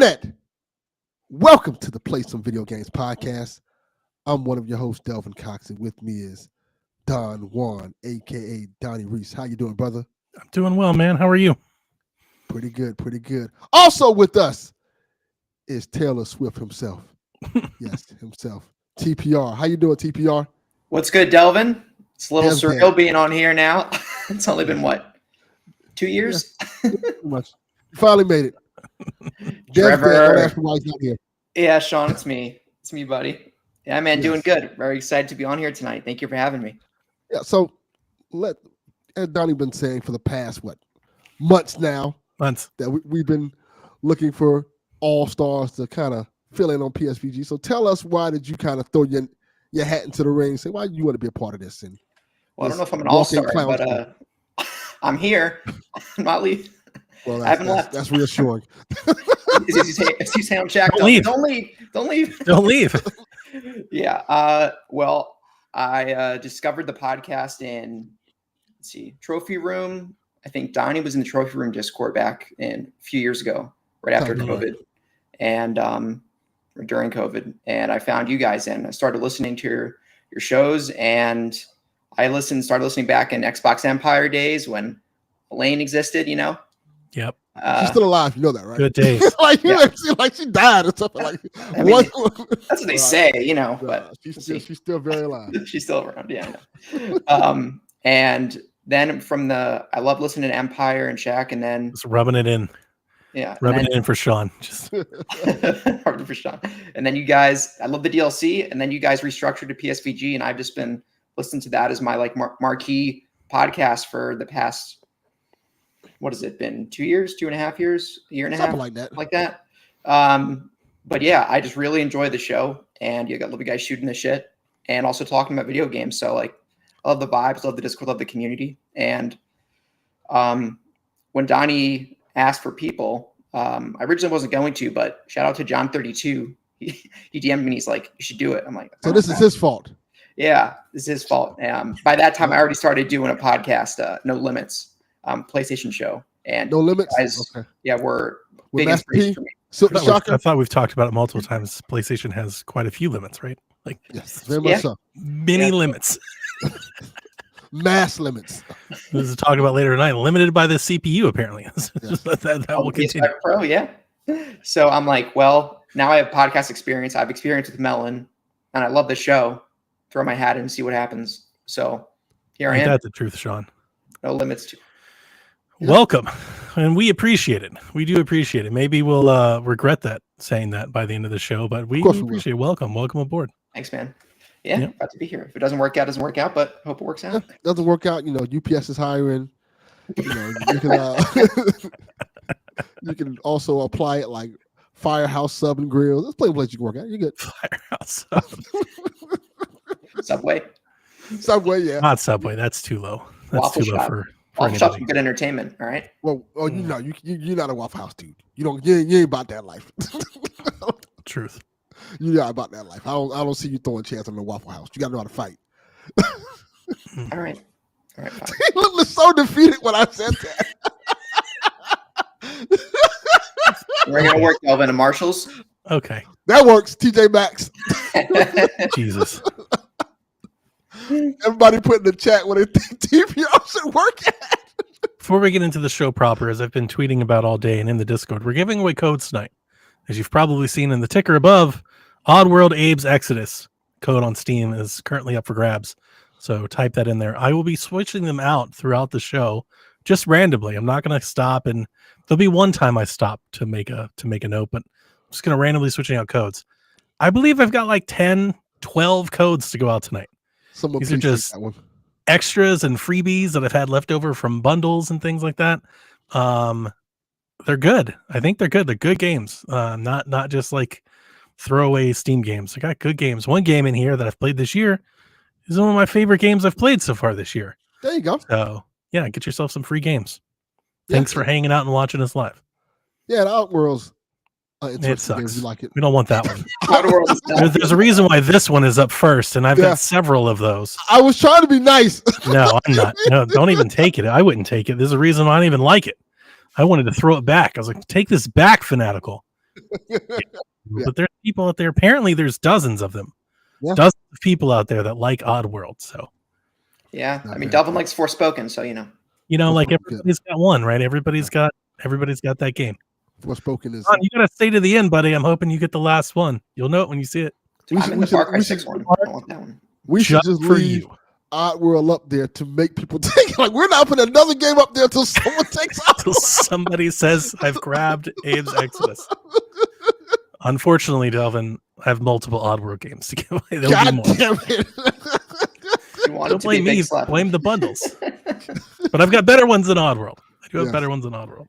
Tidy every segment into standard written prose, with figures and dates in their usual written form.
Internet, welcome to the Play Some Video Games podcast. I'm one of your hosts, Delvin Cox, and with me is Don Juan, a.k.a. Donnie Reese. How you doing, brother? I'm doing well, man. How are you? Pretty good, pretty good. Also with us is Taylor Swift himself. Yes, himself. TPR. How you doing, TPR? What's good, Delvin? It's a little Yes, surreal man. being on here now. It's only been, what, 2 years? Yeah, pretty much. You finally made it. Trevor. Don't ask me why he's not here. Yeah, Sean, it's me. It's me, buddy. Yeah, man, Yes. doing good. Very excited to be on here tonight. Thank you for having me. Yeah, so as Donnie been saying for the past, months now, that we've been looking for all-stars to kind of fill in on PSVG. So tell us, why did you kind of throw your hat into the ring and say, why do you want to be a part of this? And Well, I don't know if I'm an walking all-star, clown but I'm here. I'm not leaving. well, I haven't left. That's reassuring. If you say I'm Jack, Don't leave. Don't leave. Don't leave. Yeah. Well, I discovered the podcast in, Trophy Room. I think Donnie was in the Trophy Room Discord back a few years ago, right after COVID, and or during COVID. And I found you guys, and I started listening to your shows, and I started listening back in Xbox Empire days when Elaine existed. You know. Yep. She's still alive. You know that, right? Good days. like she died or something like that. I mean, that's what they say, you know. But she's still very alive. She's still around. Yeah. I know. And then I love listening to Empire and Shaq, and then Just rubbing it in. Yeah, Rubbing it in for Sean. Just hard for Sean. And then you guys, I love the DLC, and then you guys restructured to PSVG, and I've just been listening to that as my marquee podcast for the past. What has it been? 2 years, 2.5 years, a year and a half, Something like that. But yeah, I just really enjoy the show, and I love you guys shooting the shit and also talking about video games. So I love the vibes, love the Discord, love the community. And when Donnie asked for people, I originally wasn't going to, but shout out to John32. He DM'd me and he's like, "You should do it." I'm like, so this is his fault. Yeah, this is his fault. By that time, I already started doing a podcast, No Limits. PlayStation show, and No Limits. Guys, okay. Yeah, we're With big Master inspiration P? for me. So, I thought we've talked about it multiple times. PlayStation has quite a few limits, right? Yes, very much so. Many limits. Mass limits. This is talked about later tonight. Limited by the CPU, apparently. that will continue. PS5 Pro, yeah. So I'm like, well, now I have podcast experience. I've experienced with Melon, and I love the show. Throw my hat in and see what happens. So here I am. That's the truth, Sean. No Limits. Welcome, and we appreciate it. We do appreciate it. Maybe we'll regret saying that by the end of the show, but we appreciate it. Welcome aboard. Thanks, man. Yeah, glad to be here. If it doesn't work out, it doesn't work out, but hope it works out. If it doesn't work out, UPS is hiring. You can you can also apply it like Firehouse Sub and Grill. There's plenty of places you can work out. You're good. Firehouse Subway. Subway, yeah. Not Subway. That's too low. That's Waffle too low shop. for Waffle shop's good entertainment. All right. Well, you're not a Waffle House dude. You ain't about that life. Truth. You're not about that life. I don't see you throwing chairs on the Waffle House. You got to know how to fight. All right. Fine. He looked so defeated when I said that. We're gonna work Delvin and Marshalls. Okay. That works. TJ Maxx. Jesus. Everybody put in the chat what they think TPR should work at. Before we get into the show proper, as I've been tweeting about all day and in the Discord, we're giving away codes tonight. As you've probably seen in the ticker above, Oddworld Abe's Exodus code on Steam is currently up for grabs. So type that in there. I will be switching them out throughout the show, just randomly. I'm not going to stop, and there'll be one time I stop to make a note, but I'm just going to randomly switching out codes. I believe I've got like 10, 12 codes to go out tonight. These are just extras and freebies that I've had left over from bundles and things like that. They're good. I think they're good. They're good games. Not just like throwaway Steam games. I got good games. One game in here that I've played this year is one of my favorite games I've played so far this year. There you go. So yeah, get yourself some free games. Thanks for hanging out and watching us live. Yeah, the Outworld's it sucks. You like it. We don't want that one. There's a reason why this one is up first, and I've got several of those. I was trying to be nice. No, I'm not. No, don't even take it. I wouldn't take it. There's a reason why I don't even like it. I wanted to throw it back. I was like, take this back, Fanatical. But there's people out there. Apparently, there's dozens of them. Yeah. Dozens of people out there that like Oddworld. So Yeah, Not I mean, bad. Delvin likes Forspoken, so you know. like Forspoken, everybody's got one, right? Everybody's got that game. Forspoken is. Ron, you gotta stay to the end, buddy. I'm hoping you get the last one. You'll know it when you see it. I'm in the Far Cry 6 one. I want that one. We should just for leave you. Oddworld up there to make people think like we're not putting another game up there until someone takes Till Oddworld. somebody says I've grabbed Abe's Exodus. Unfortunately, Delvin, I have multiple Oddworld games to give away. There'll be God more. damn it! You want it Don't to be a blame big me. slap. Blame the bundles. But I've got better ones than Oddworld. I do have Yes. better ones than Oddworld.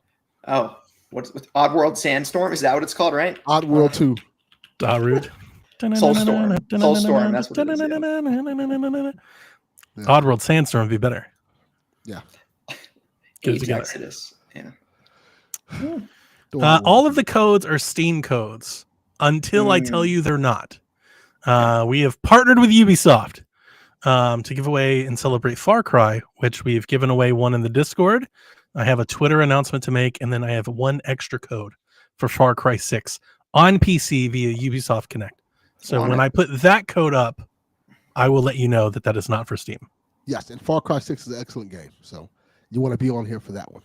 Oh, what's Oddworld Sandstorm? Is that what it's called, right? Oddworld 2. Darude. Soulstorm. Soulstorm, that's what it is, Yeah. Oddworld Sandstorm would be better. Yeah. Get it Age together. Exodus. Yeah. All of the codes are Steam codes until I tell you they're not. We have partnered with Ubisoft to give away and celebrate Far Cry, which we've given away one in the Discord. I have a Twitter announcement to make, and then I have one extra code for Far Cry 6 on PC via Ubisoft Connect. So when I put that code up, I will let you know that that is not for Steam. Yes, and Far Cry 6 is an excellent game. So you want to be on here for that one.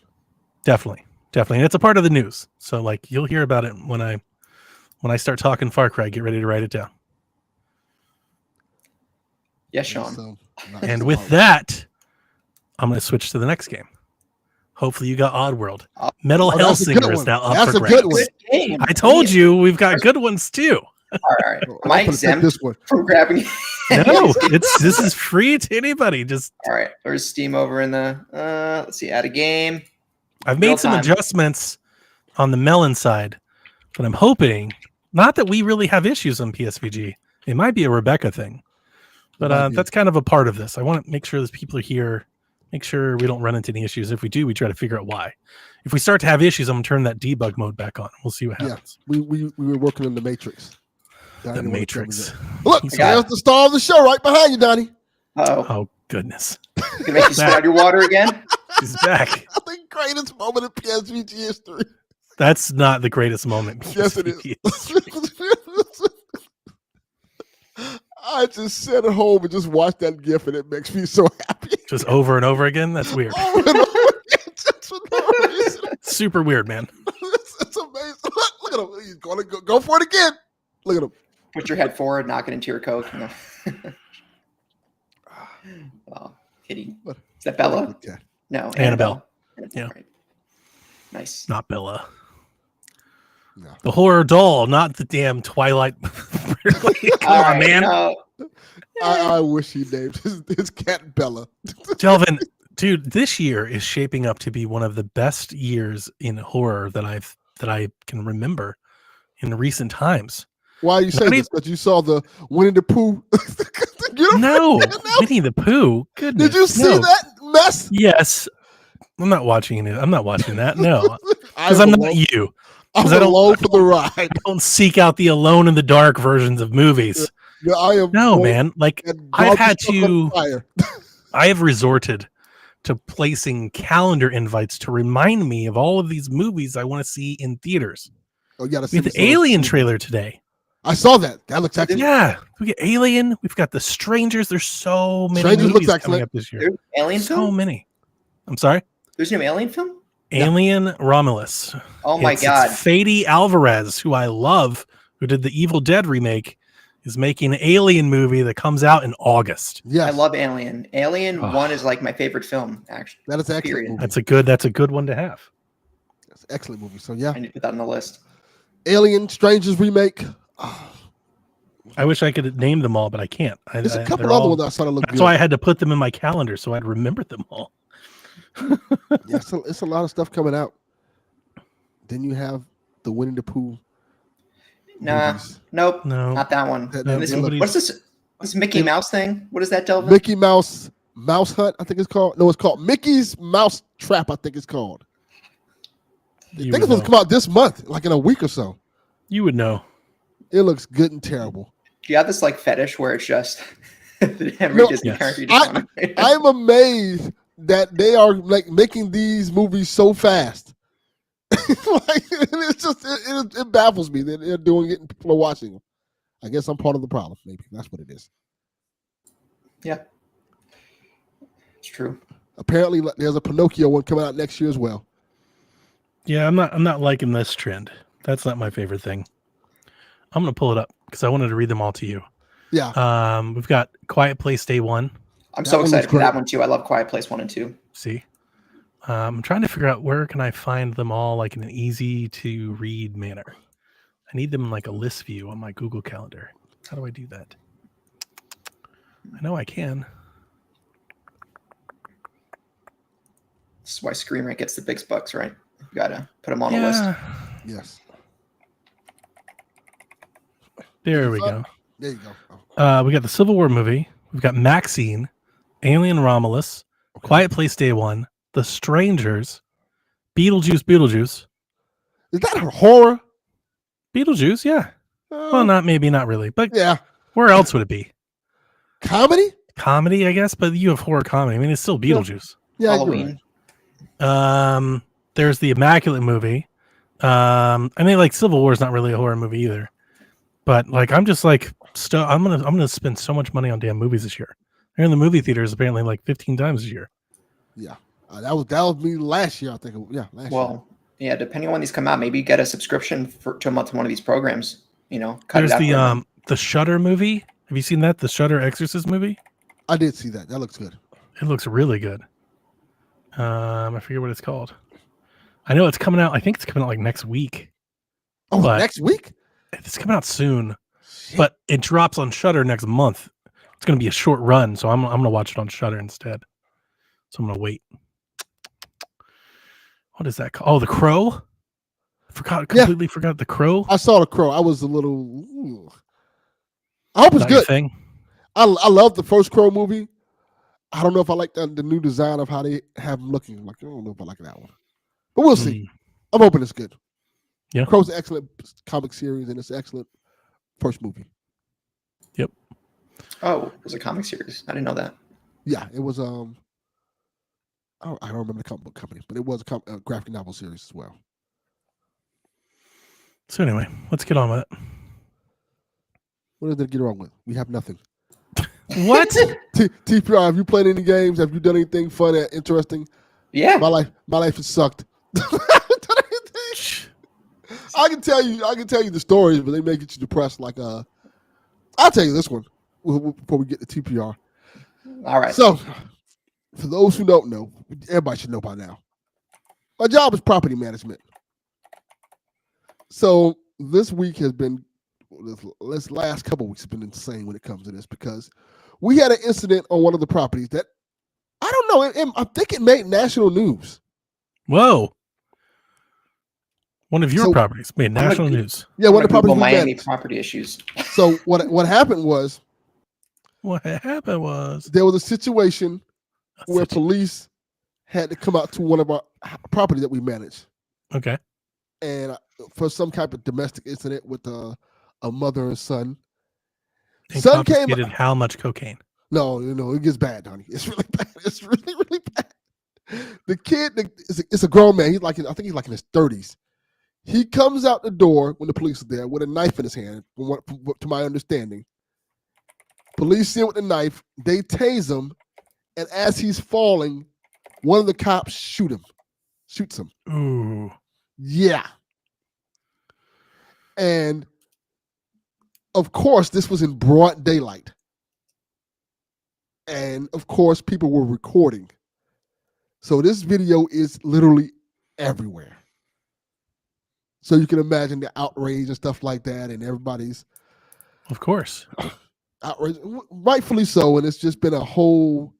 Definitely. And it's a part of the news. So like you'll hear about it when I start talking Far Cry. Get ready to write it down. Yes, Sean. So, And with that, I'm going to switch to the next game. Hopefully you got Oddworld. Metal that's a good Hellsinger is one. now up That's for a grabs. good one. Good game. I told you we've got good ones too. All right. Am I I'm gonna take exempt this one. from grabbing it? No, this is free to anybody. Just All right. There's Steam over in the. Let's see. Add a game. I've made some Real time. adjustments on the Melon side, but I'm hoping not that we really have issues on PSVG. It might be a Rebecca thing, but that's kind of a part of this. I want to make sure that people are here, make sure we don't run into any issues. If we do, we try to figure out why. If we start to have issues, I'm gonna turn that debug mode back on. We'll see what happens. We were working on the Matrix. The Matrix. Look, there's the star of the show right behind you, Donnie. Oh goodness! Gonna make you spit out your water again? He's back. The greatest moment in PSVG history. That's not the greatest moment. Yes, it is. I just sit at home and just watch that GIF, and it makes me so happy. Just over and over again. That's weird. Over and over again, just for no reason. Super weird, man. It's amazing. Look at him. He's going to go for it again. Look at him. Put your head forward, knock it into your Coke. You know. Oh, Kitty. Is that Bella? Okay. No, Annabelle. Yeah. Right. Nice. Not Bella. No. The horror doll, not the damn Twilight. Come All on, right, man. no. I wish he named his cat Bella. Delvin, dude, this year is shaping up to be one of the best years in horror that I can remember in recent times. Why you say this? Because you saw the Winnie the Pooh. No, Winnie the Pooh. Goodness. Did you see that mess? Yes. I'm not watching it. I'm not watching that. No, because I'm I'm not you. I'm I don't- alone for the ride. I don't seek out the alone in the dark versions of movies. Yeah, I am. No, man. Like and I've had garbage truck on to. fire. I have resorted to placing calendar invites to remind me of all of these movies I want to see in theaters. Oh, you gotta We see have the Alien trailer today. I saw that. That looks excellent. Yeah, we get Alien. We've got the Strangers. There's so many Strangers movies looks coming excellent. up this year. There's an Alien So film? many. I'm sorry. There's no Alien film? Alien Romulus. Oh my It's God. Fede Alvarez, who I love, who did the Evil Dead remake, is making an Alien movie that comes out in August. Yes, I love Alien. Alien 1 is like my favorite film, actually. that is an excellent Period. movie. That's a good one to have. That's an excellent movie. So yeah, I need to put that on the list. Alien Strangers remake. Oh, I wish I could name them all, but I can't. there's a couple they're other all- ones I saw that look That's good. why I had to put them in my calendar so I'd remember them all. Yeah, it's a lot of stuff coming out. Then you have the Winnie the Pooh. Nah, movies. nope, No. not that one. That- No, This- nobody's- what's this? This Mickey Mouse thing? What is that, Delvin? Mickey Mouse Mouse Hunt, I think it's called. No, it's called Mickey's Mouse Trap, I think it's called. I You think would it's supposed know. to come out this month, like in a week or so. You would know. It looks good and terrible. Do you have this like fetish where it's just every No, Disney yes. character you just want to I'm amazed that they are like making these movies so fast. It's just it baffles me that they're doing it and people are watching them. I guess I'm part of the problem. Maybe that's what it is. Yeah, it's true. Apparently, there's a Pinocchio one coming out next year as well. Yeah, I'm not liking this trend. That's not my favorite thing. I'm gonna pull it up because I wanted to read them all to you. Yeah. We've got Quiet Place Day 1. I'm so excited for that one too. I love Quiet Place 1 and 2. See, I'm trying to figure out where can I find them all like in an easy to read manner. I need them in like a list view on my Google Calendar. How do I do that? I know I can. This is why Screen Rant gets the big bucks, right? You gotta put them on a list. Yes. There we go. There you go. We got the Civil War movie. We've got Maxine, Alien Romulus, Quiet Place Day 1, The Strangers, Beetlejuice. Is that a horror? Beetlejuice, yeah. Well, not really, but yeah. Where else would it be? Comedy? Comedy, I guess, but you have horror comedy. I mean, it's still Beetlejuice. Yeah, Halloween. Right. There's the Immaculate movie. I mean, like Civil War is not really a horror movie either. But like, I'm just like, I'm gonna spend so much money on damn movies this year. They're in the movie theaters apparently like 15 times this year. Yeah, that was me last year. I think. Last year. Yeah, depending on when these come out, maybe get a subscription to a month to one of these programs. You know, there's the Shudder movie. Have you seen that? The Shudder Exorcist movie. I did see that. That looks good. It looks really good. I forget what it's called. I know it's coming out. I think it's coming out like next week. Oh, next week? It's coming out soon. Shit. But it drops on Shudder next month. It's going to be a short run, so I'm going to watch it on Shudder instead. So I'm going to wait. What is that called? Oh, The Crow? Completely forgot The Crow. I saw The Crow. I was a little... Ooh. I hope it's good. Thing? I love the first Crow movie. I don't know if I like the new design of how they have them looking. Like, I don't know if I like that one. But we'll see. I'm hoping it's good. Yeah. Crow's an excellent comic series, and it's an excellent first movie. Yep. Oh, it was a comic series. I didn't know that. Yeah, it was. I don't remember the comic book company, but it was a graphic novel series as well. So anyway, let's get on with it. What is there to get wrong with? We have nothing. What? TPR, have you played any games? Have you done anything fun and interesting? Yeah. My life has sucked. I can tell you the stories, but they make you depressed. Like I'll tell you this one before we get to TPR. All right. So, for those who don't know, everybody should know by now. My job is property management. So this week has been, this last couple of weeks has been insane when it comes to this, because we had an incident on one of the properties that, I don't know, I think it made national news. Whoa. One of your properties made national news. Yeah, one of the properties. Miami property issues. So what happened was, there was a situation where police had to come out to one of our properties that we manage. Okay. And for some type of domestic incident with a mother and son. And son came. How much cocaine? No, it gets bad, Donnie. It's really bad. It's really, really bad. The kid, it's a grown man. I think he's like in his 30s. He comes out the door when the police are there with a knife in his hand, to my understanding. Police see him with the knife. They tase him. And as he's falling, one of the cops shoots him. Ooh. Yeah. And of course, this was in broad daylight. And of course, people were recording. So this video is literally everywhere. So you can imagine the outrage and stuff like that, and everybody's, of course, outrage, rightfully so. And it's just been a whole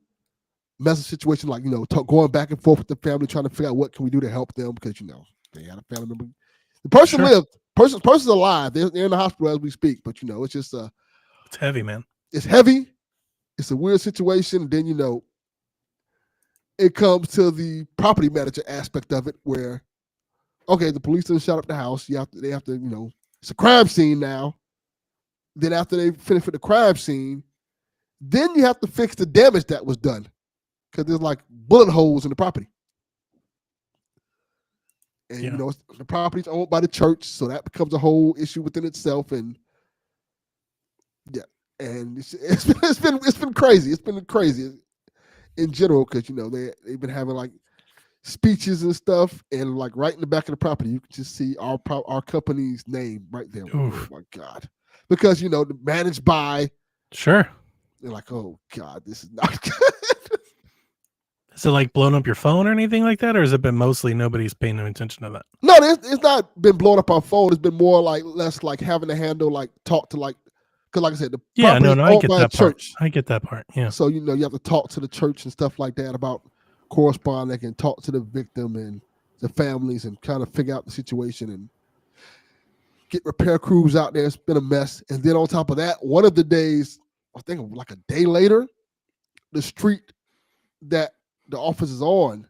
messy situation, like, going back and forth with the family, trying to figure out what can we do to help them, because they had a family member. The person lived. Person's alive. They're in the hospital as we speak. But it's just it's heavy, man. It's heavy. It's a weird situation. Then it comes to the property manager aspect of it, where, okay, the police didn't shut up the house. They have to, it's a crime scene now. Then after they finish with the crime scene, then you have to fix the damage that was done, because there's like bullet holes in the property. And the property's owned by the church, so that becomes a whole issue within itself. And and it's been crazy. It's been crazy in general because they've been having like speeches and stuff, and like right in the back of the property, you can just see our company's name right there. Oof. Oh my God! Because managed by. Sure. They're like, oh God, this is not good. Is it like blown up your phone or anything like that, or has it been mostly nobody's paying no attention to that? No, it's not been blown up our phone. It's been more like less like having to handle like talk to like, because like I said, the property is owned by a church. I get that part. Yeah. So you have to talk to the church and stuff like that about corresponding and talk to the victim and the families and kind of figure out the situation and get repair crews out there. It's been a mess. And then on top of that, one of the days, I think like a day later, the street that the office is on,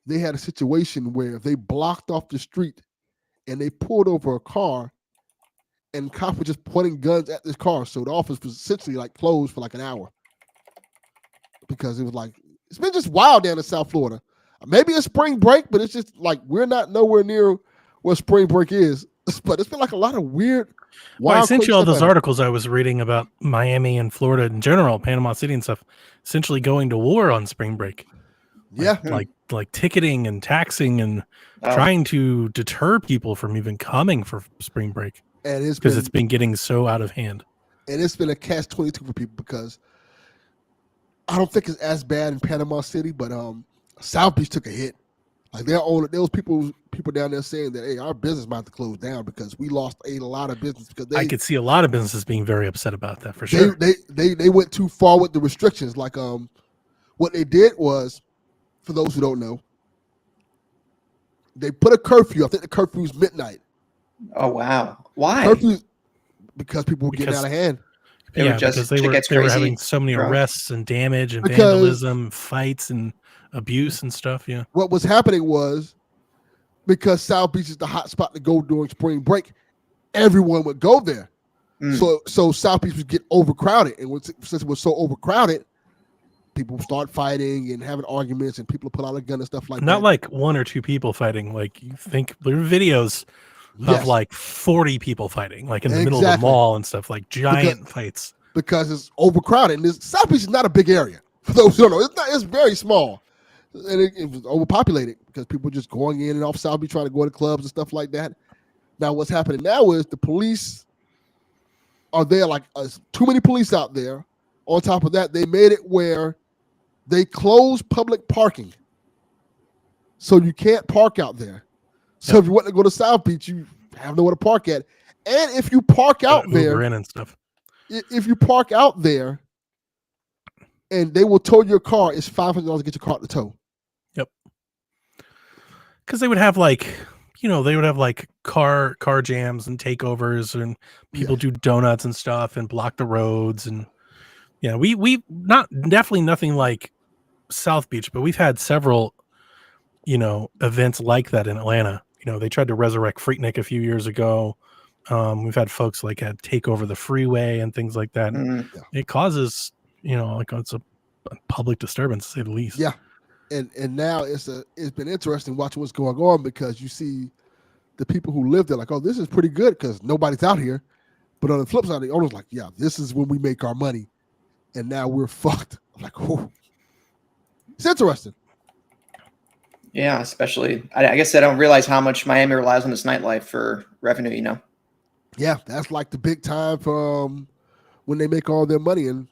they had a situation where they blocked off the street and they pulled over a car and cops were just pointing guns at this car. So the office was essentially like closed for like an hour because it was like, it's been just wild down in South Florida. Maybe it's spring break, but it's just like we're not nowhere near where spring break is. But it's been like a lot of weird. Well, I sent you all those articles I was reading about Miami and Florida in general, Panama City and stuff, essentially going to war on spring break. Yeah. Like ticketing and taxing and trying to deter people from even coming for spring break. And it's been getting so out of hand. And it's been a catch-22 for people because I don't think it's as bad in Panama City, but South Beach took a hit. Like there was people down there saying that, hey, our business might have to close down because we lost a lot of business. Because I could see a lot of businesses being very upset about that for sure. They went too far with the restrictions. Like what they did was, for those who don't know, they put a curfew. I think the curfew is midnight. Oh wow! Why? Curfew because people were getting out of hand. Because they were having so many arrests and damage and vandalism, fights and abuse and stuff. Yeah. What was happening was because South Beach is the hot spot to go during spring break, everyone would go there. So South Beach would get overcrowded, and since it was so overcrowded, people start fighting and having arguments, and people pull out a gun and stuff like that. Not like one or two people fighting. Like you think there are videos of like 40 people fighting, like in the middle of the mall and stuff, like giant fights. Because it's overcrowded. And South Beach is not a big area. For those who don't know, it's very small. And it was overpopulated because people were just going in and off South Beach trying to go to clubs and stuff like that. Now what's happening now is the police are there, like too many police out there. On top of that, they made it where they close public parking. So you can't park out there. So if you want to go to South Beach, you have nowhere to park at. And if you park out there, Uber in and stuff. If you park out there and they will tow your car, it's $500 to get your car to tow. Yep. Because they would have like car jams and takeovers and people do donuts and stuff and block the roads. And we definitely nothing like South Beach, but we've had several, events like that in Atlanta. They tried to resurrect Freaknik a few years ago. We've had folks had take over the freeway and things like that. It causes, it's a public disturbance to say the least. Yeah. And now it's been interesting watching what's going on because you see the people who live there like, oh, this is pretty good because nobody's out here. But on the flip side, the owner's like, yeah, this is when we make our money. And now we're fucked. I'm like, oh. It's interesting. Yeah, especially, I guess I don't realize how much Miami relies on its nightlife for revenue, Yeah, that's like the big time from when they make all their money and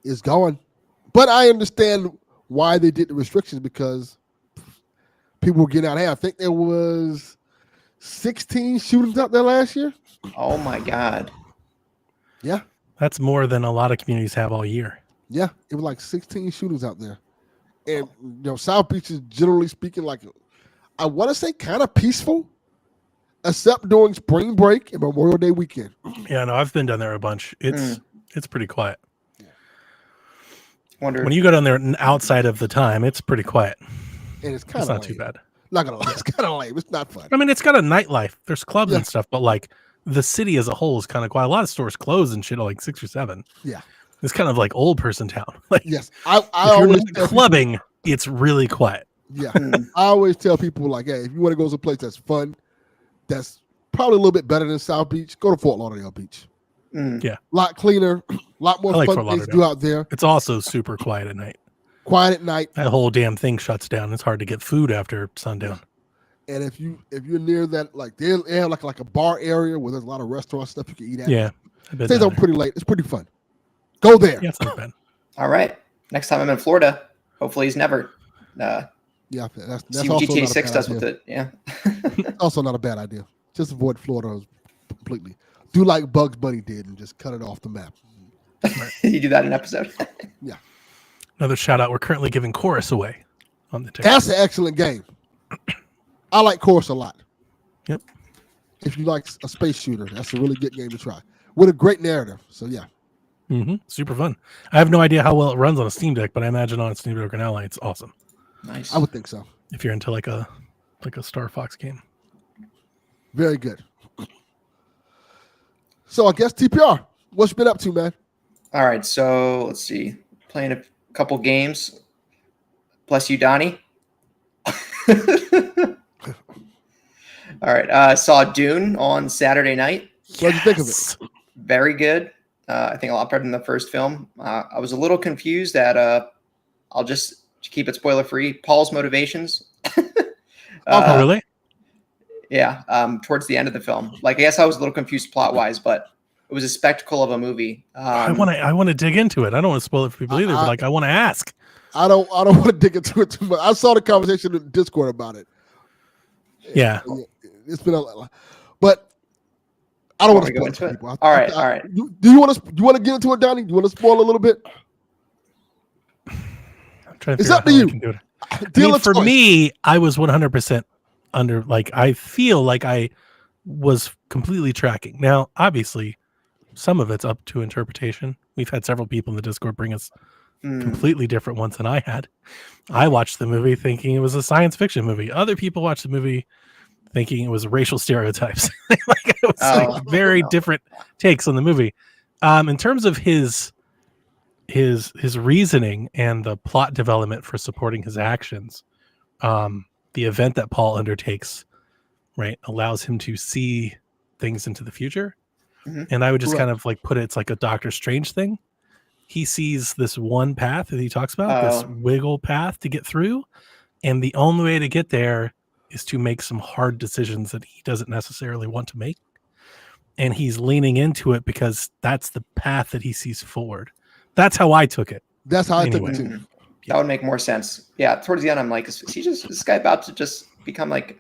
it's gone. But I understand why they did the restrictions because people were getting out of hand. I think there was 16 shootings out there last year. Oh my God. Yeah. That's more than a lot of communities have all year. Yeah, it was like 16 shootings out there. And South Beach is generally speaking I want to say kind of peaceful, except during spring break and Memorial Day weekend. Yeah, no, I've been down there a bunch. It's pretty quiet. Wonder when you go down there outside of the time, it's pretty quiet. And it's kind of not too bad. Not gonna lie, it's kind of lame. It's not fun. I mean, it's got a nightlife. There's clubs and stuff, but the city as a whole is kind of quiet. A lot of stores close and shit at 6 or 7. Yeah. It's kind of like old person town. Yes. I always clubbing, it's really quiet. Yeah. I always tell people like, hey, if you want to go to a place that's fun, that's probably a little bit better than South Beach, go to Fort Lauderdale Beach. Yeah. A lot cleaner, a lot more fun things to do out there. It's also super quiet at night. Quiet at night. That whole damn thing shuts down. It's hard to get food after sundown. And if you're near that, like they have like a bar area where there's a lot of restaurant stuff you can eat at. Yeah. Stays open pretty late. It's pretty fun. Go there. Yeah, it's not bad. All right. Next time I'm in Florida, hopefully he's never. Yeah, that's see also what GTA not 6 does idea. with it. Yeah. Also not a bad idea. Just avoid Florida completely. Do like Bugs Bunny did and just cut it off the map. You do that in an episode. Yeah. Another shout out. We're currently giving Chorus away on the ticket. That's an excellent game. I like Chorus a lot. Yep. If you like a space shooter, that's a really good game to try with a great narrative. So yeah. Super fun. I have no idea how well it runs on a Steam Deck, but I imagine on a Steam Deck or an Ally, it's awesome. Nice. I would think so. If you're into like a Star Fox game. Very good. So I guess TPR, what you been up to, man? All right, so let's see. Playing a couple games. Bless you, Donnie. All right, saw Dune on Saturday night. What did you think of it? Very good. I think a lot better than the first film. I was a little confused at I'll just keep it spoiler free. Paul's motivations. Oh, really? Yeah. Towards the end of the film, like I guess I was a little confused plot wise, but it was a spectacle of a movie. I want to dig into it. I don't want to spoil it for people either, but like I want to ask. I don't want to dig into it too much. I saw the conversation in Discord about it. Yeah. It's been a lot, but I don't want to go spoil into it. People. All right. Do you want to get into it, Donnie? Do you want to spoil a little bit? I'm trying to it's figure up out to how you. I can do it. For me, I was 100% under. Like I feel like I was completely tracking. Now, obviously, some of it's up to interpretation. We've had several people in the Discord bring us completely different ones than I had. I watched the movie thinking it was a science fiction movie. Other people watched the movie thinking it was racial stereotypes. Like it was very different takes on the movie. In terms of his reasoning and the plot development for supporting his actions, the event that Paul undertakes, right, allows him to see things into the future. And I would just kind of like put it's like a Doctor Strange thing. He sees this one path that he talks about, this wiggle path to get through. And the only way to get there is to make some hard decisions that he doesn't necessarily want to make. And he's leaning into it because that's the path that he sees forward. That's how I took it. That's how I took it too. That would make more sense. Yeah, towards the end, I'm like, is this guy about to just become like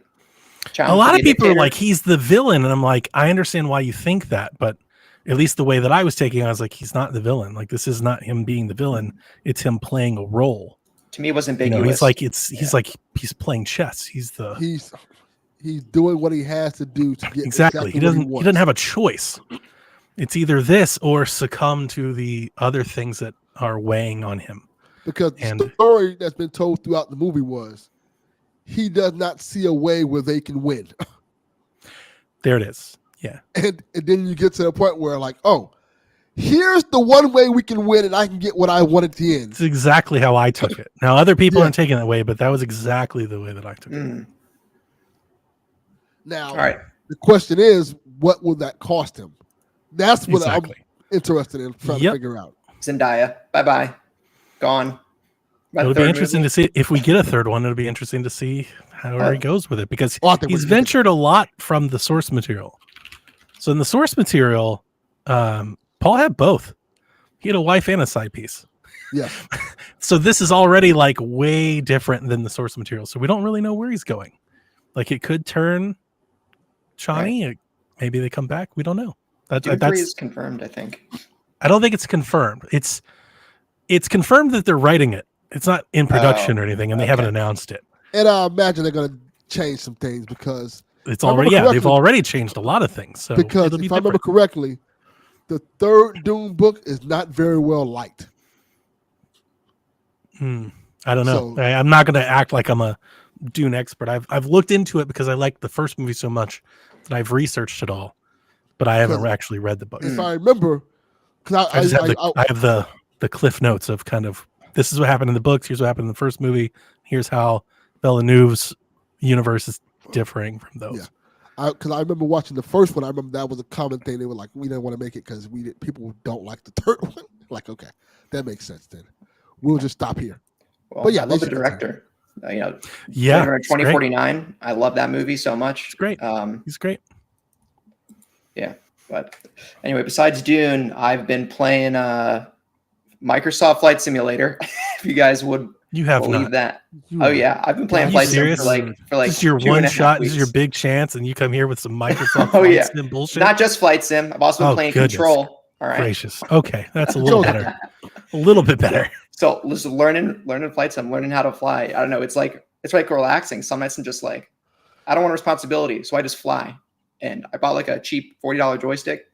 a lot of people are like, he's the villain. And I'm like, I understand why you think that, but at least the way that I was taking it, I was like, he's not the villain. Like, this is not him being the villain. It's him playing a role. To me, it was ambiguous. He's like, he's playing chess. He's doing what he has to do to get exactly. He doesn't have a choice. It's either this or succumb to the other things that are weighing on him. Because the story that's been told throughout the movie was he does not see a way where they can win. There it is. Yeah. And then you get to the point where like, oh, here's the one way we can win and I can get what I want at the end. It's exactly how I took it. Now, other people aren't taking that way, but that was exactly the way that I took it. Now, all right. The question is, what will that cost him? That's what I'm interested in trying to figure out. Zendaya, bye-bye. Gone. It'll be interesting to see if we get a third one. It'll be interesting to see how he goes with it because he's ventured a lot from the source material. So in the source material, Paul had both. He had a wife and a side piece. Yeah. So this is already like way different than the source material. So we don't really know where he's going. Like it could turn Shawnee. Right. Maybe they come back. We don't know. That's confirmed, I think. I don't think it's confirmed. It's confirmed that they're writing it. It's not in production or anything, and they haven't announced it. And I imagine they're going to change some things because it's already they've already changed a lot of things. So because if I remember correctly, the third Dune book is not very well liked. I don't know. So, I'm not going to act like I'm a Dune expert. I've looked into it because I liked the first movie so much that I've researched it all, but I haven't actually read the book. If I remember, because I have the cliff notes of kind of this is what happened in the books. Here's what happened in the first movie. Here's how Villeneuve's universe is differing from those. Yeah. Because I remember watching the first one. I remember that was a common thing. They were like, we didn't want to make it because people don't like the third one. Like, okay, that makes sense then. We'll just stop here. Well, but yeah, I love the director. Yeah, 2049. I love that movie so much. It's great. He's great. Yeah, but anyway, besides Dune, I've been playing Microsoft Flight Simulator. If you guys would believe that. Oh yeah, I've been playing Flight Sim for like this is your one shot. This is your big chance, and you come here with some Microsoft Flight Sim bullshit. Not just Flight Sim. I've also been playing Control. All right. Gracious. Okay, that's a little better. A little bit better. So listen, learning Flight Sim, learning how to fly. I don't know. It's like relaxing. Some nights I'm just like, I don't want responsibility, so I just fly. And I bought like a cheap $40 joystick.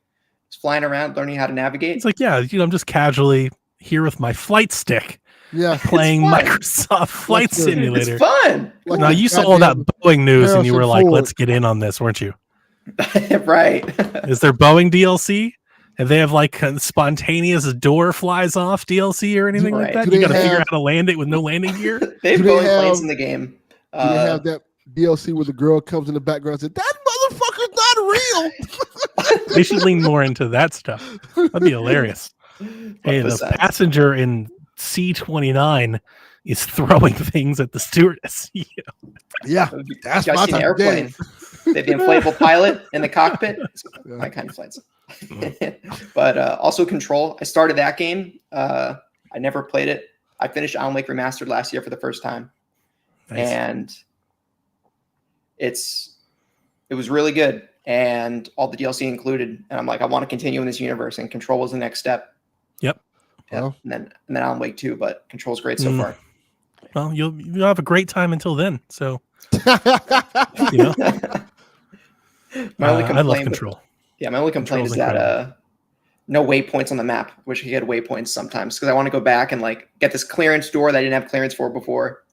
Just flying around, learning how to navigate. It's like, I'm just casually here with my flight stick. Yeah, playing Microsoft Flight Simulator. It's fun. Like now you saw all that Boeing news and you were like, let's get in on this, weren't you? Right. Is there Boeing DLC? If they have like a spontaneous door flies off DLC or anything like that, you got to figure out how to land it with no landing gear. They have Boeing planes in the game. Do they have that DLC where the girl comes in the background and says, "That motherfucker's not real"? They should lean more into that stuff. That'd be hilarious. Hey, the passenger in C-29 is throwing things at the stewardess. Yeah, that's my type airplane. They have the inflatable pilot in the cockpit. My kind of flights. But also Control. I started that game. I never played it. I finished Alan Wake Remastered last year for the first time. Nice. And it was really good. And all the DLC included. And I'm like, I want to continue in this universe. And Control was the next step. Yep. Well, and then Alan Wake 2, but Control's great so far. Well, you'll have a great time until then. So my only complaint, I love Control. My only complaint is that no waypoints on the map. Wish I could get waypoints sometimes because I want to go back and like get this clearance door that I didn't have clearance for before.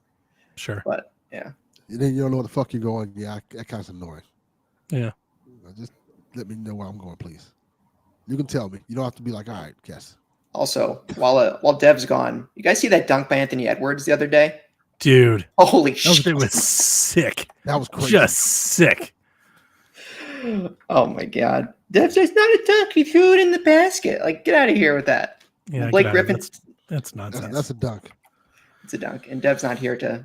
Sure. But yeah. Then you don't know where the fuck you're going. Yeah, that kind of annoying. Yeah. Just let me know where I'm going, please. You can tell me. You don't have to be like, all right, guess. Also, while Dev's gone, you guys see that dunk by Anthony Edwards the other day? Dude. Holy shit. It was sick. That was crazy. Just sick. Oh my God. Dev's just not a dunk. He threw it in the basket. Like, get out of here with that. Yeah, Blake Griffin. That's nonsense. That's a dunk. It's a dunk. And Dev's not here to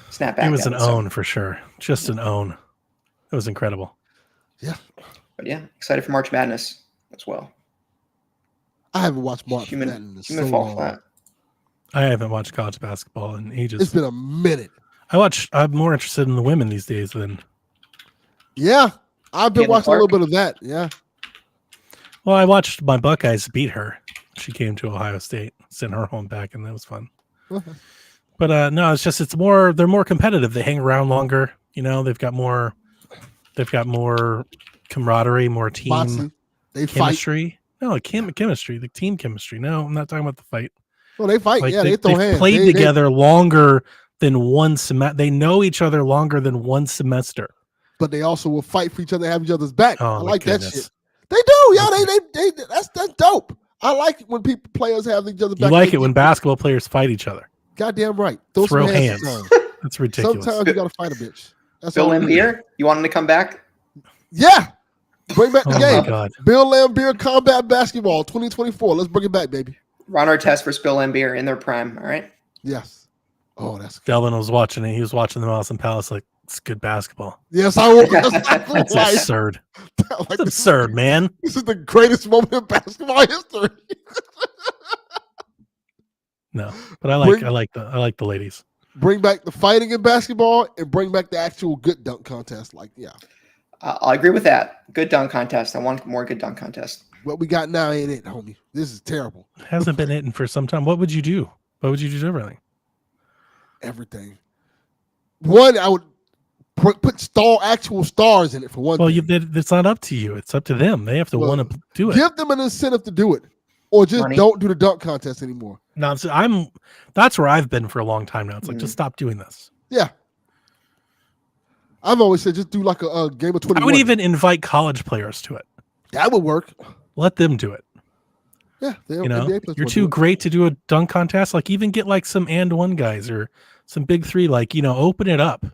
snap back. It was an own for sure. Just an own. It was incredible. Yeah. But yeah, excited for March Madness as well. I haven't watched March Madness in so long. I haven't watched college basketball in ages. It's been a minute. I'm more interested in the women these days than. Yeah, I've been watching a little bit of that. Yeah. Well, I watched my Buckeyes beat her. She came to Ohio State, sent her home back, and that was fun. But no, it's more. They're more competitive. They hang around longer. They've got more camaraderie, more team chemistry. Fight. No, chemistry, the team chemistry. No, I'm not talking about the fight. Well, they fight. Like they throw hands. Played together longer than one semester. They know each other longer than one semester. But they also will fight for each other, have each other's back. Oh, I like that shit. They do, yeah. They that's dope. I like it when players have each other's back. You like it when basketball players fight each other. Goddamn right. Throw hands. That's ridiculous. Sometimes you gotta fight a bitch. That's Bill Laimbeer, you want him to come back? Yeah. Bring back the game. God. Bill Laimbeer Combat Basketball 2024. Let's bring it back, baby. Ron Artest versus Bill Laimbeer in their prime. All right. Yes. Oh, that's good. Delvin was watching it. He was watching the Mouse Palace like it's good basketball. Yes, I was. That's absurd. That's absurd, man. This is the greatest moment in basketball history. No, but I like the ladies. Bring back the fighting in basketball and bring back the actual good dunk contest. Like, yeah. I agree with that. Good dunk contest. I want more good dunk contest. What we got now ain't it, homie. This is terrible. It hasn't been hitting for some time. What would you do? What would you do differently? Everything. One, I would put actual stars in it for one. Well, it's not up to you. It's up to them. They have to want to do it. Give them an incentive to do it, or just don't do the dunk contest anymore. No, that's where I've been for a long time now. It's like just stop doing this. Yeah. I've always said just do like a game of 21. I would even invite college players to it. That would work. Let them do it. Yeah, you're too great to do a dunk contest. Like even get like some and one guys or some big three, like, open it up.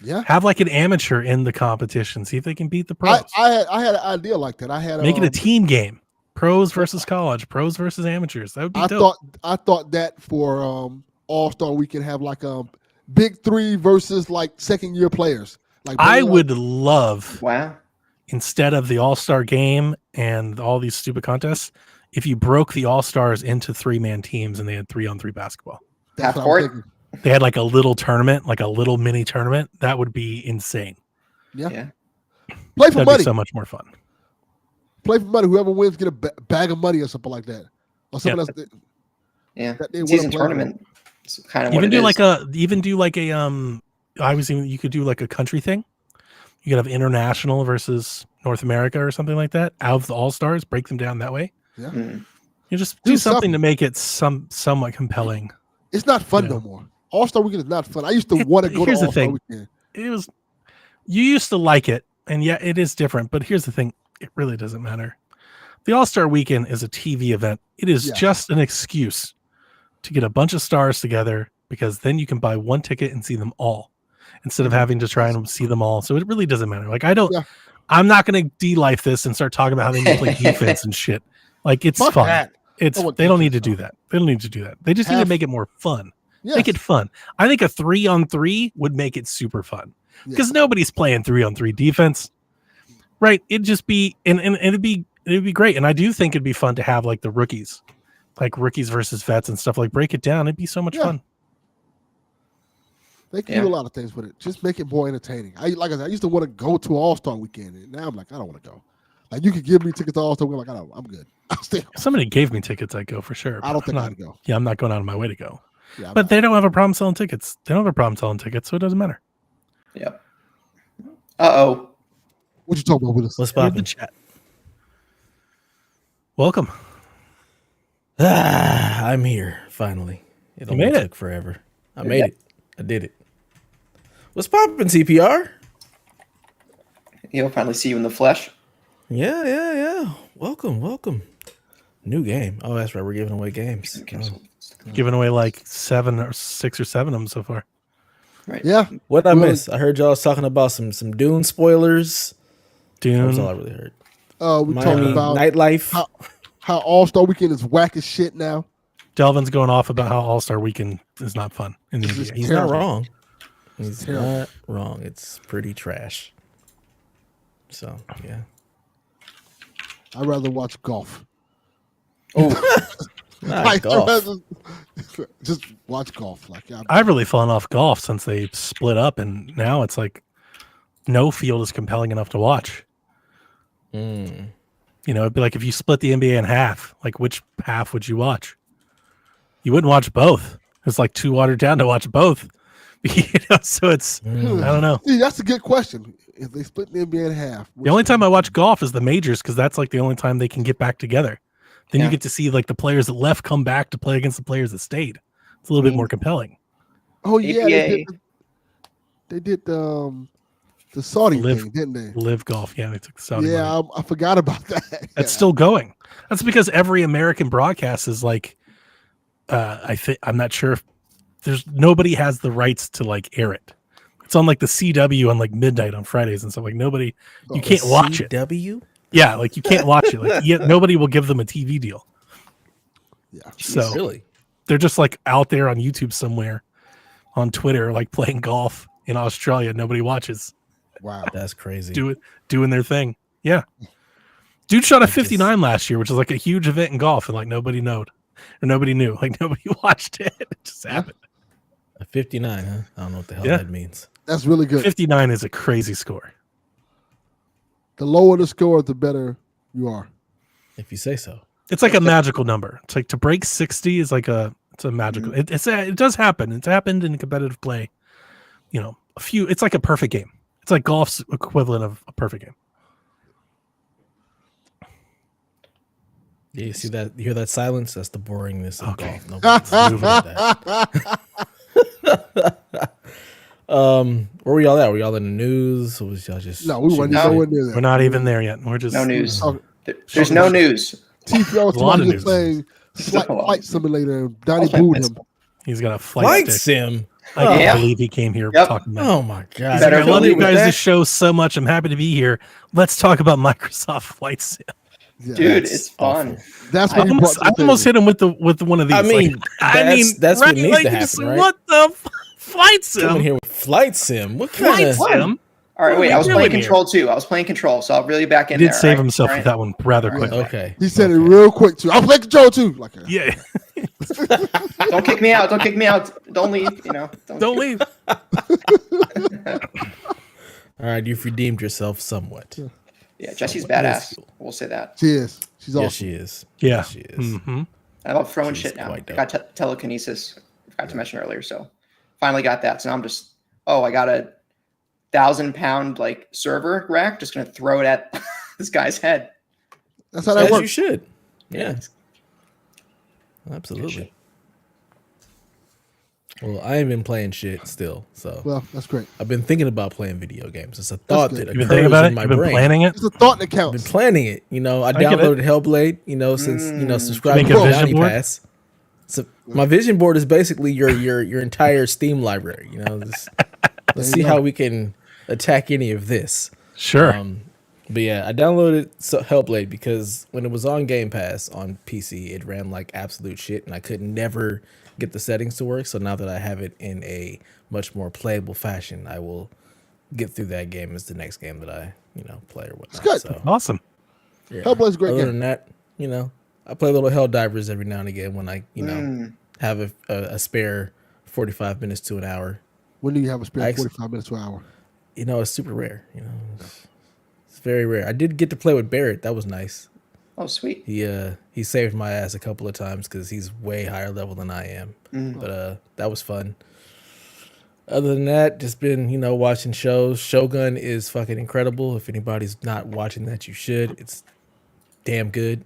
Yeah. Have like an amateur in the competition. See if they can beat the pros. I had an idea like that. I had make it a team game. Pros versus college, pros versus amateurs. That would be dope. I thought that for All-Star Weekend have like a big three versus like second year players. Like I would love wow. Instead of the All-Star game and all these stupid contests, if you broke the All-Stars into 3-man teams and they had 3-on-3 basketball. Half court. They had like a little tournament, like a little mini tournament. That would be insane. Yeah. Play for money. Be so much more fun. Play for money. Whoever wins get a bag of money or something like that, or something else. Season tournament. It's kind of even do like a you could do like a country thing. You could have international versus North America or something like that. Out of the All-Stars, break them down that way. Yeah. You just do something to make it somewhat compelling. It's not fun no more. All-Star Weekend is not fun. I used to want to go to All-Star Weekend. You used to like it, and yeah, it is different. But here's the thing. It really doesn't matter. The All-Star Weekend is a TV event. It is just an excuse to get a bunch of stars together, because then you can buy one ticket and see them all instead of having to try and see them all. So it really doesn't matter. Like I'm not going to de-life this and start talking about how they need to play defense and shit. Like it's fun. They don't need to do that. They don't need to do that. They just need to make it more fun. Yes. Make it fun. I think a 3-on-3 would make it super fun because nobody's playing 3-on-3 defense, right? It'd just be and it'd be great. And I do think it'd be fun to have like the rookies, like rookies versus vets and stuff. Like break it down. It'd be so much fun. They can do a lot of things with it. Just make it more entertaining. I used to want to go to All-Star Weekend, and now I'm like, I don't want to go. Like you could give me tickets to All-Star Weekend, like I'm good. If somebody gave me tickets, I'd go for sure. I don't think I'd go. Yeah, I'm not going out of my way to go. Yeah, but they don't have a problem selling tickets. They don't have a problem selling tickets, so it doesn't matter. Yep. Uh-oh. What you talking about with us? Let's pop in the chat. Welcome. I'm here, finally. It only took forever. I made it. I did it. What's poppin', CPR? He'll finally see you in the flesh. Yeah. Welcome. New game. Oh, that's right. We're giving away games. Giving away like 6 or 7 of them so far. Right. Yeah. What I miss? I heard y'all was talking about some Dune spoilers. Dune. That's all I really heard. We talking about nightlife. How All-Star Weekend is whack as shit now. Delvin's going off about how All-Star Weekend is not fun in the NBA. He's not wrong. He's not wrong. It's pretty trash. So, yeah. I'd rather watch golf. Golf. Just watch golf. I've really fallen off golf since they split up, and now it's like no field is compelling enough to watch. It'd be like if you split the NBA in half, like which half would you watch? You wouldn't watch both. It's like too watered down to watch both. So it's I don't know. See, that's a good question. If they split the NBA in half, the only time I watch golf is the majors because that's like the only time they can get back together. Then you get to see like the players that left come back to play against the players that stayed. It's a little bit more compelling. Oh yeah, they did the Saudi thing, didn't they? Live golf, yeah, they took the Saudi. Yeah, I forgot about that. That's still going. That's because every American broadcast is like, I'm not sure if nobody has the rights to like air it. It's on like the CW on like midnight on Fridays and stuff. Like nobody, you can't watch it. CW? Yeah, like you can't watch it. Like nobody will give them a TV deal. Yeah. So really, they're just like out there on YouTube somewhere, on Twitter, like playing golf in Australia. Nobody watches. Wow, that's crazy. Doing their thing. Yeah. Dude shot a 59 last year, which is like a huge event in golf, and like nobody knew. Like nobody watched it. It just happened. A 59, huh? I don't know what the hell that means. That's really good. 59 is a crazy score. The lower the score, the better you are. If you say so. It's like a magical number. It's like to break 60 is like it's a magical. It does happen. It's happened in competitive play. It's like a perfect game. It's like golf's equivalent of a perfect game. Yeah, you see that? You hear that silence? That's the boringness of golf. Nobody's moving at that. Where were y'all at? Were y'all in the news? Or was y'all just we weren't nowhere near that. We're not even there yet. We're just no news. There's no news. TPR was playing Flight Simulator. Donnie booed him. He's got a flight sim. I can't believe he came here talking about. Oh my god! Like, I love you guys' this show so much. I'm happy to be here. Let's talk about Microsoft Flight Sim. Yeah, dude, it's fun. That's what I almost hit him with one of these. That's what needs to happen, right? What the Flight Sim? Coming here with Flight Sim. What kind of Sim? All right, wait. I was playing Control too. I was playing Control, so I'll really back in there. He did save himself with that one rather quick. Okay. He said it real quick too. I'll play Control too. Like yeah. Don't kick me out. Don't kick me out. Don't leave. Don't leave. All right, you've redeemed yourself somewhat. Yeah, Jessie's badass. We'll say that. She is. She's awesome. Yes, she is. Yeah, yes, she is. Mm-hmm. I love throwing shit now. I got telekinesis. I forgot to mention earlier. So finally got that. So now I'm just. I got a 1,000-pound server rack. Just gonna throw it at this guy's head. That's how that works. You should. Yeah. Absolutely. Well, I ain't been playing shit still, so well, that's great. I've been thinking about playing video games. It's a thought that occurs in my You've been brain. Planning it? It's a thought that counts. I've been planning it. I downloaded Hellblade. Since subscribing to Johnny Pass. So my vision board is basically your entire Steam library. Let's see how we can attack any of this. Sure. But yeah, I downloaded Hellblade because when it was on Game Pass on PC, it ran like absolute shit, and I could never get the settings to work. So now that I have it in a much more playable fashion, I will get through that game as the next game that I play or whatnot. It's good. So, awesome. Yeah. Hellblade's a great game. Other than that, I play little Helldivers every now and again when I have a spare 45 minutes to an hour. When do you have a spare 45 minutes to an hour? It's super rare. It's very rare. I did get to play with Barrett. That was nice. Oh, sweet. He saved my ass a couple of times because he's way higher level than I am. But that was fun. Other than that, just been watching shows. Shogun is fucking incredible. If anybody's not watching that, you should. It's damn good.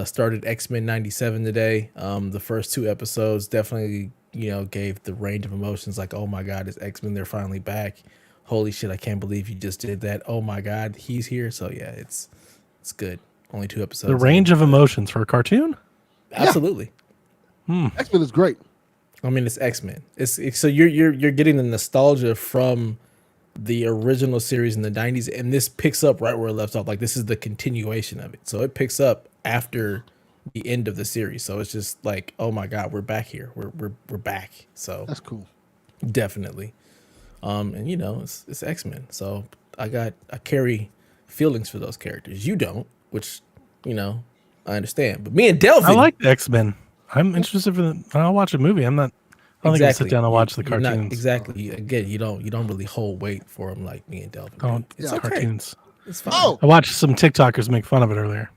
Started X-Men 97 today. The first 2 episodes definitely gave the range of emotions like, oh my god, it's X-Men, they're finally back. Holy shit, I can't believe you just did that. Oh my god, he's here. So yeah, it's good. Only 2 episodes. The range of emotions for a cartoon? Absolutely. X-Men is great. I mean, it's X-Men. It's so you're getting the nostalgia from the original series in the 90s, and this picks up right where it left off. Like, this is the continuation of it. So it picks up after the end of the series. So it's just like, oh my god, we're back here. We're back. So that's cool. Definitely. And it's X-Men. So I carry feelings for those characters. You don't, which I understand. But me and Delvin, I like the X-Men. I'm interested I'll watch a movie. I don't think I'll sit down and watch the cartoons. Exactly. Again, you don't really hold weight for them like me and Delvin. It's cartoons. It's fine. Oh, I watched some TikTokers make fun of it earlier.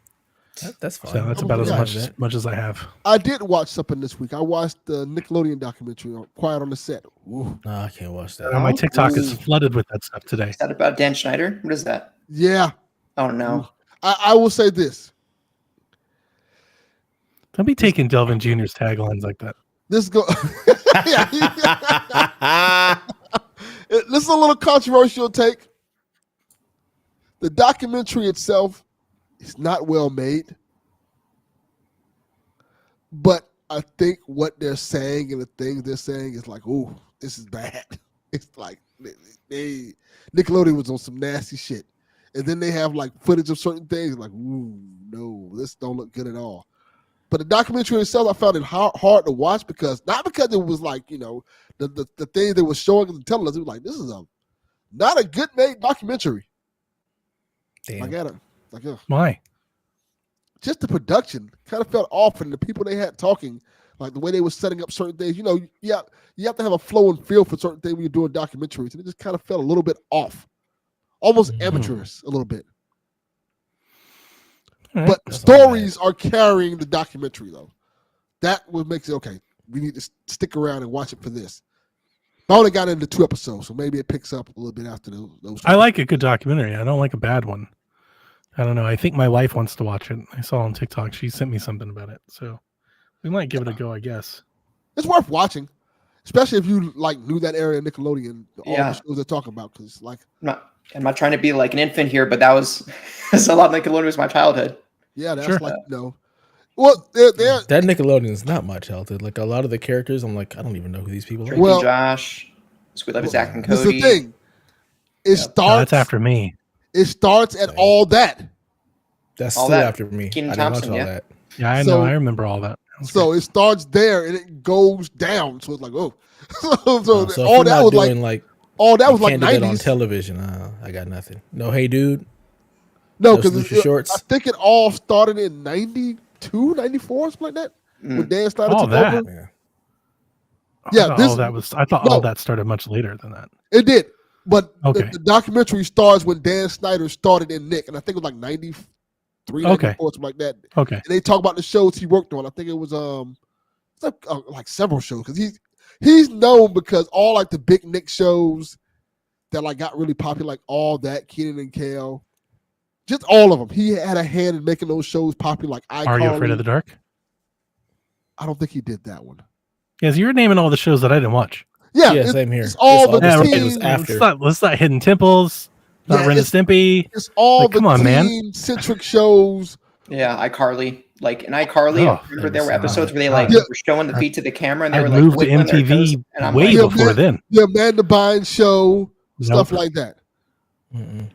That's fine. So that's about as much as I have. I did watch something this week. I watched the Nickelodeon documentary on Quiet on the Set. No, I can't watch that. My TikTok is flooded with that stuff today. Is that about Dan Schneider? What is that? Yeah. Oh no. I will say this. Don't be taking Delvin Jr.'s taglines like that. This is a little controversial take. The documentary itself is not well made, but I think what they're saying and the things they're saying is like, "Ooh, this is bad." It's like Nickelodeon was on some nasty shit, and then they have like footage of certain things like, "Ooh, no, this don't look good at all." But the documentary itself, I found it hard to watch not because it was like, the thing they were showing and telling us, it was like, this is not a good made documentary. Damn. Why? Just the production kind of felt off, and the people they had talking, like the way they were setting up certain things. You have to have a flow and feel for certain things when you're doing documentaries, and it just kind of felt a little bit off, almost amateurish a little bit. Right. But stories are carrying the documentary, though. That what makes it okay. We need to stick around and watch it for this. I only got into 2 episodes, so maybe it picks up a little bit after those. I like a good documentary. I don't like a bad one. I don't know. I think my wife wants to watch it. I saw on TikTok. She sent me something about it, so we might give it a go, I guess. It's worth watching, especially if you knew that area of Nickelodeon. All the shows they're talking about, because I'm not trying to be like an infant here, but that was a lot of Nickelodeon was my childhood. Yeah, that's sure. Well, that Nickelodeon's not much health. Like a lot of the characters, I'm like, I don't even know who these people are. Drake and Josh, Squid Love, Zach and Cody. This is the thing. It starts. That's after me. It starts at all that. That's all still that. after me. Kenan I didn't Thompson, watch all that. Yeah, I know. I remember all that. So it starts there and it goes down. So it's like, oh. So all that was like all that was like 90s on television. I got nothing. No, hey dude. No, because shorts. I think it all started in 92, 94, something like that. When Dan Snyder took over. Yeah, I thought all that started much later than that. It did. But the documentary starts when Dan Snyder started in Nick, and I think it was like 93, 94, something like that. Okay. And they talk about the shows he worked on. I think it was like several shows, because he's known because all like the big Nick shows that like got really popular, like all that, Kenan and Kel, just all of them. He had a hand in making those shows popular. Like Are You Afraid of the Dark? I don't think he did that one. Yes, you're naming all the shows that I didn't watch. Yeah, same here. It's all the teams after. Let's not Hidden Temples. Not Ren and Stimpy. It's all come on, man. Centric shows. Yeah, iCarly. Like in iCarly, remember there were episodes where they like were showing the feet to the camera, and they were like moved to MTV way before then. The Amanda Bynes show, stuff like that. Mm-mm.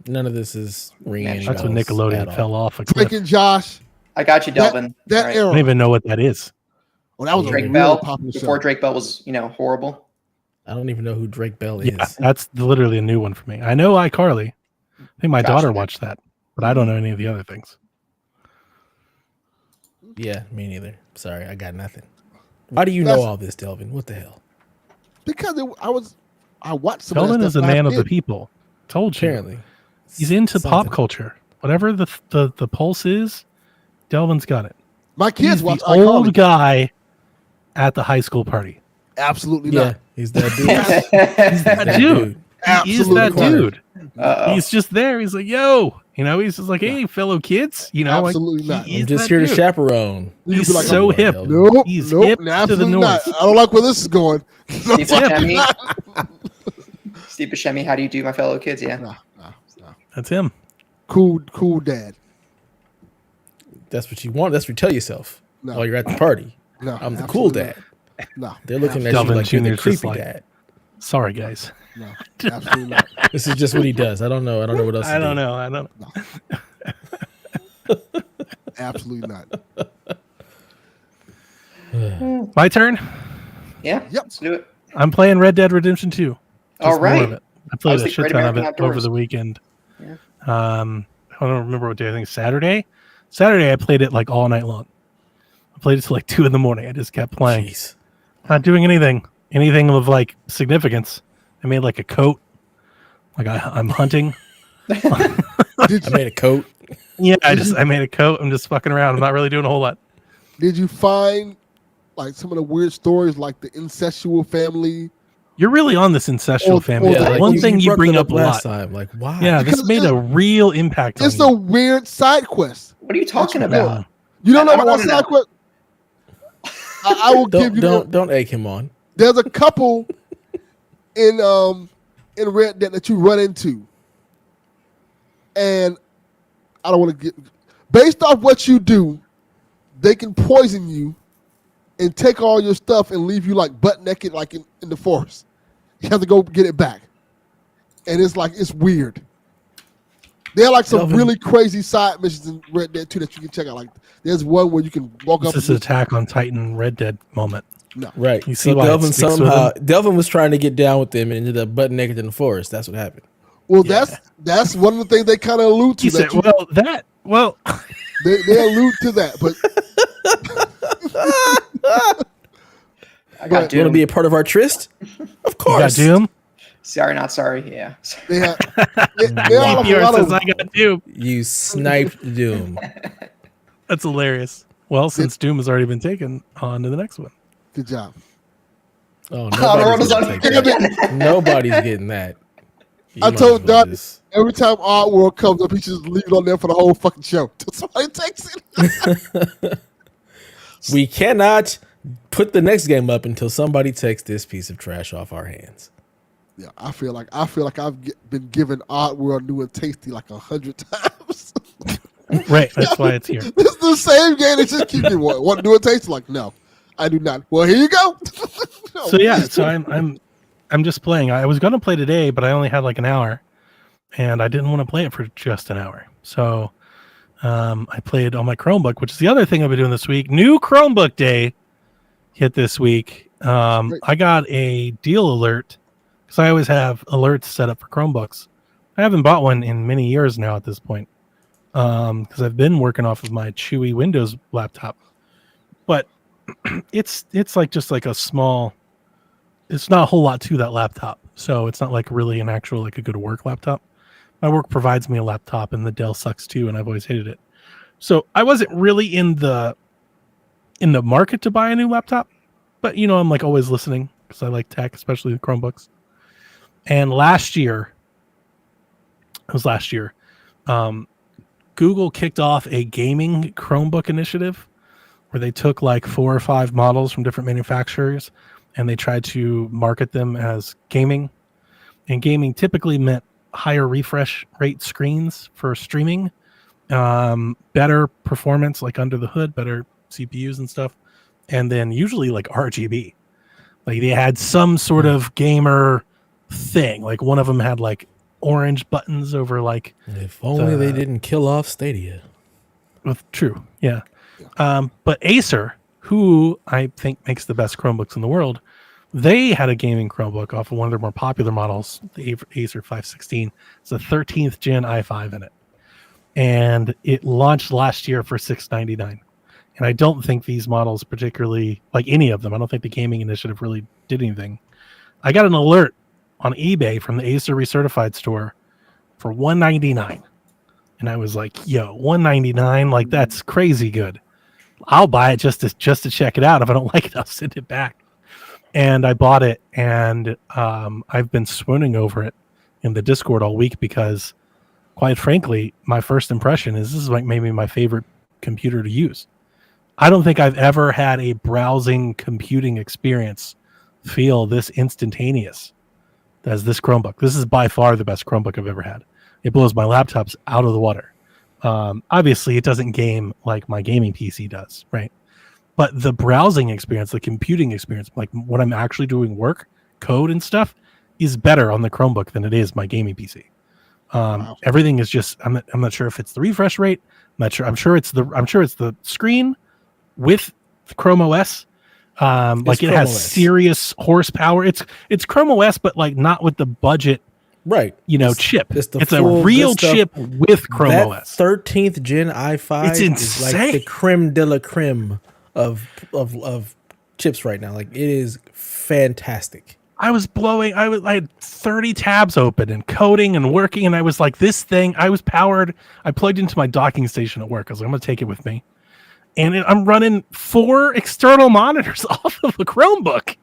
None of this is ringing. That's when Nickelodeon fell off a cliff. Drake and Josh. I got you, Delvin. That era. I don't even know what that is. Well, that was Drake a really Bell popular before show. Drake Bell was, horrible. I don't even know who Drake Bell is. Yeah, that's literally a new one for me. I know iCarly. I think my daughter watched that, but I don't know any of the other things. Yeah, me neither. Sorry, I got nothing. Why do you know all this, Delvin? What the hell? Because I watched some Delvin of that is a stuff man of the people. Told you. Apparently. He's into pop culture. Whatever the pulse is, Delvin's got it. My kids He's watch the old guy at the high school party. Absolutely not. He's that dude. He's that dude. He is that dude. Uh-oh. He's just there. He's like, yo. He's just like, hey, fellow kids. Absolutely not. I'm just here to chaperone. He's like, so hip. Nope. He's hip to the noise. Not. I don't like where this is going. Steve Buscemi, how do you do, my fellow kids? Yeah. No. That's him. Cool dad. That's what you want. That's what you tell yourself while you're at the party. No, I'm the cool dad. No. They're looking at Delvin you like you're the Jr.'s creepy like, dad. Sorry, guys. No, absolutely not. This is just what he does. I don't know what else. I don't know. Absolutely not. My turn? Yeah. Yep. Let's do it. I'm playing Red Dead Redemption 2. All right. More of it. I played a shit ton of it over the weekend. Yeah. I don't remember what day. I think Saturday. Saturday I played it like all night long. I played it till like 2 a.m. I just kept playing. Jeez. Not doing anything of like significance. I made like a coat. Like I'm hunting. I made a coat. Yeah, I made a coat. I'm just fucking around. I'm not really doing a whole lot. Did you find like some of the weird stories, like the incestual family? You're really on this incestual family. Yeah, one thing you bring up last a lot. time. Like, why? Yeah, this made a real impact. It's on a weird side quest. What are you talking about? You don't know I about wanna that side know. quest? I will give you. Don't egg him on. There's a couple in Red Dead that you run into, and I don't want to get based off what you do. They can poison you and take all your stuff and leave you like butt naked, like in the forest. You have to go get it back, and it's weird. There are like some really crazy side missions in Red Dead 2 that you can check out. Like there's one where you can walk up. This is an Attack on Titan Red Dead moment. No. Right. You see so why Delvin was trying to get down with them and ended up butt naked in the forest. That's what happened. Well, that's one of the things they kind of allude to. He said, they allude to that, but I got Do you want to be a part of our tryst? Of course. You got Doom? Sorry, not sorry. Yeah. they have they all have a PR lot says of. I got Doom. You sniped Doom. That's hilarious. Well, since Doom has already been taken, on to the next one. Good job. Oh, Nobody's nobody's getting that. You I might told as well Don every time Odd World comes up, he should just leave it on there for the whole fucking show till somebody takes it. We cannot put the next game up until somebody takes this piece of trash off our hands. Yeah, I feel like I've been given Odd World New and Tasty like 100 times. Right, that's why it's here. This is the same game. They just keep you want to do a taste. Like, no, I do not. Well, here you go. No, so yeah, so I'm just playing. I was going to play today, but I only had like an hour, and I didn't want to play it for just an hour. So I played on my Chromebook, which is the other thing I've been doing this week. New Chromebook day hit this week. I got a deal alert because I always have alerts set up for Chromebooks. I haven't bought one in many years now at this point because I've been working off of my chewy Windows laptop. But it's like just like a small. It's not a whole lot to that laptop, so it's not like really an actual like a good work laptop. My work provides me a laptop, and the Dell sucks too, and I've always hated it. So I wasn't really in the market to buy a new laptop, but I'm like always listening because I like tech, especially the Chromebooks. And last year, Google kicked off a gaming Chromebook initiative where they took like 4 or 5 models from different manufacturers and they tried to market them as gaming. And gaming typically meant higher refresh rate screens for streaming, better performance like under the hood, better CPUs and stuff, and then usually like RGB. Like they had some sort of gamer thing. Like one of them had like orange buttons over like. If only they didn't kill off Stadia. True, yeah. But Acer, who I think makes the best Chromebooks in the world, they had a gaming Chromebook off of one of their more popular models, the Acer 516. It's a 13th gen i5 in it. And it launched last year for $699. And I don't think these models particularly, like any of them, I don't think the gaming initiative really did anything. I got an alert on eBay from the Acer Recertified store for $199. And I was like, yo, $199, like that's crazy good. I'll buy it just to check it out. If I don't like it, I'll send it back. And I bought it, and I've been swooning over it in the Discord all week because, quite frankly, my first impression is this is like maybe my favorite computer to use. I don't think I've ever had a browsing computing experience feel this instantaneous as this Chromebook. This is by far the best Chromebook I've ever had. It blows my laptops out of the water. Obviously, it doesn't game like my gaming PC does, right? But the browsing experience, the computing experience, like when I'm actually doing work, code and stuff, is better on the Chromebook than it is my gaming PC. Wow. Everything is just I'm not sure if it's the refresh rate. I'm not sure. I'm sure it's the screen with Chrome OS. Like it has OS. Serious horsepower. It's Chrome OS, but like not with the budget. Right, chip. It's a real chip with Chrome OS. 13th gen i5. It's insane. Is like the creme de la creme of chips right now. Like it is fantastic. I had 30 tabs open and coding and working, and I was like, this thing. I was powered. I plugged into my docking station at work. I was like, I'm gonna take it with me, and I'm running 4 external monitors off of a Chromebook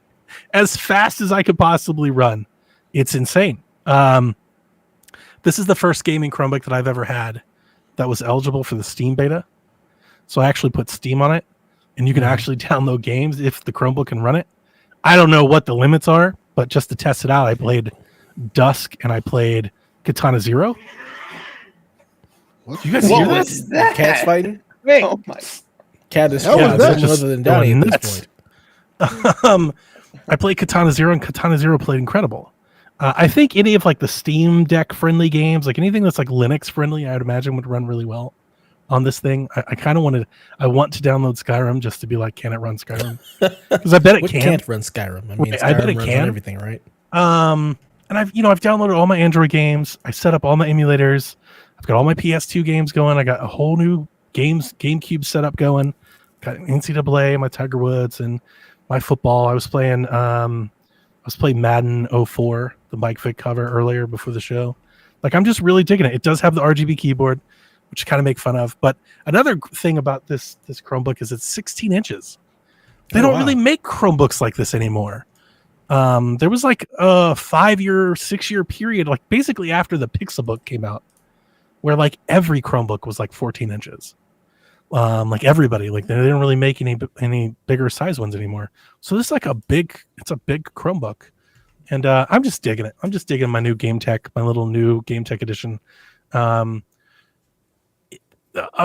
as fast as I could possibly run. It's insane. This is the first gaming Chromebook that I've ever had that was eligible for the Steam beta. So I actually put Steam on it, and you can actually download games if the Chromebook can run it. I don't know what the limits are, but just to test it out, I played Dusk and I played Katana Zero. What? You guys hear that? That? Cats fighting? Oh my! Cat is just other than Downey at this point. I played Katana Zero, and Katana Zero played incredible. I think any of like the Steam Deck friendly games, like anything that's like Linux friendly, I would imagine would run really well on this thing. I kind of want to download Skyrim just to be like, can it run Skyrim? Because I bet it can. Can't run Skyrim. I mean, I bet it can. Everything, right? And I've downloaded all my Android games. I set up all my emulators. I've got all my PS2 games going. I got a whole new GameCube setup going. Got NCAA, my Tiger Woods, and my football. I was playing Madden 04, the Mike Vick cover earlier before the show. Like, I'm just really digging it. It does have the RGB keyboard, which I kind of make fun of. But another thing about this Chromebook is it's 16 inches. They don't really make Chromebooks like this anymore. There was like a 5-year, 6-year period, like basically after the Pixelbook came out, where like every Chromebook was like 14 inches. Like everybody, like they didn't really make any bigger size ones anymore. So this is like it's a big Chromebook, and I'm just digging it. I'm just digging my new Game Tech, my little new Game Tech edition.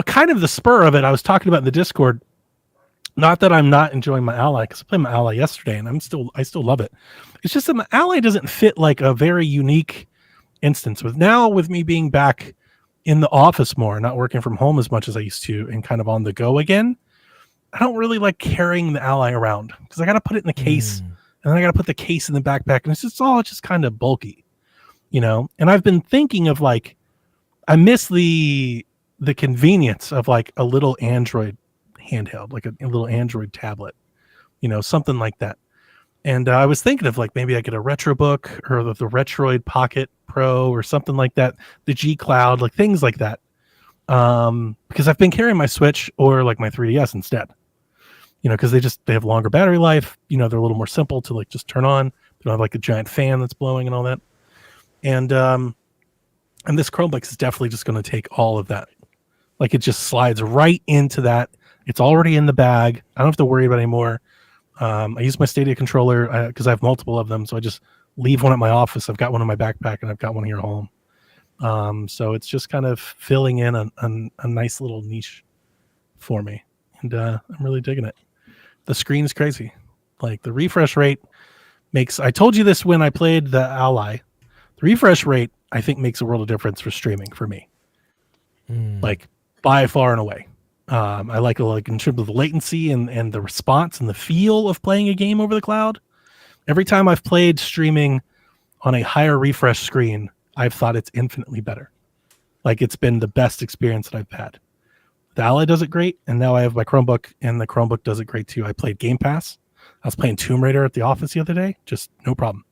kind of the spur of it, I was talking about in the Discord. Not that I'm not enjoying my ally, because I played my ally yesterday, and I still love it. It's just that my ally doesn't fit like a very unique instance. With me being back in the office more, not working from home as much as I used to, and kind of on the go again, I don't really like carrying the ally around because I got to put it in the case, and then I got to put the case in the backpack, and it's just kind of bulky, And I've been thinking of like, I miss the convenience of like a little Android handheld, like a little Android tablet, something like that. And I was thinking of like maybe I get a RetroBook or the Retroid Pocket Pro or something like that, the G Cloud, like things like that. Because I've been carrying my Switch or like my 3DS instead, because they have longer battery life. They're a little more simple to like just turn on. They don't have like a giant fan that's blowing and all that. And this Chromebook is definitely just going to take all of that. Like it just slides right into that. It's already in the bag. I don't have to worry about it anymore. I use my Stadia controller because I have multiple of them. So I just leave one at my office. I've got one in my backpack and I've got one here at home. So it's just kind of filling in a nice little niche for me. And I'm really digging it. The screen's crazy. Like the refresh rate I told you this when I played the Ally. The refresh rate, I think, makes a world of difference for streaming for me. Like by far and away. I like in terms of the latency and the response and the feel of playing a game over the cloud. Every time I've played streaming on a higher refresh screen, I've thought it's infinitely better. Like it's been the best experience that I've had. The Ally does it great, and now I have my Chromebook, and the Chromebook does it great too. I played Game Pass. I was playing Tomb Raider at the office the other day, just no problem.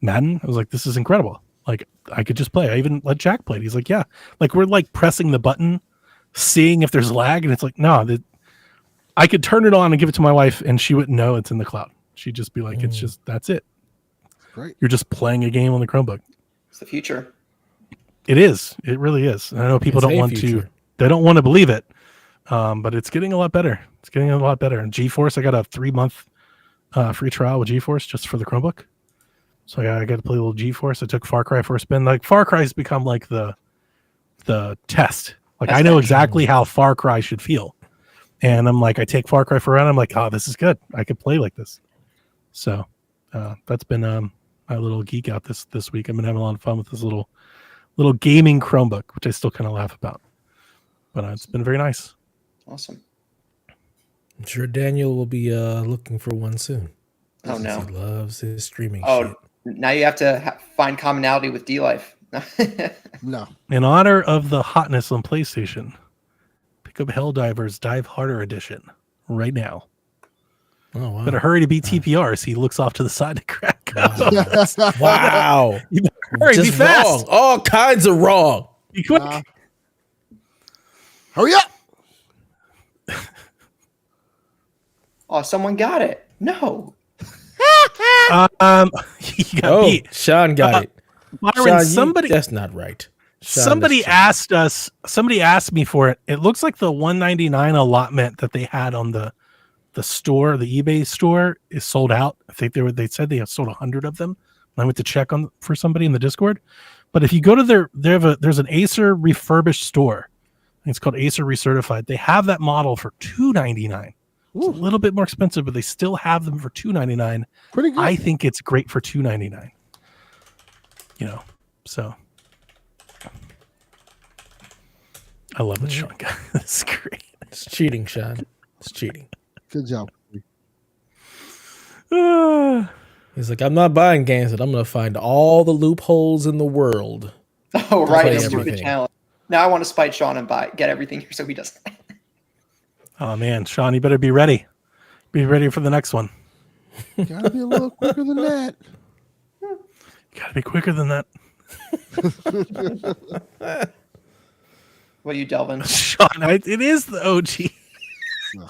Madden, I was like, this is incredible. Like I could just play. I even let Jack play it. He's like, yeah. Like we're like pressing the button, seeing if there's lag, and it's like, no, I could turn it on and give it to my wife, and she wouldn't know it's in the cloud. She'd just be like, it's just, that's it. Great. You're just playing a game on the Chromebook. It's the future. It is. It really is. And I know people don't want to believe it, but it's getting a lot better. It's getting a lot better. And GeForce, I got a 3-month free trial with GeForce just for the Chromebook. So I got to play a little GeForce. I took Far Cry for a spin. Like Far Cry has become like the test. Like I know exactly how Far Cry should feel. And I'm like, I take Far Cry for a run. I'm like, oh, this is good. I could play like this. So that's been my little geek out this week. I've been having a lot of fun with this little gaming Chromebook, which I still kind of laugh about. But it's been very nice. Awesome. I'm sure Daniel will be looking for one soon. Oh, no. He loves his streaming shit. Now you have to find commonality with D-Life. No. In honor of the hotness on PlayStation, pick up Helldivers Dive Harder Edition right now. Oh, wow. Better hurry to beat TPR as he looks off to the side to crack up. Wow. You better hurry, Just be fast. wrong. All kinds of wrong. Be quick. Hurry up. Oh, someone got it. No. You got beat. Sean got it. Byron, Sean, that's not right. Sean, somebody asked me for it. It looks like the $199 allotment that they had on the store, the eBay store, is sold out. I think they said they have sold 100 of them. I went to check for somebody in the Discord. But if you go to there's an Acer refurbished store. It's called Acer Recertified. They have that model for $299. It's a little bit more expensive, but they still have them for $299. Pretty good. I think it's great for $299. So I love it, Sean. It's great. It's cheating, Sean. It's cheating. Good job. He's like, I'm not buying games, but I'm going to find all the loopholes in the world. Oh, right. Play Stupid challenge. Now I want to spite Sean and get everything here so he doesn't. Oh, man. Sean, you better be ready. Be ready for the next one. Gotta be a little quicker than that. Gotta be quicker than that. What are you, Delvin? Sean, it is the OG. No.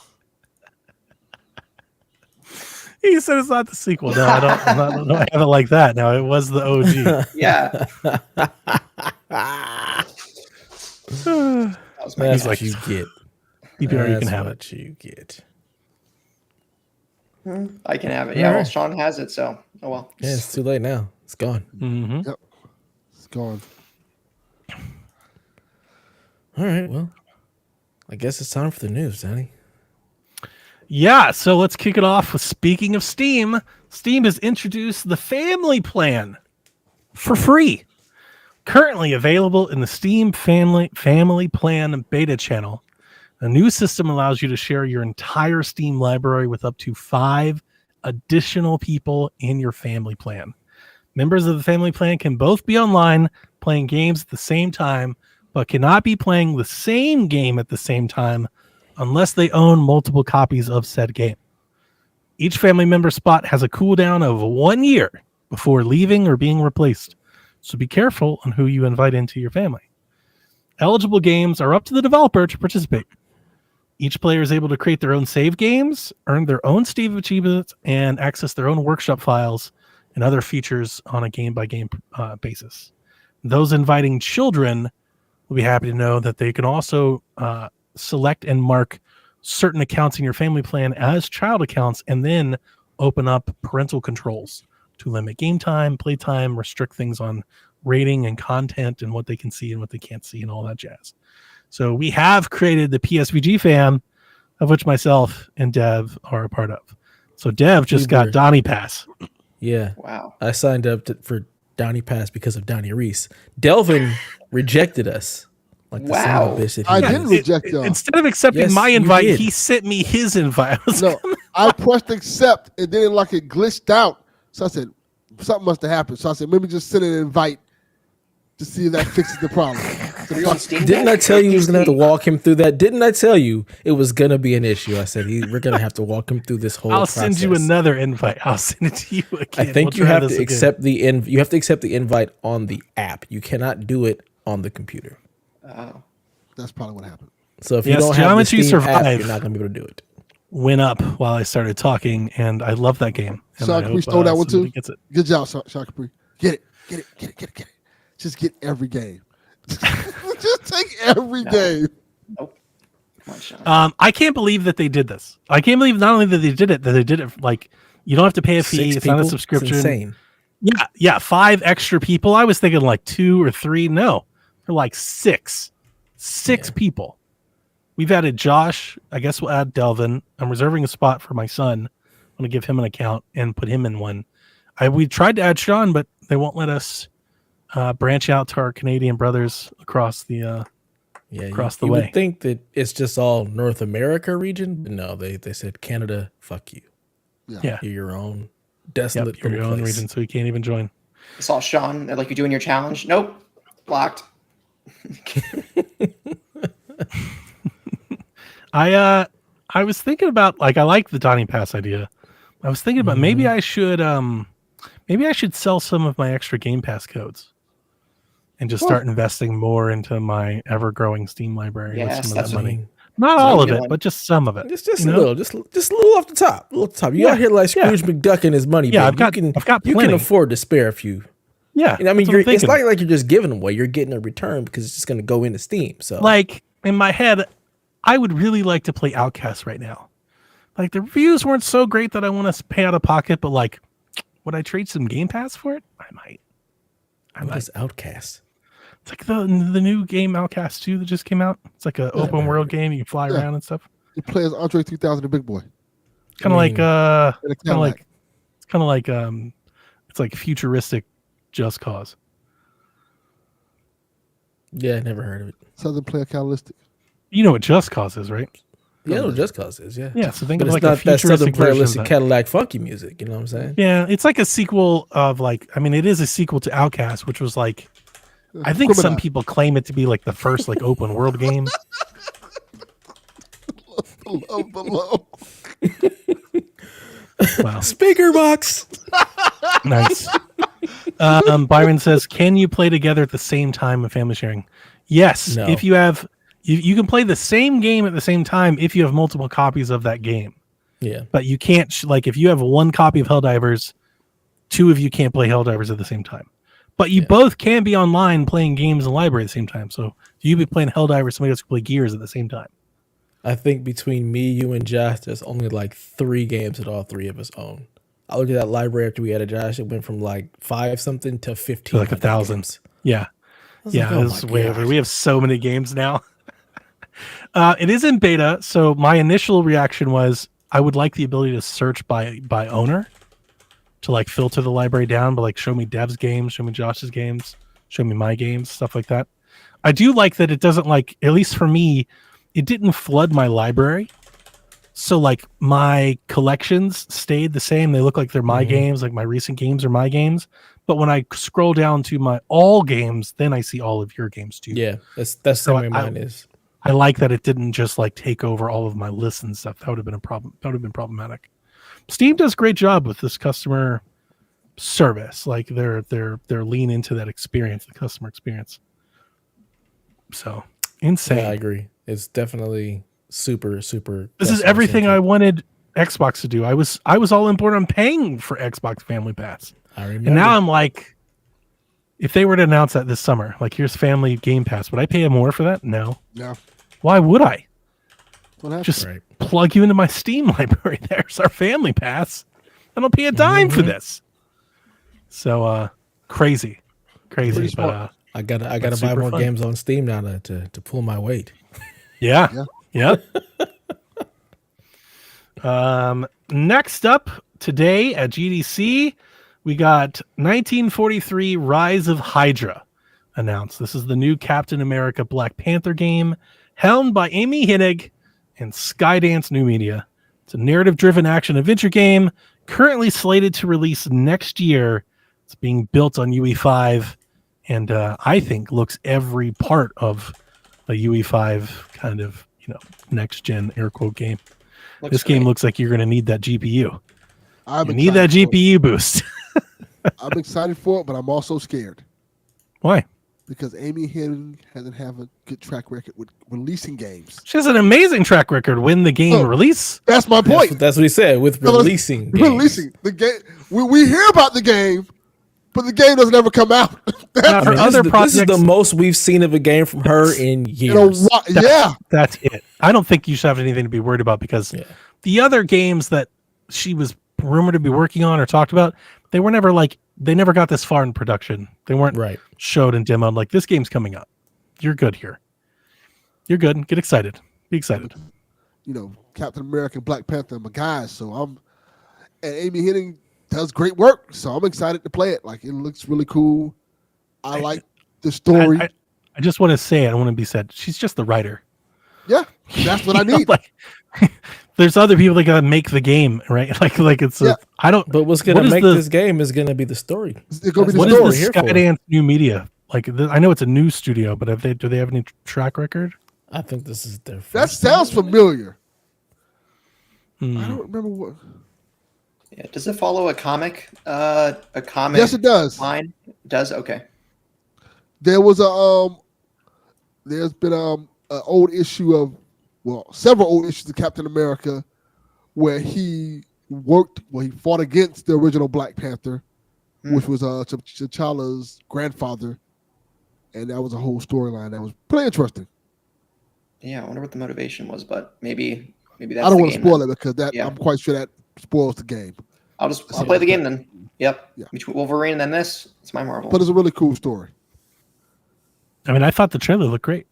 He said it's not the sequel. No, I don't have it like that. No, it was the OG. Yeah. That's what you get. PPR, you can have it. You get. I can have it. Yeah, well, Sean has it, so oh well. Yeah, it's too late now. It's gone. Mm-hmm. Yep. It's gone. All right. Well, I guess it's time for the news, Danny. Yeah, so let's kick it off with, speaking of Steam, Steam has introduced the family plan for free. Currently available in the Steam Family Plan beta channel. The new system allows you to share your entire Steam library with up to 5 additional people in your family plan. Members of the family plan can both be online playing games at the same time, but cannot be playing the same game at the same time unless they own multiple copies of said game. Each family member spot has a cooldown of 1 year before leaving or being replaced, so be careful on who you invite into your family. Eligible games are up to the developer to participate. Each player is able to create their own save games, earn their own Steam achievements, and access their own workshop files and other features on a game-by-game basis. Those inviting children will be happy to know that they can also select and mark certain accounts in your family plan as child accounts, and then open up parental controls to limit game time, play time, restrict things on rating and content and what they can see and what they can't see and all that jazz. So we have created the PSVG fam, of which myself and Dev are a part of. So Dev just got Donnie Pass. Yeah. Wow. I signed up for Donnie Pass because of Donnie Reese. Delvin rejected us. Like the son of a bitch that he I is. didn't reject y'all. Instead of accepting my invite, he sent me his invite. No, I pressed accept, and then like it glitched out. So I said, something must have happened. So I said, maybe just send an invite to see if that fixes the problem. Didn't I tell you he was going to have to walk him through that? Didn't I tell you it was going to be an issue? I said, we're going to have to walk him through this whole process. I'll send you another invite. I'll send it to you again. I think you have to accept you have to accept the invite on the app. You cannot do it on the computer. Oh. That's probably what happened. So if you don't have the Steam app, you're not going to be able to do it. Went up while I started talking, and I love that game. Sean Capri stole that one too. Good job, Sean Capri. Get it. Just get every game. Just take every game. Nope. Come on, Sean. I can't believe that they did this. I can't believe not only that they did it like you don't have to pay a fee. It's not a subscription. It's insane. Yeah, 5 extra people. I was thinking like 2 or 3. No, they're like 6 people. We've added Josh. I guess we'll add Delvin. I'm reserving a spot for my son. I'm going to give him an account and put him in one. We tried to add Sean, but they won't let us branch out to our Canadian brothers across the across the way. You would think that it's just all North America region, but no, they said Canada, fuck you. Yeah. You're your own desolate you're your own region, so you can't even join. I saw Sean, like you're doing your challenge. Nope. Blocked. I was thinking about, like, I like the Donnie Pass idea. I was thinking about maybe I should sell some of my extra Game Pass codes and just start investing more into my ever growing Steam library with some of that money. Not all of it, but just some of it. Just a little, just a little off the top. You out here like Scrooge McDuck and his money. Yeah, babe. I've got you can afford to spare a few. Yeah, I mean, it's not like you're just giving them away. You're getting a return because it's just going to go into Steam. So, like in my head, I would really like to play Outcast right now. Like the reviews weren't so great that I want to pay out of pocket, but like, would I trade some Game Pass for it? I might. What is Outcast? It's like the new game Outcast 2 that just came out. It's like an open world game. You can fly around and stuff. You play as Andre 3000, the big boy. It's like futuristic Just Cause. Yeah, I never heard of it. Southern Player Catalytic. You know what Just Cause is, right? Yeah, no, Just Cause is, yeah. Yeah, so think but of it's like not a that Southern futuristic Playlist Cadillac funky music, you know what I'm saying? Yeah, it's like a sequel of it is a sequel to Outcast, which was like, I think some people claim it to be like the first like open world game. Below. Wow. Speaker box. Nice. Byron says, can you play together at the same time with family sharing? Yes. No. If you have, you can play the same game at the same time if you have multiple copies of that game. Yeah. But you can't, if you have 1 copy of Helldivers, 2 of you can't play Helldivers at the same time. But you both can be online playing games in the library at the same time. So if you be playing Helldivers, somebody else can play Gears at the same time. I think between me, you, and Josh, there's only like 3 games that all 3 of us own. I looked at that library after we added Josh. It went from like 5 something to 15. To like 1,000. Yeah. Yeah, this is way over. We have so many games now. It is in beta, so my initial reaction was I would like the ability to search by owner to like filter the library down, but like show me Dev's games, show me Josh's games, show me my games, stuff like that. I do like that it doesn't like, at least for me, it didn't flood my library. So like my collections stayed the same. They look like they're my games, like my recent games are my games. But when I scroll down to my all games, then I see all of your games too. Yeah, that's the way mine is. I like that it didn't just like take over all of my lists and stuff. That would have been a problem. That would have been problematic. Steam does a great job with this customer service. Like they're lean into that experience, the customer experience. So insane. Yeah, I agree. It's definitely super. This is everything I wanted Xbox to do. I was all on board on paying for Xbox Family Pass. I remember. And now I'm like, if they were to announce that this summer, like here's Family Game Pass, would I pay more for that? No. Why would I? Just plug you into my Steam library. There's our Family Pass. I don't pay a dime for this. So crazy. But I gotta buy more games on Steam now to pull my weight. Yeah. Next up today at GDC, we got 1943 Rise of Hydra announced. This is the new Captain America Black Panther game, helmed by Amy Hennig and Skydance New Media. It's a narrative-driven action-adventure game currently slated to release next year. It's being built on UE5, and I think looks every part of a UE5 kind of, next-gen air quote game. This game looks like you're going to need that GPU. You need that GPU boost. I'm excited for it, but I'm also scared. Why? Because Amy Hennig hasn't have a good track record with releasing games. She has an amazing track record when the game release. That's my point. That's what he said with releasing games. Releasing the game. We hear about the game, but the game doesn't ever come out. This is the most we've seen of a game from her in years. That's it. I don't think you should have anything to be worried about because the other games that she was rumored to be working on or talked about, they never got this far in production. They weren't showed and demoed. Like, this game's coming up. You're good here. You're good. Get excited. Be excited. Captain America and Black Panther are my guys. And Amy Hennig does great work. So I'm excited to play it. Like, it looks really cool. I like the story. I just want to say, I don't want to be said, she's just the writer. Yeah, that's what I need. There's other people that gotta make the game, right? Like it's. I don't. But what's gonna make this game is gonna be the story. It's gonna be the what story. Is the Skydance New Media? Like, I know it's a new studio, but do they have any track record? I think this is their. That sounds familiar. I don't remember what. Yeah, does it follow a comic? A comic? Yes, it does. Line? It does? Okay. There was there's been an old issue of, several old issues of Captain America where he fought against the original Black Panther, which was T'Challa's grandfather, and that was a whole storyline that was pretty interesting. Yeah, I wonder what the motivation was, but maybe that's. I don't want to spoil it because I'm quite sure that spoils the game. I'll play the game then. Yep. Yeah. Between Wolverine and then this, it's my Marvel. But it's a really cool story. I mean, I thought the trailer looked great.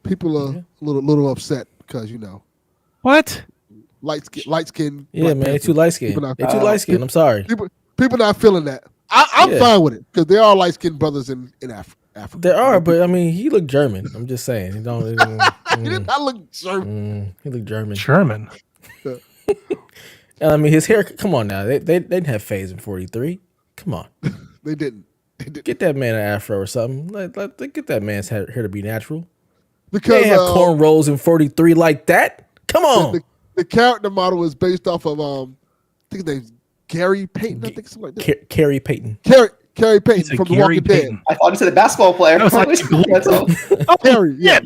People are a little upset because what light skin. Yeah, man, they're too light skinned. They're too light skinned. I'm sorry. People not feeling that. I'm fine with it because there are light skinned brothers in Africa. There are, but I mean, he looked German. I'm just saying. He did not look German. He looked German. German. I mean, his hair. Come on now. They didn't have phase in 43. Come on. They didn't. Get that man an afro or something. Get that man's hair to be natural. Because they have cornrows in 43 like that. Come on. The character model is based off of I think his name's Gary Payton. I think something like that. Carrie Payton. Carrie Payton from The Walking Dead. I thought you said the basketball player. Carrie, yeah.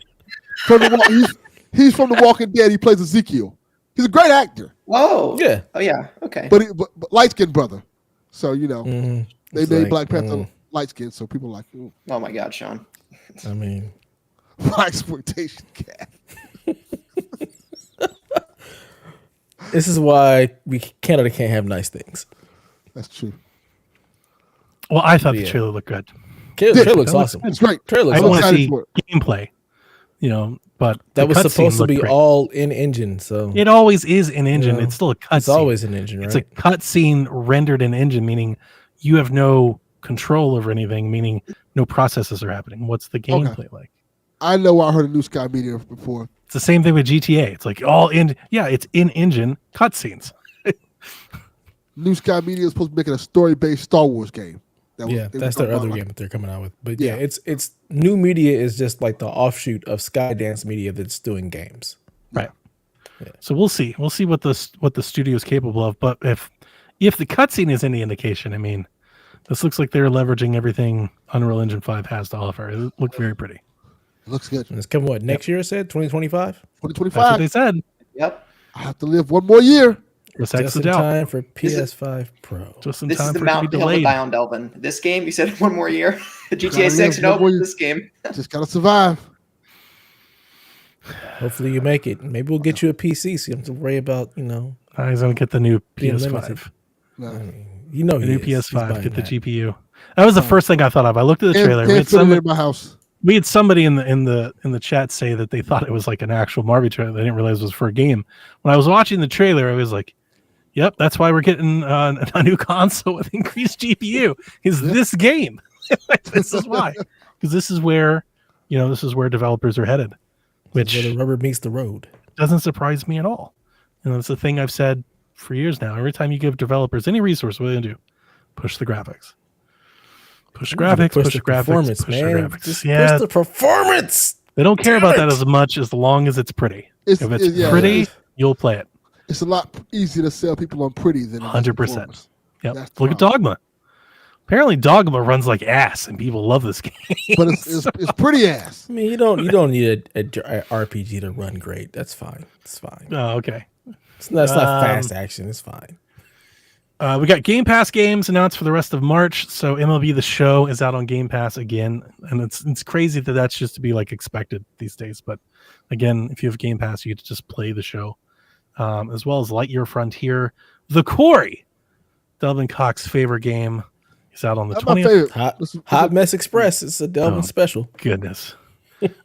He's from The Walking Dead. He plays Ezekiel. He's a great actor. Whoa. Yeah. Oh yeah. Okay. But light skinned brother. So they made Black Panther light skinned. So people are like, ooh. Oh my God, Sean. I mean, exploitation cat. This is why Canada can't have nice things. That's true. Well, I thought the trailer looked good. Trailer looks awesome. It's great. I want to see gameplay. But that was supposed to be great. all in engine. So it always is in engine. It's still a cutscene. It's always in engine, right? It's a cutscene rendered in engine, meaning you have no control over anything, meaning no processes are happening. What's the gameplay like? I know I heard of New Sky Media before. It's the same thing with GTA. It's like all in. Yeah, it's in engine cutscenes. New Sky Media is supposed to be making a story-based Star Wars game. That's their other game that they're coming out with. But it's New Media is just like the offshoot of Skydance Media that's doing games. Right. Yeah. So we'll see. We'll see what the studio is capable of. But if the cutscene is any indication, I mean, this looks like they're leveraging everything Unreal Engine 5 has to offer. It looked very pretty. It looks good. And it's coming next year? It said 2025. 2025. That's what they said. Yep. I have to live one more year. Just in time for PS5 Pro. Just in this time is the for it to be mountain hill to delayed. die on, Delvin. This game, you said one more year. GTA 6, this game. Just gotta survive. Hopefully you make it. Maybe we'll get you a PC so you don't have to worry about, He's gonna get the new PS5. Limited. No. I mean, the new PS5. Get the GPU. That was the first thing I thought of. I looked at the trailer. Can't fit it in my house. We had somebody in the chat say that they thought it was like an actual Marvel trailer. They didn't realize it was for a game. When I was watching the trailer, I was like, "Yep, that's why we're getting a new console with increased GPU. Is this game? This is why? Because this is where developers are headed. Which where the rubber meets the road. Doesn't surprise me at all. It's the thing I've said for years now. Every time you give developers any resource, what do they do? Push the graphics. Push the graphics, push the performance, push the graphics. Just push the performance. They don't care about that as much as long as it's pretty. If it's pretty, you'll play it. It's a lot easier to sell people on pretty than 100%. Yep. Look at Dogma. Apparently, Dogma runs like ass, and people love this game. But it's pretty ass. I mean, you don't need a RPG to run great. That's fine. It's fine. Oh, okay. It's not fast action. It's fine. We got Game Pass games announced for the rest of March. So MLB The Show is out on Game Pass again, and it's crazy that that's just to be like expected these days. But again, if you have Game Pass, you get to just play the show, as well as Lightyear Frontier, The Quarry, Delvin Cox's favorite game, is out on the 20th. Hot Mess Express. It's a Delvin special. Goodness.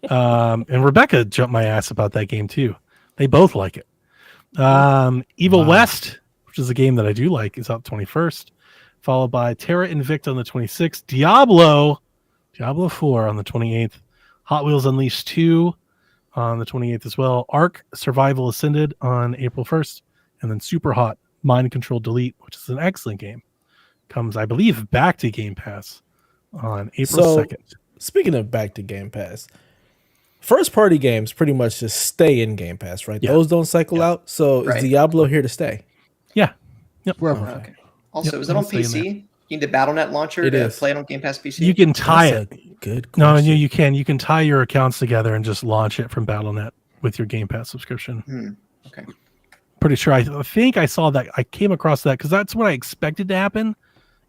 And Rebecca jumped my ass about that game too. They both like it. Evil West, which is a game that I do like, is out 21st, followed by Terra Invicta on the 26th, Diablo 4 on the 28th, Hot Wheels Unleashed 2 on the 28th as well, Ark Survival Ascended on April 1st, and then Super Hot Mind Control Delete, which is an excellent game, comes, I believe, back to Game Pass on April 2nd. Speaking of back to Game Pass, first party games pretty much just stay in Game Pass, right? Yeah. Those don't cycle out. So is Diablo here to stay? Yeah. Yep. Okay. Also, is it on PC? You need the BattleNet launcher to play it on Game Pass PC? You can tie it. Good question. No, you can. You can tie your accounts together and just launch it from BattleNet with your Game Pass subscription. Okay. Pretty sure. I think I saw that. I came across that because that's what I expected to happen.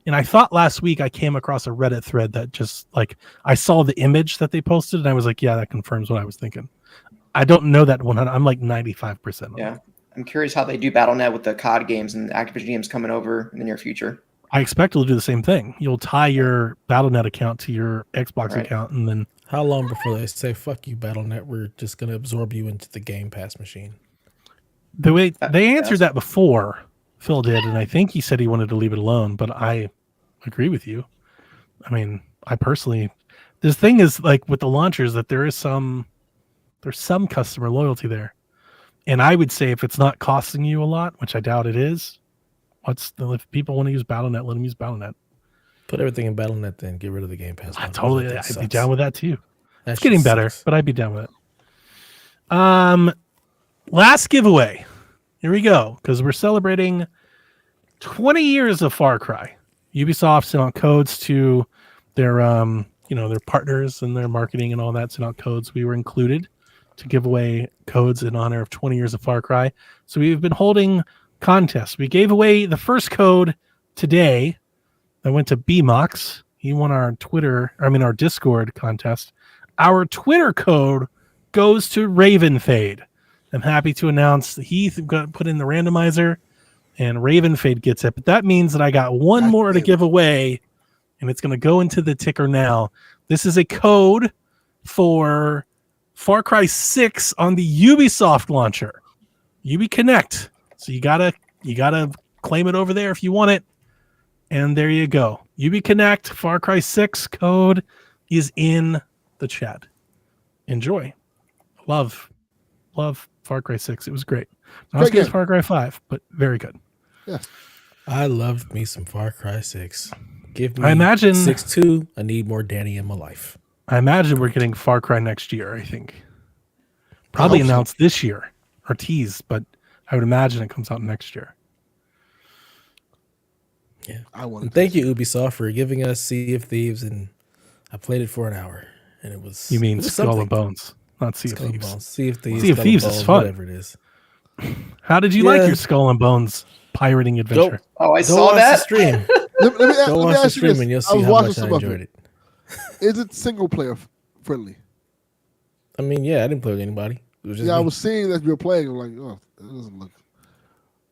And I thought last week I came across a Reddit thread that just like I saw the image that they posted and I was like, yeah, that confirms what I was thinking. I don't know that 100. I'm like 95%. Yeah. I'm curious how they do BattleNet with the COD games and Activision games coming over in the near future. I expect it'll do the same thing. You'll tie your BattleNet account to your Xbox account, and then how long before they say "fuck you, BattleNet"? We're just going to absorb you into the Game Pass machine. The way they answered that before, Phil did, and I think he said he wanted to leave it alone. But I agree with you. I mean, I personally, this thing is like with the launchers that there's some customer loyalty there. And I would say if it's not costing you a lot, which I doubt it is, if people want to use BattleNet, let them use BattleNet. Put everything in BattleNet, then get rid of the Game Pass. I'd be down with that too. It's getting better, but I'd be down with it. Last giveaway. Here we go, because we're celebrating 20 years of Far Cry. Ubisoft sent out codes to their their partners and their marketing and all that, sent out codes. We were included to give away codes in honor of 20 years of Far Cry. So we've been holding contests. We gave away the first code today that went to BMox. He won our Discord contest. Our Twitter code goes to Ravenfade. I'm happy to announce that he got put in the randomizer and Ravenfade gets it. But that means that I got one more to give away, and it's going to go into the ticker now. This is a code for Far Cry 6 on the Ubisoft launcher. Ubi Connect. So you gotta claim it over there if you want it. And there you go. Ubi Connect, Far Cry 6 code is in the chat. Enjoy. Love Far Cry 6. It was great. Not as good as Far Cry 5, but very good. Yeah. I loved me some Far Cry 6. Give me 6-2. I need more Danny in my life. I imagine we're getting Far Cry next year, I think. Probably announced this year or teased, but I would imagine it comes out next year. Yeah. Thank you, Ubisoft, for giving us Sea of Thieves, and I played it for an hour, and it was. You mean Skull and Bones, not Sea of Thieves. Sea of Thieves. Sea of Thieves is fun. Whatever it is. How did you like your Skull and Bones pirating adventure? I saw that. Stream. let me watch the ask you stream, this. and you'll see how much I enjoyed it. Is it single player friendly? I mean, yeah, I didn't play with anybody. It was just me. I was seeing that you were playing. I'm like, oh, it doesn't look.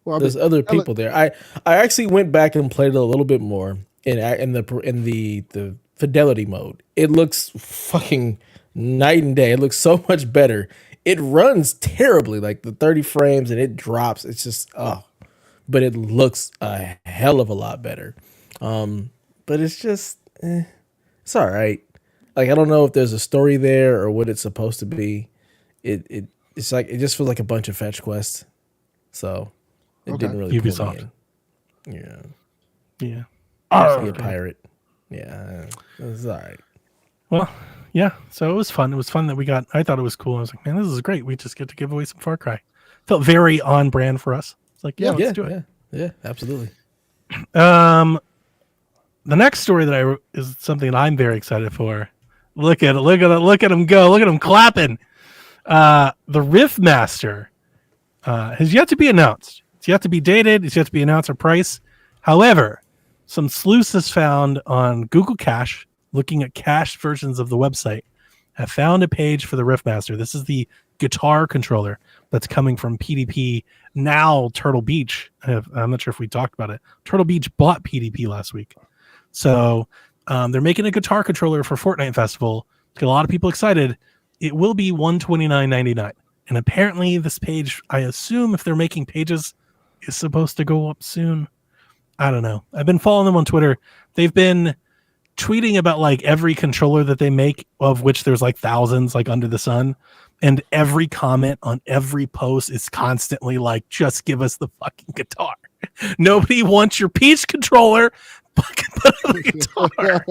Well, there's other people there. I actually went back and played it a little bit more in the fidelity mode. It looks fucking night and day. It looks so much better. It runs terribly, like the 30 frames, and it drops. It's just but it looks a hell of a lot better. But it's just it's all right. Like, I don't know if there's a story there or what it's supposed to be. It's like, it just feels like a bunch of fetch quests. So it didn't really pull me in. Yeah. Be a pirate. Yeah. It's all right. Well, yeah. So it was fun. It was fun that I thought it was cool. I was like, man, this is great. We just get to give away some Far Cry. Felt very on brand for us. It's like, let's do it. Yeah, absolutely. The next story that I wrote is something that I'm very excited for. Look at him go. Look at him clapping. The Riftmaster has yet to be announced. It's yet to be dated. It's yet to be announced or price. However, some sleuths has found on Google Cache, looking at cached versions of the website, have found a page for the Riftmaster. This is the guitar controller that's coming from PDP, now Turtle Beach. I'm not sure if we talked about it. Turtle Beach bought PDP last week. So they're making a guitar controller for Fortnite Festival. Get a lot of people excited. It will be $129.99. And apparently this page, I assume if they're making pages, is supposed to go up soon. I don't know. I've been following them on Twitter. They've been tweeting about like every controller that they make, of which there's like thousands like under the sun. And every comment on every post is constantly like, just give us the fucking guitar. Nobody wants your Peach controller. Fucking put on the guitar.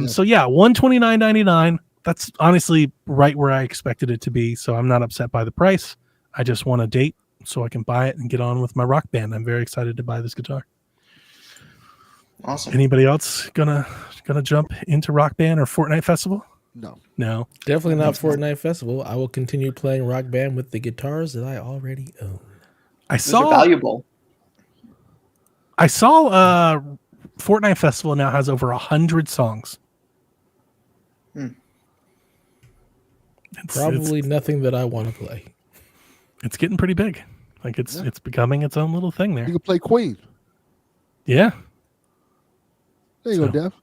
So yeah, $129.99. That's honestly right where I expected it to be. So I'm not upset by the price. I just want a date so I can buy it and get on with my Rock Band. I'm very excited to buy this guitar. Awesome. Anybody else gonna jump into Rock Band or Fortnite Festival? No. Definitely not Fortnite Festival. I will continue playing Rock Band with the guitars that I already own. Those are valuable. I saw Fortnite Festival now has over 100 songs. Probably nothing that I want to play. It's getting pretty big. Like it's becoming its own little thing there. You can play Queen. Yeah. There you go, Dev.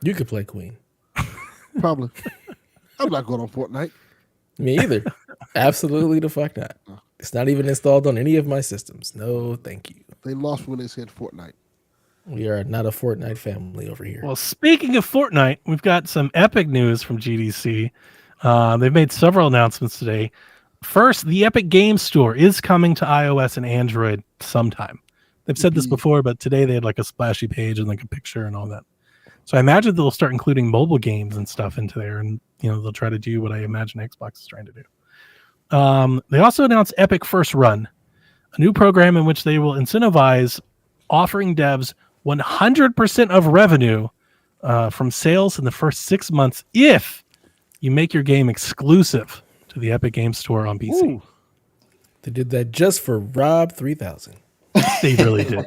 You could play Queen. Probably. I'm not going on Fortnite. Me either. Absolutely the fuck not. It's not even installed on any of my systems. No, thank you. They lost when they said Fortnite. We are not a Fortnite family over here. Well, speaking of Fortnite, we've got some epic news from GDC. They've made several announcements today. First, the Epic Games Store is coming to iOS and Android sometime. They've said this before, but today they had like a splashy page and like a picture and all that. So I imagine they'll start including mobile games and stuff into there, and they'll try to do what I imagine Xbox is trying to do. They also announced Epic First Run, a new program in which they will incentivize offering devs 100% of revenue from sales in the first 6 months if you make your game exclusive to the Epic Games Store on PC. Ooh. They did that just for Rob 3000. They really did.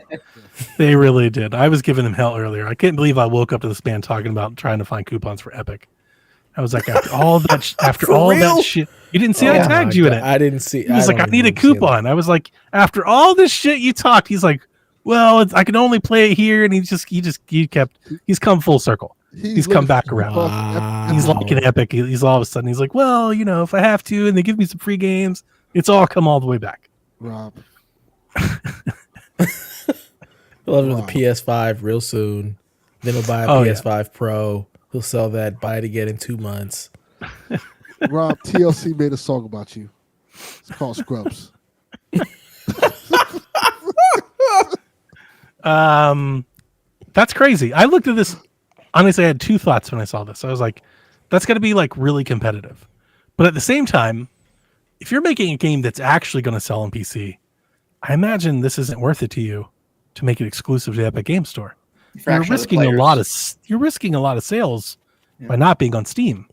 They really did. I was giving them hell earlier. I can't believe I woke up to this man talking about trying to find coupons for Epic. I was like, after all that, that shit, you didn't see I tagged you in it. I didn't see. He was like, I need a coupon. I was like, after all this shit you talked, he's like, well, I can only play it here, and he's come full circle. He's come back around. Wow. He's like an Epic. He's all of a sudden, he's like, well, if I have to and they give me some free games, it's all come all the way back. Rob. He'll have the PS5 real soon. Then he'll buy a PS5 Pro. He'll sell that, buy it again in 2 months. Rob, TLC made a song about you. It's called Scrubs. That's crazy. I looked at this. Honestly, I had two thoughts when I saw this. I was like, that's going to be like really competitive. But at the same time, if you're making a game that's actually going to sell on PC, I imagine this isn't worth it to you to make it exclusive to the Epic Game Store. You're risking a lot of sales by not being on Steam.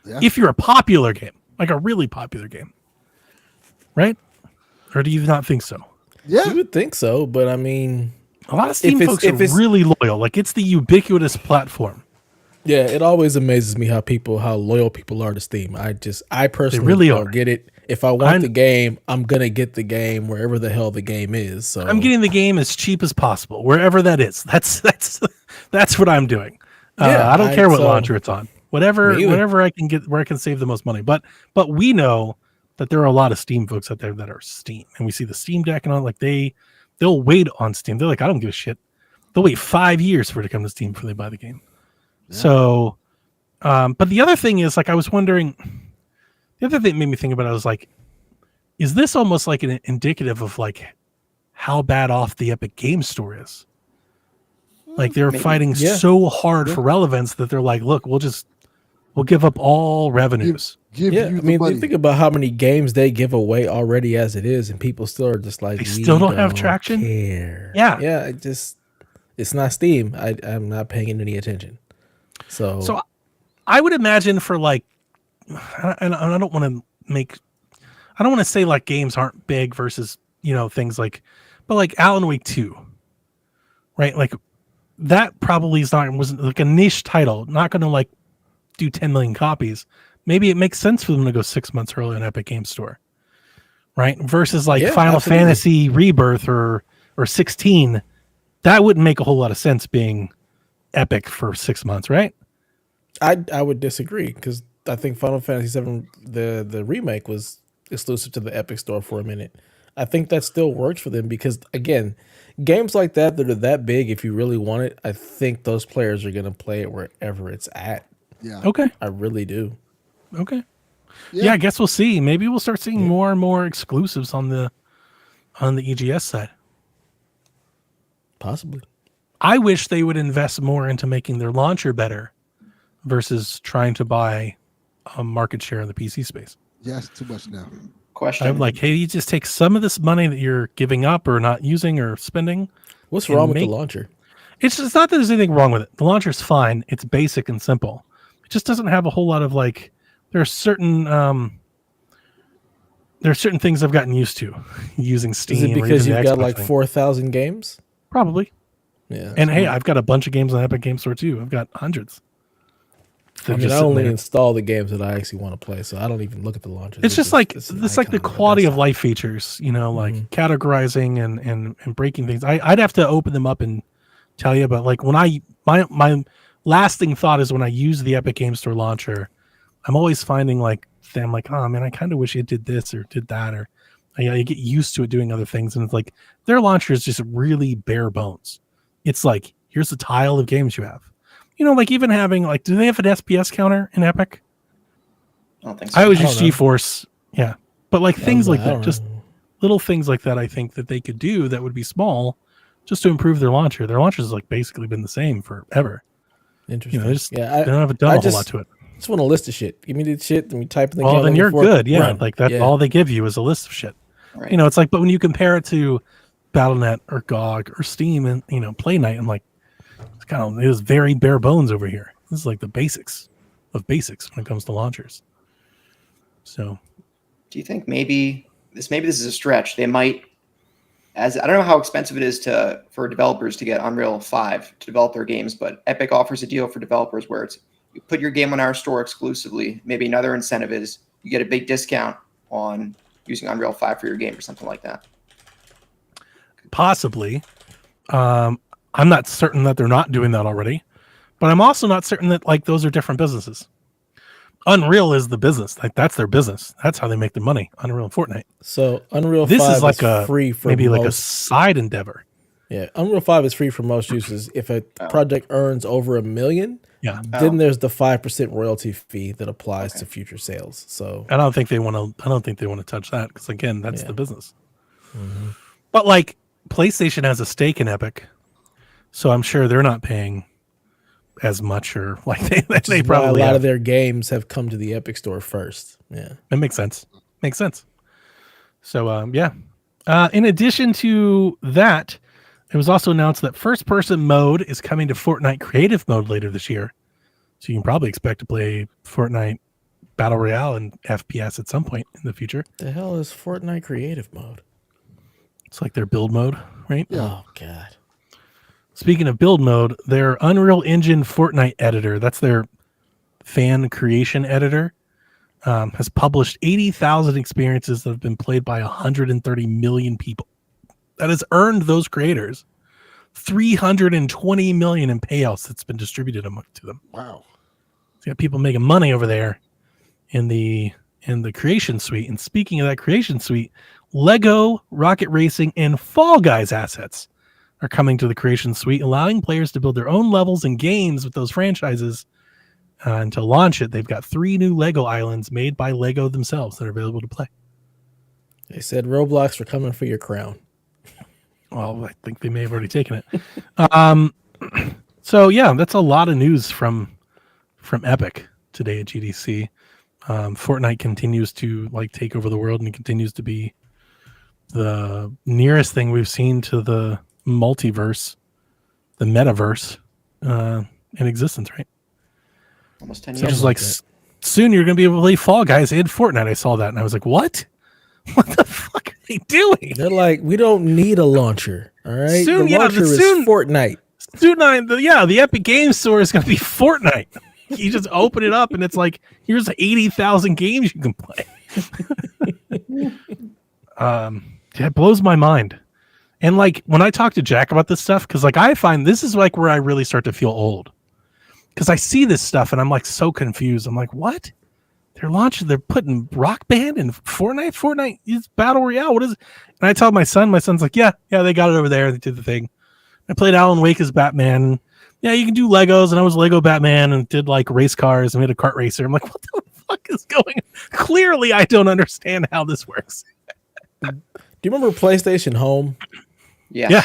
Yeah. If you're a popular game, like a really popular game, right? Or do you not think so? Yeah, you would think so, but I mean, a lot of Steam folks are really loyal. Like it's the ubiquitous platform. Yeah, it always amazes me how loyal people are to Steam. I personally really don't get it. If I want the game, I'm gonna get the game wherever the hell the game is. So I'm getting the game as cheap as possible, wherever that is. That's what I'm doing. I don't care what launcher it's on. Whatever I can get, where I can save the most money. But we know that there are a lot of Steam folks out there that are Steam, and we see the Steam Deck and all. Like they'll wait on Steam. They're like, I don't give a shit. They'll wait 5 years for it to come to Steam before they buy the game. Yeah. So, but the other thing is, like, I was wondering. The other thing that made me think about it was like, is this almost like an indicative of like how bad off the Epic Game Store is? Like they're fighting so hard for relevance that they're like, look, we'll give up all revenues. Give you the money. Think about how many games they give away already as it is, and people still are just like, they still don't have traction. Care. Yeah. It's not Steam. I'm not paying any attention. So I would imagine for like, and I don't want to say like games aren't big versus things like, but like Alan Wake 2, right? Like that probably wasn't like a niche title, not going to like do 10 million copies. Maybe it makes sense for them to go 6 months early on Epic Game Store, right? Versus like Final Fantasy Rebirth or 16, that wouldn't make a whole lot of sense being Epic for 6 months, right? I would disagree because I think Final Fantasy VII, the remake was exclusive to the Epic Store for a minute. I think that still works for them because, again, games like that are that big, if you really want it, I think those players are going to play it wherever it's at. Yeah. Okay. I really do. Okay. Yeah, I guess we'll see. Maybe we'll start seeing more and more exclusives on the EGS side. Possibly. I wish they would invest more into making their launcher better versus trying to buy a market share in the PC space. Yes, too much now. Question. I'm like, hey, you just take some of this money that you're giving up or not using or spending. What's wrong with the launcher? It's just not that there's anything wrong with it. The launcher's fine. It's basic and simple. It just doesn't have a whole lot of like. There are certain things I've gotten used to using Steam. Is it because you've got like 4,000 games? Probably. Yeah. And hey, I've got a bunch of games on Epic Game Store too. I've got hundreds. I only install the games that I actually want to play, so I don't even look at the launcher. It's just like the quality of life features, like categorizing and breaking things. I'd have to open them up and tell you, but like when my lasting thought is when I use the Epic Game Store launcher, I'm always finding like I'm like, oh man, I kind of wish it did this or did that, or I get used to it doing other things, and it's like their launcher is just really bare bones. It's like, here's the tile of games you have. Like even having like, do they have an SPS counter in Epic? I don't think so. I always use GeForce. Yeah. But like things like that, just little things like that, I think that they could do that would be small just to improve their launcher. Their launcher has like basically been the same forever. Interesting. They haven't done a whole lot to it. I just want a list of shit. Give me the shit, and we type in the well, then you're good. Yeah. Run. Like that's all they give you is a list of shit. Right. It's like, but when you compare it to Battle.net or GOG or Steam and Play Night, I'm like, it was very bare bones over here. This is like the basics of basics when it comes to launchers. So, do you think maybe this is a stretch? They might, I don't know how expensive it is for developers to get Unreal 5 to develop their games, but Epic offers a deal for developers where it's you put your game on our store exclusively. Maybe another incentive is you get a big discount on using Unreal 5 for your game or something like that. Possibly. I'm not certain that they're not doing that already, But I'm also not certain that like those are different businesses. Unreal is the business. Like that's their business. That's how they make their money. Unreal and Fortnite. So Unreal This 5 is like is free for maybe most, like a side endeavor. Yeah, Unreal 5 is free for most users. If a project earns over $1 million, then there's the 5% royalty fee that applies to future sales. So I don't think they want to touch that because again, that's the business. Mm-hmm. But like PlayStation has a stake in Epic, so I'm sure they're not paying as much, or like they probably a lot of their games have come to the Epic Store first. Yeah, it makes sense. So in addition to that, it was also announced that first person mode is coming to Fortnite creative mode later this year. So you can probably expect to play Fortnite Battle Royale and FPS at some point in the future. The hell is Fortnite creative mode? It's like their build mode, right? Oh God. Speaking of build mode, their Unreal Engine Fortnite editor, that's their fan creation editor, has published 80,000 experiences that have been played by 130 million people. That has earned those creators $320 million in payouts that's been distributed to them. Wow. So you got people making money over there in the creation suite. And speaking of that creation suite, Lego, Rocket Racing, and Fall Guys assets are coming to the creation suite, allowing players to build their own levels and games with those franchises. And to launch it, they've got 3 new Lego islands made by Lego themselves that are available to play. They said Roblox are coming for your crown. Well, I think they may have already taken it. So yeah, that's a lot of news from Epic today at GDC. Fortnite continues to like take over the world, and it continues to be the nearest thing we've seen to the multiverse, the metaverse, in existence, right? Almost 10 So years. just like soon you're going to be able to play Fall Guys in Fortnite. I saw that and I was like, what? What the fuck are they doing? They're like, we don't need a launcher. All right. Soon, the launcher is Fortnite. Soon, the Epic Games Store is going to be Fortnite. You just open it up and it's like, here's 80,000 games you can play. It blows my mind. And like when I talk to Jack about this stuff, because like I find this is like where I really start to feel old. Because I see this stuff and I'm like so confused. I'm like, what? They're putting Rock Band in Fortnite? Fortnite is Battle Royale. What is it? And I tell my son's like, yeah, they got it over there. They did the thing. I played Alan Wake as Batman. Yeah, you can do Legos, and I was Lego Batman and did like race cars and made a kart racer. I'm like, what the fuck is going on? Clearly, I don't understand how this works. Do you remember PlayStation Home? Yes. Yeah.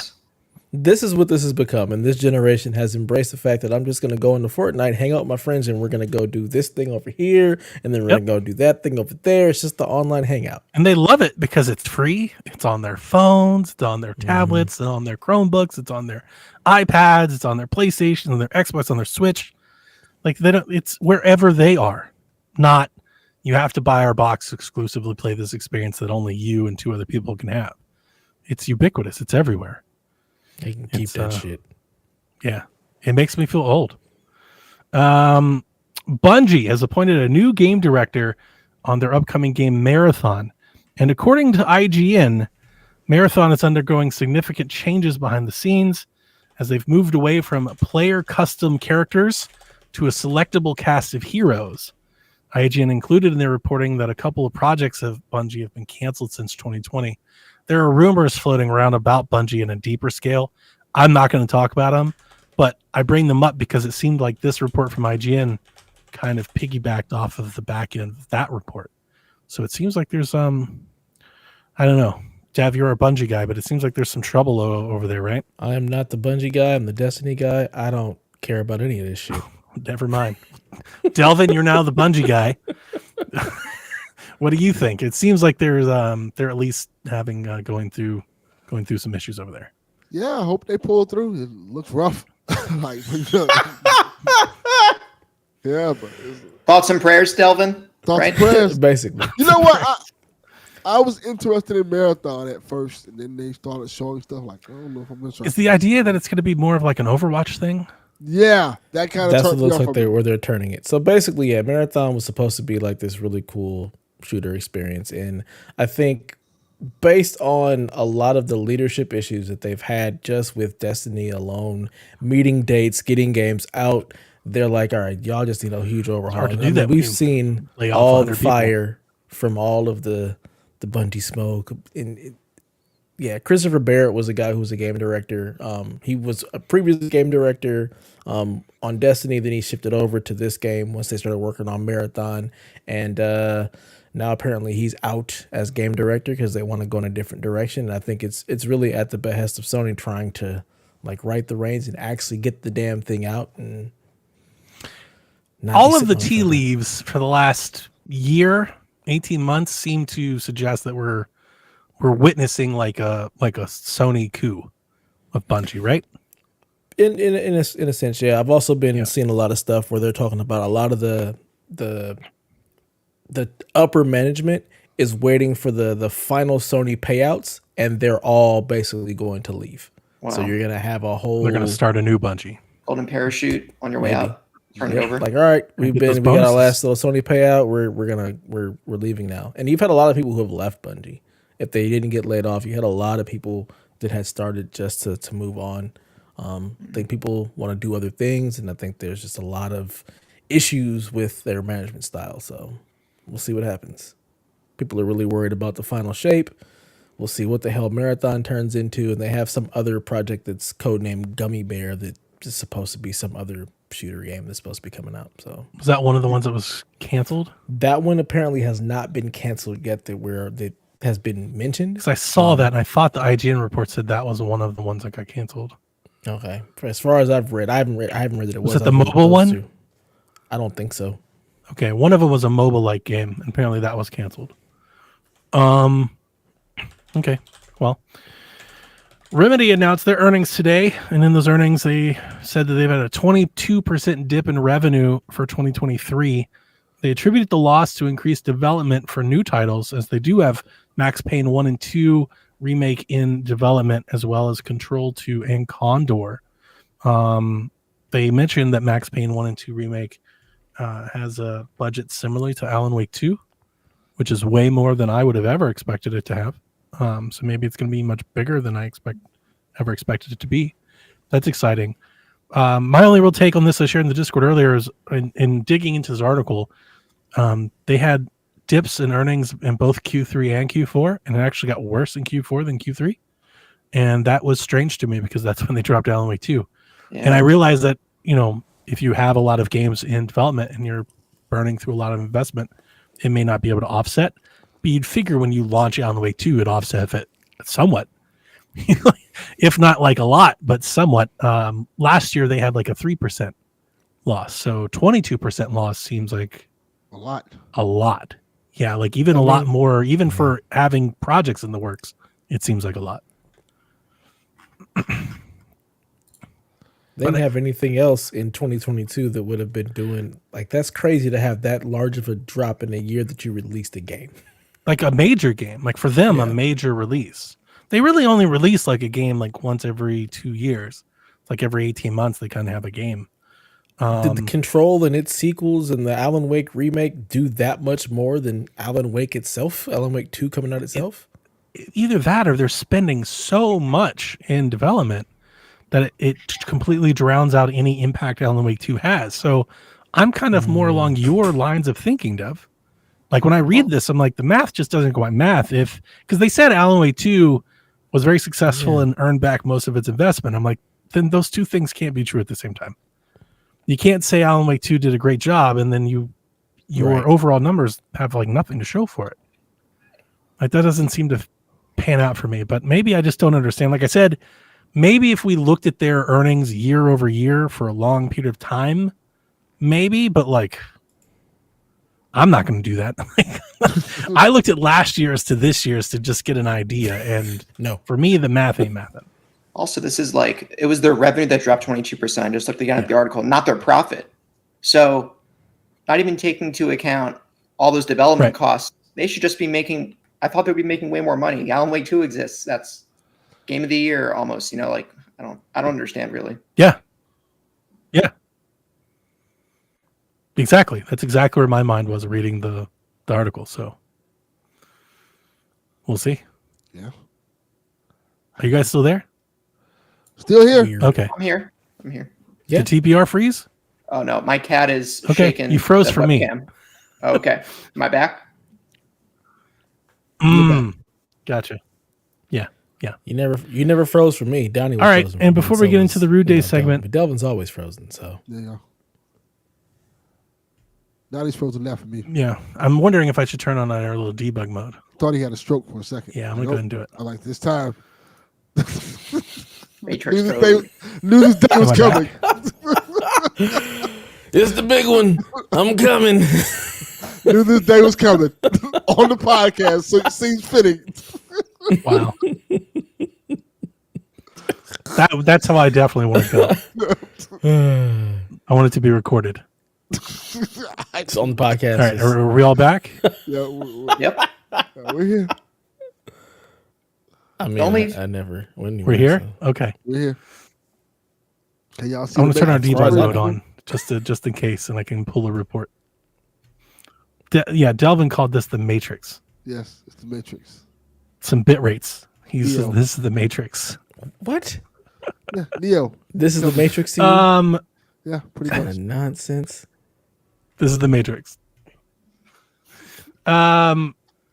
This is what this has become, and this generation has embraced the fact that I'm just going to go into Fortnite, hang out with my friends, and we're going to go do this thing over here, and then we're going to go do that thing over there. It's just the online hangout. And they love it because it's free. It's on their phones, it's on their tablets, it's on their Chromebooks, it's on their iPads, it's on their PlayStation, on their Xbox, on their Switch. Like it's wherever they are. Not you have to buy our box to exclusively play this experience that only you and 2 other people can have. It's ubiquitous. It's everywhere. They can keep that shit. Yeah, it makes me feel old. Bungie has appointed a new game director on their upcoming game Marathon. And according to IGN, Marathon is undergoing significant changes behind the scenes as they've moved away from player custom characters to a selectable cast of heroes. IGN included in their reporting that a couple of projects of Bungie have been canceled since 2020. There are rumors floating around about Bungie in a deeper scale. I'm not going to talk about them, but I bring them up because it seemed like this report from IGN kind of piggybacked off of the back end of that report. So it seems like there's I don't know. Jav, you're a Bungie guy, but it seems like there's some trouble over there, right? I am not the Bungie guy. I'm the Destiny guy. I don't care about any of this shit. Never mind. Delvin, you're now the Bungie guy. What do you think? It seems like they're at least having going through some issues over there. Yeah, I hope they pull through. It looks rough. Yeah, but thoughts and prayers, Delvin. Thoughts and prayers, basically. You know what? I was interested in Marathon at first, and then they started showing stuff like I don't know if I'm interested. Is the idea that it's going to be more of like an Overwatch thing? Yeah, that kind of. That's what it looks like where they're turning it. So basically, yeah, Marathon was supposed to be like this really cool shooter experience, and I think based on a lot of the leadership issues that they've had just with Destiny alone, meeting dates, getting games out, they're like, all right, y'all just need a huge overhaul. hard to do that when we've you seen lay off all the 100 people. fire from all of the Bungie smoke. Yeah, Christopher Barrett was a guy who was a game director. He was a previous game director on Destiny. Then he shifted over to this game once they started working on Marathon. And now apparently he's out as game director because they want to go in a different direction. And I think it's really at the behest of Sony trying to like right the reins and actually get the damn thing out. And all of the tea leaves for the last year, 18 months seem to suggest that we're witnessing like a Sony coup of Bungie, right? In a sense, yeah. I've also been seeing a lot of stuff where they're talking about a lot of the upper management is waiting for the final Sony payouts, and they're all basically going to leave. Wow. So you're gonna have a whole. They're gonna start a new Bungie. Golden parachute on your way out. Turn it over. Like, all right, we got our last little Sony payout. We're leaving now. And you've had a lot of people who have left Bungie. If they didn't get laid off, you had a lot of people that had started just to move on. I think people want to do other things, and I think there's just a lot of issues with their management style. So we'll see what happens. People are really worried about the final shape. We'll see what the hell Marathon turns into, and they have some other project that's codenamed Gummy Bear that is supposed to be some other shooter game that's supposed to be coming out. So was that one of the ones that was canceled? That one apparently has not been canceled yet. That has been mentioned. Because I saw that, and I thought the IGN report said that was one of the ones that got canceled. Okay, as far as I've read, I haven't read that it was. Was it the mobile one? I don't think so. Okay, one of them was a mobile-like game, and apparently that was canceled. Okay, well, Remedy announced their earnings today, and in those earnings, they said that they've had a 22% dip in revenue for 2023. They attributed the loss to increased development for new titles, as they do have Max Payne 1 and 2 remake in development, as well as Control 2 and Condor. They mentioned that Max Payne 1 and 2 remake has a budget similar to Alan Wake 2, which is way more than I would have ever expected it to have. So maybe it's going to be much bigger than I ever expected it to be. That's exciting. My only real take on this I shared in the Discord earlier is in digging into this article, they had dips in earnings in both Q3 and Q4, and it actually got worse in Q4 than Q3. And that was strange to me because that's when they dropped Alan Wake 2. Yeah. And I realized that, if you have a lot of games in development and you're burning through a lot of investment, it may not be able to offset. But you'd figure when you launch Alan Wake 2, it'd offset it somewhat. If not like a lot, but somewhat. Last year, they had like a 3% loss. So 22% loss seems like a lot. A lot. Yeah, like even a lot more, even for having projects in the works, it seems like a lot. They didn't have anything else in 2022 that would have been doing, like, that's crazy to have that large of a drop in a year that you released a game. Like a major game, like for them, a major release. They really only release like a game like once every 2 years. Like every 18 months, they kind of have a game. Did the Control and its sequels and the Alan Wake remake do that much more than Alan Wake itself? Alan Wake 2 coming out itself? Either that or they're spending so much in development that it completely drowns out any impact Alan Wake 2 has. So I'm kind of more along your lines of thinking, Dev. Like when I read this, I'm like, the math just doesn't quite math. Because they said Alan Wake 2 was very successful and earned back most of its investment. I'm like, then those two things can't be true at the same time. You can't say Alan Wake 2 did a great job and then your overall numbers have like nothing to show for it. Like that doesn't seem to pan out for me, but maybe I just don't understand. Like I said, maybe if we looked at their earnings year over year for a long period of time, maybe, but like, I'm not going to do that. I looked at last year's to this year's to just get an idea. And no, for me, the math ain't mathin'. Also, this is like, it was their revenue that dropped 22%. Just looked again at the article, not their profit. So not even taking into account all those development costs, they should just be making, I thought they'd be making way more money. Alan Wake 2 exists. That's game of the year almost, like I don't understand really. Yeah. Exactly. That's exactly where my mind was reading the article. So we'll see. Yeah. Are you guys still there? Still here. Weird. Okay. I'm here. Yeah. Did TPR freeze? Oh no, my cat is Okay, shaking. you froze the for me. webcam. Oh, okay. Am I back? Gotcha. Yeah. You never froze for me. Downey was All right, frozen. and for me, before we so get was, into the Rude Day Delvin. segment, But Delvin's always frozen. So There you go. Now he's frozen that for me. yeah, I'm wondering if I should turn on our little debug mode. Thought he had a stroke for a second. Yeah, I'm gonna go ahead and do it. I'm like, this time. Matrix knew code. this day was Am I coming. it's the big one. I'm coming. Knew this day was coming on the podcast, so it seems fitting. Wow. That's how I definitely want to go. I want it to be recorded. It's on the podcast. All right, are we all back? Yeah, Yep. we're here. I mean, Don't leave. I never. We're here. Okay. We're here. Can y'all see? I want to turn our the debug Matrix? mode on just in case, and I can pull a report. Delvin called this the Matrix. Yes, it's the Matrix. Some bit rates. He says Neo. this is the Matrix. What? Yeah, Neo. This is the Matrix to you? Yeah, pretty Kind much. of nonsense. This is the Matrix. All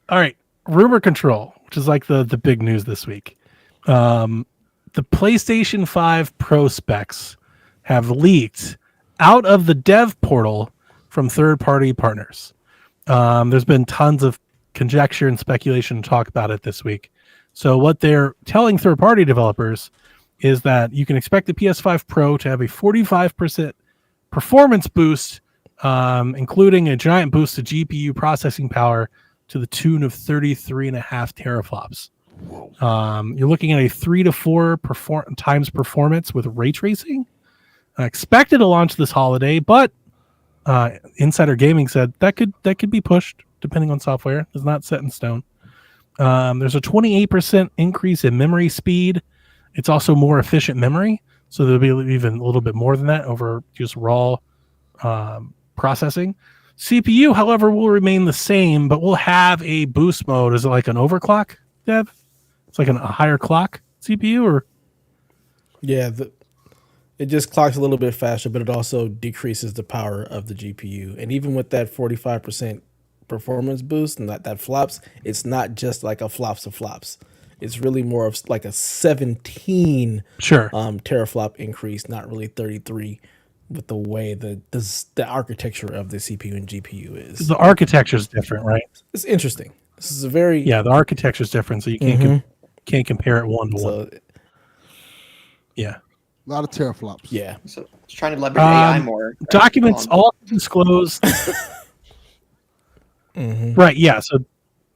right. Rumor control, which is like the big news this week. The PlayStation 5 Pro specs have leaked out of the dev portal from third-party partners. There's been tons of conjecture and speculation to talk about it this week. So what they're telling third-party developers is that you can expect the PS5 Pro to have a 45% performance boost, including a giant boost to GPU processing power to the tune of 33.5 teraflops. You're looking at a 3 to 4 times performance with ray tracing. Expected to launch this holiday, but Insider Gaming said that could be pushed depending on software. It's not set in stone. There's a 28% increase in memory speed. It's also more efficient memory, so there'll be even a little bit more than that over just raw processing. CPU, however, will remain the same, but we'll have a boost mode. Is it like an overclock, Dev? It's like a higher clock CPU, or Yeah, it just clocks a little bit faster, but it also decreases the power of the GPU. And even with that 45% performance boost and that flops, it's not just like a flops of flops. It's really more of like a 17 teraflop increase, not really 33, with the way the architecture of the CPU and GPU is. The architecture is different, right? It's interesting. This is a very the architecture is different, so you can't compare it one to one. A lot of teraflops. Yeah. So it's trying to leverage AI more. Documents all disclose. Right. Yeah. So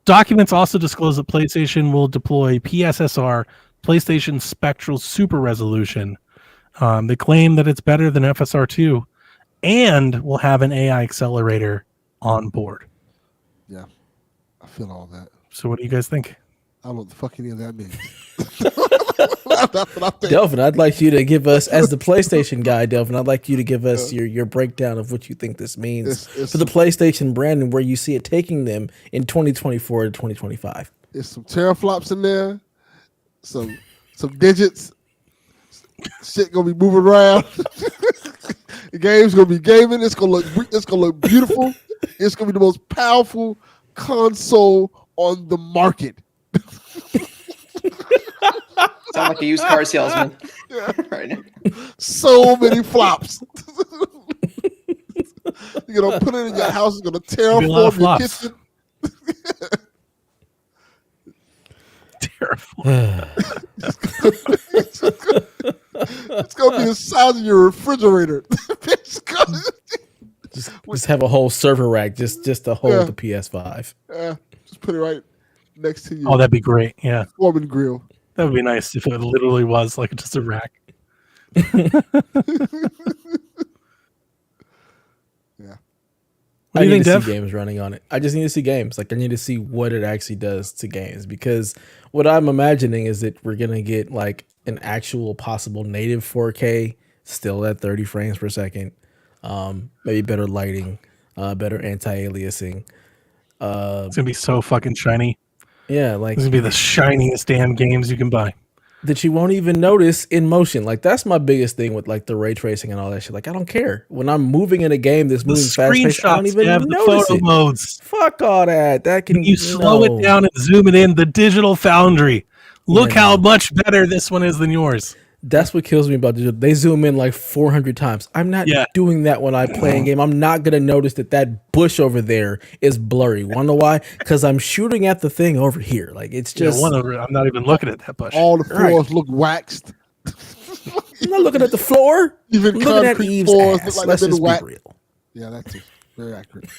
documents also disclose that PlayStation will deploy PSSR, PlayStation Spectral Super Resolution. They claim that it's better than FSR2 and will have an AI accelerator on board. Yeah. I feel all that. So what do you guys think? I don't know what the fuck any of that means. That's what I think. Delvin, I'd like you to give us, as the PlayStation guy, Delvin, I'd like you to give us your breakdown of what you think this means for the PlayStation brand and where you see it taking them in 2024 to 2025. There's some teraflops in there, some digits. Shit gonna be moving around. The game's gonna be gaming. It's gonna look beautiful. It's gonna be the most powerful console on the market. Sound like a used car salesman right now. So many flops. You're gonna put it in your house. It's gonna terraform your kitchen. It's gonna be the size of your refrigerator. Just have a whole server rack just to hold the PS5. Just put it right next to you. Oh, that'd be great. Yeah. Foreman grill. That would be nice if it literally was like just a rack. What do you think, Dev? See games running on it. I just need to see games. Like I need to see what it actually does to games, because what I'm imagining is that we're gonna get like an actual possible native 4K, still at 30 frames per second, maybe better lighting, better anti-aliasing. It's gonna be so fucking shiny. Yeah, like this is gonna be the shiniest damn games you can buy. That you won't even notice in motion. Like that's my biggest thing with like the ray tracing and all that shit. Like I don't care when I'm moving in a game that's moving fast paced. I don't even notice the photo it. modes. Fuck all that. That can you slow it down and zoom it in. The Digital Foundry. Look how much better this one is than yours. That's what kills me about digital. They zoom in like 400 times. I'm not doing that when I play a game. I'm not going to notice that bush over there is blurry. Want to know why? Because I'm shooting at the thing over here. Like it's just. I'm not even looking at that bush. All the floors look waxed. I'm not looking at the floor. Even I'm looking at Eve's ass. Like Let's just be real. Yeah, that's it. Very accurate.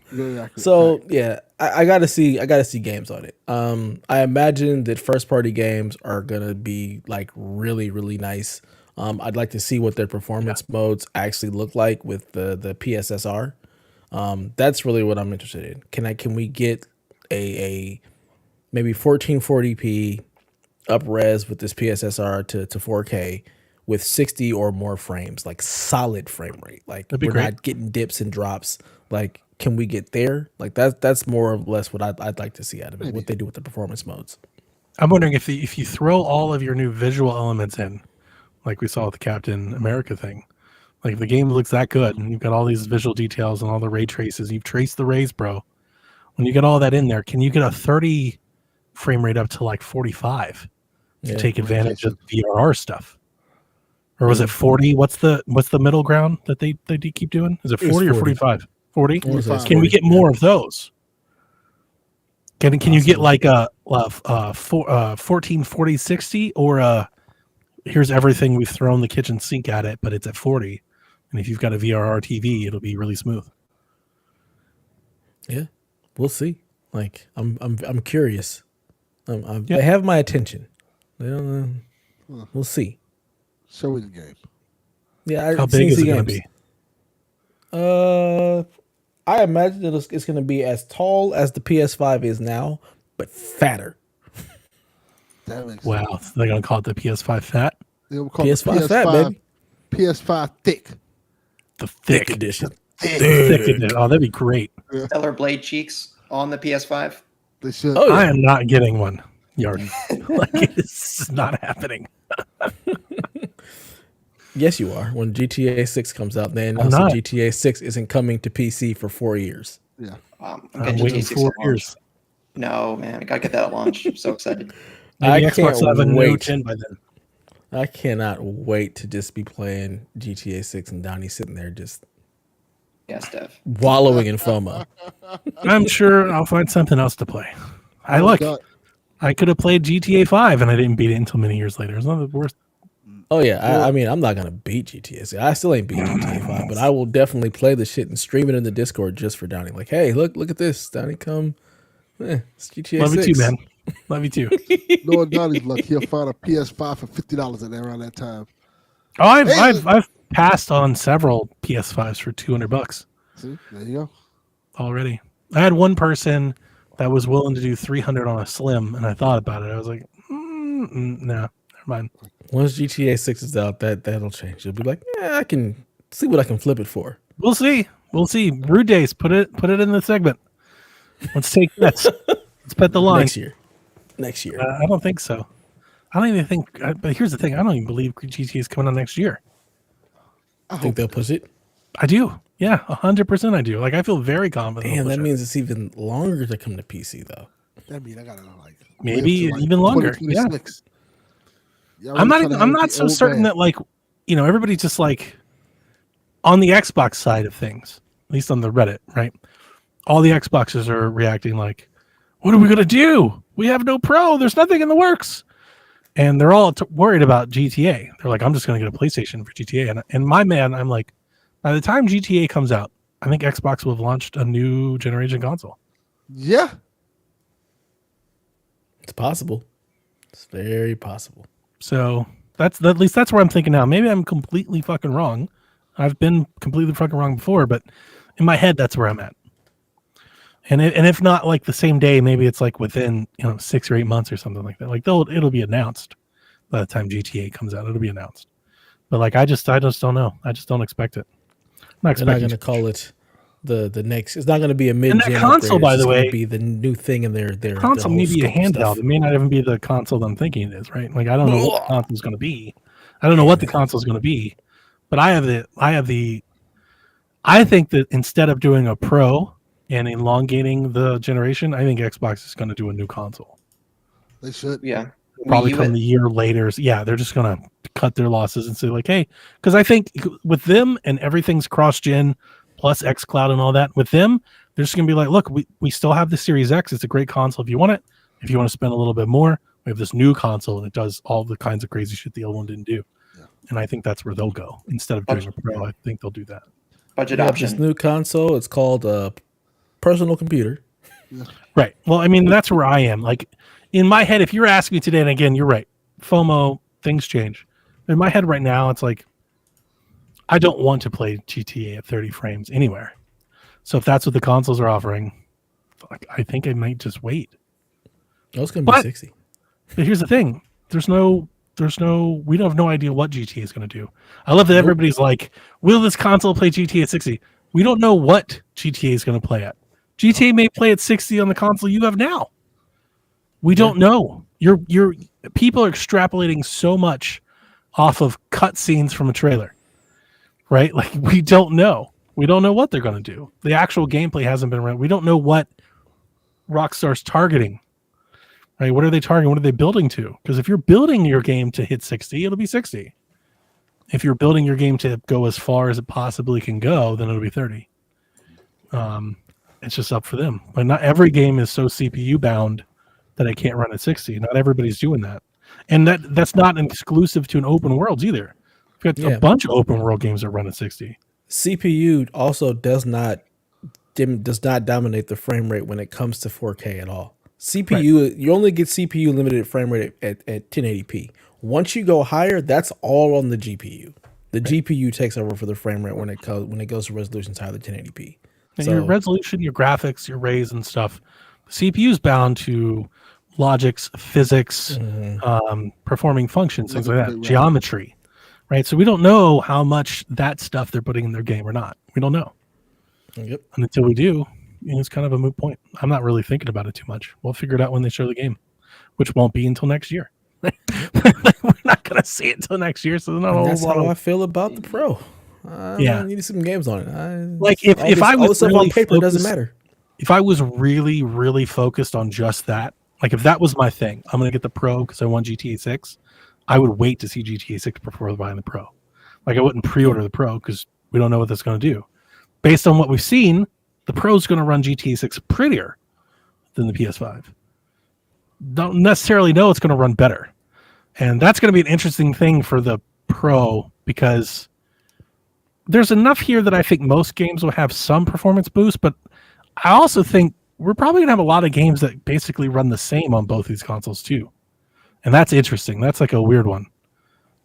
Very accurate. So yeah, I gotta see games on it. I imagine that first party games are gonna be like really, really nice. I'd like to see what their performance modes actually look like with the PSSR. That's really what I'm interested in. Can we get a maybe 1440p up res with this PSSR to 4K with 60 or more frames, like solid frame rate. Like we're not getting dips and drops. Like, can we get there? Like that's more or less what I'd like to see out of it. Maybe. What they do with the performance modes. I'm wondering if you throw all of your new visual elements in, like we saw with the Captain America thing, like if the game looks that good and you've got all these visual details and all the ray traces, you've traced the rays, bro. When you get all that in there, can you get a 30 frame rate up to like 45 to take advantage of VRR stuff? Or was it 40? What's the middle ground that they keep doing? Is it 40 or 45? 40? Can we get more of those? Can you get like a 1440-60 or here's everything we've thrown the kitchen sink at it, but it's at 40, and if you've got a VRR TV, it'll be really smooth. Yeah, we'll see. Like I'm curious. They have my attention. We'll see. Show me the game. Yeah, how big is it going to be? I imagine it's going to be as tall as the PS5 is now, but fatter. Wow, so they're going to call it the PS5 Fat? PS5 Fat, baby. PS5 Thick. The thick edition. Thick edition. Oh, that'd be great. Stellar blade cheeks on the PS5. They should. Oh, yeah. I am not getting one, Yard. Like, it's not happening. Yes, you are. When GTA 6 comes out, then also GTA 6 isn't coming to PC for 4 years. Yeah. I'm waiting 4 years. No, man. I got to get that at launch. I'm so excited. Maybe Xbox will have a new 10 by then. I cannot wait to just be playing GTA 6 and Donnie sitting there just wallowing in FOMO. I'm sure I'll find something else to play. I could have played GTA 5 and I didn't beat it until many years later. It's not the worst. Oh, yeah. I mean, I'm not going to beat GTA 6. I still ain't beat GTA 5, but I will definitely play the shit and stream it in the Discord just for Donnie. Like, hey, look at this. Donnie, come. It's GTA 6. Love you too, man. Love you too. Knowing Donnie's luck, he'll find a PS5 for $50 around that time. Oh, I've passed on several PS5s for $200. See, there you go. Already, I had one person that was willing to do 300 on a Slim, and I thought about it. I was like, no, never mind. Once GTA 6 is out, that'll change. You'll be like, yeah, I can see what I can flip it for. We'll see. Rude Days, put it in the segment. Let's take this. Let's bet the line next year. I don't think so. I don't even think. But here's the thing: I don't even believe GTA is coming out next year. I think they'll push it. I do. Yeah, 100%. I do. Like, I feel very confident. Damn, that means it's even longer to come to PC, though. That means I gotta maybe even longer. Yeah. I'm not so certain that everybody's just like on the Xbox side of things, at least on the Reddit, right? All the Xboxes are reacting like, what are we going to do? We have no Pro. There's nothing in the works. And they're all worried about GTA. They're like, I'm just going to get a PlayStation for GTA. And my man, I'm like, by the time GTA comes out, I think Xbox will have launched a new generation console. Yeah. It's possible. It's very possible. So at least that's where I'm thinking now. Maybe I'm completely fucking wrong. I've been completely fucking wrong before, but in my head, that's where I'm at. And if not like the same day, maybe it's like within 6 or 8 months or something like that. Like it'll be announced by the time GTA comes out. It'll be announced. But like I just don't know. I just don't expect it. They're not going to call it the next. It's not going to be a mid-gen console, upgrade. by it's the going way, to be the new thing in their console whole may be a scope of handheld. stuff. It may not even be the console I'm thinking it is. Right? Like I don't know what the console is going to be. I don't know what the console is going to be, but I think that instead of doing a Pro and elongating the generation, I think Xbox is going to do a new console. They should. Yeah. Probably come the year later. Yeah, they're just going to cut their losses and say like, hey, because I think with them and everything's cross-gen plus xCloud and all that, with them, they're just going to be like, look, we still have the Series X. It's a great console if you want it. If you want to spend a little bit more, we have this new console and it does all the kinds of crazy shit the old one didn't do. Yeah. And I think that's where they'll go. Instead of doing a Pro, I think they'll do that. Budget option. This new console, it's called a personal computer. Right. Well, I mean, that's where I am. Like, in my head, if you're asking me today, and again, you're right, FOMO, things change. In my head right now, it's like, I don't want to play GTA at 30 frames anywhere. So if that's what the consoles are offering, like, I think I might just wait. Oh, it's going to be 60. But here's the thing. We have no idea what GTA is going to do. I love that everybody's like, will this console play GTA at 60? We don't know what GTA is going to play at. GTA may play at 60 on the console you have now. We don't know. Your people are extrapolating so much off of cutscenes from a trailer, right? Like we don't know. We don't know what they're going to do. The actual gameplay hasn't been around. We don't know what Rockstar's targeting. Right? What are they targeting? What are they building to? Because if you're building your game to hit 60, it'll be 60. If you're building your game to go as far as it possibly can go, then it'll be 30. It's just up for them. But not every game is so CPU bound that I can't run at 60. Not everybody's doing that. And that's not exclusive to an open world either. We've got a bunch of open world games that run at 60. CPU also does not dominate the frame rate when it comes to 4K at all. CPU, you only get CPU limited frame rate at 1080p. Once you go higher, that's all on the GPU. The GPU takes over for the frame rate when it goes to resolutions higher than 1080p. So your resolution, your graphics, your rays and stuff, the CPU is bound to logics, physics, performing functions, things like that, geometry, right? So we don't know how much that stuff they're putting in their game or not. We don't know. Yep. And until we do, it's kind of a moot point. I'm not really thinking about it too much. We'll figure it out when they show the game, which won't be until next year. We're not going to see it until next year. So that's how I feel about the Pro. I need some games on it. If I was really on paper, doesn't matter. If I was really, really focused on just that, like if that was my thing, I'm going to get the Pro because I want GTA 6. I would wait to see GTA 6 before buying the Pro. Like I wouldn't pre-order the Pro because we don't know what that's going to do. Based on what we've seen, the Pro is going to run GTA 6 prettier than the PS5. Don't necessarily know it's going to run better. And that's going to be an interesting thing for the Pro because there's enough here that I think most games will have some performance boost, but I also think we're probably going to have a lot of games that basically run the same on both these consoles too. And that's interesting. That's like a weird one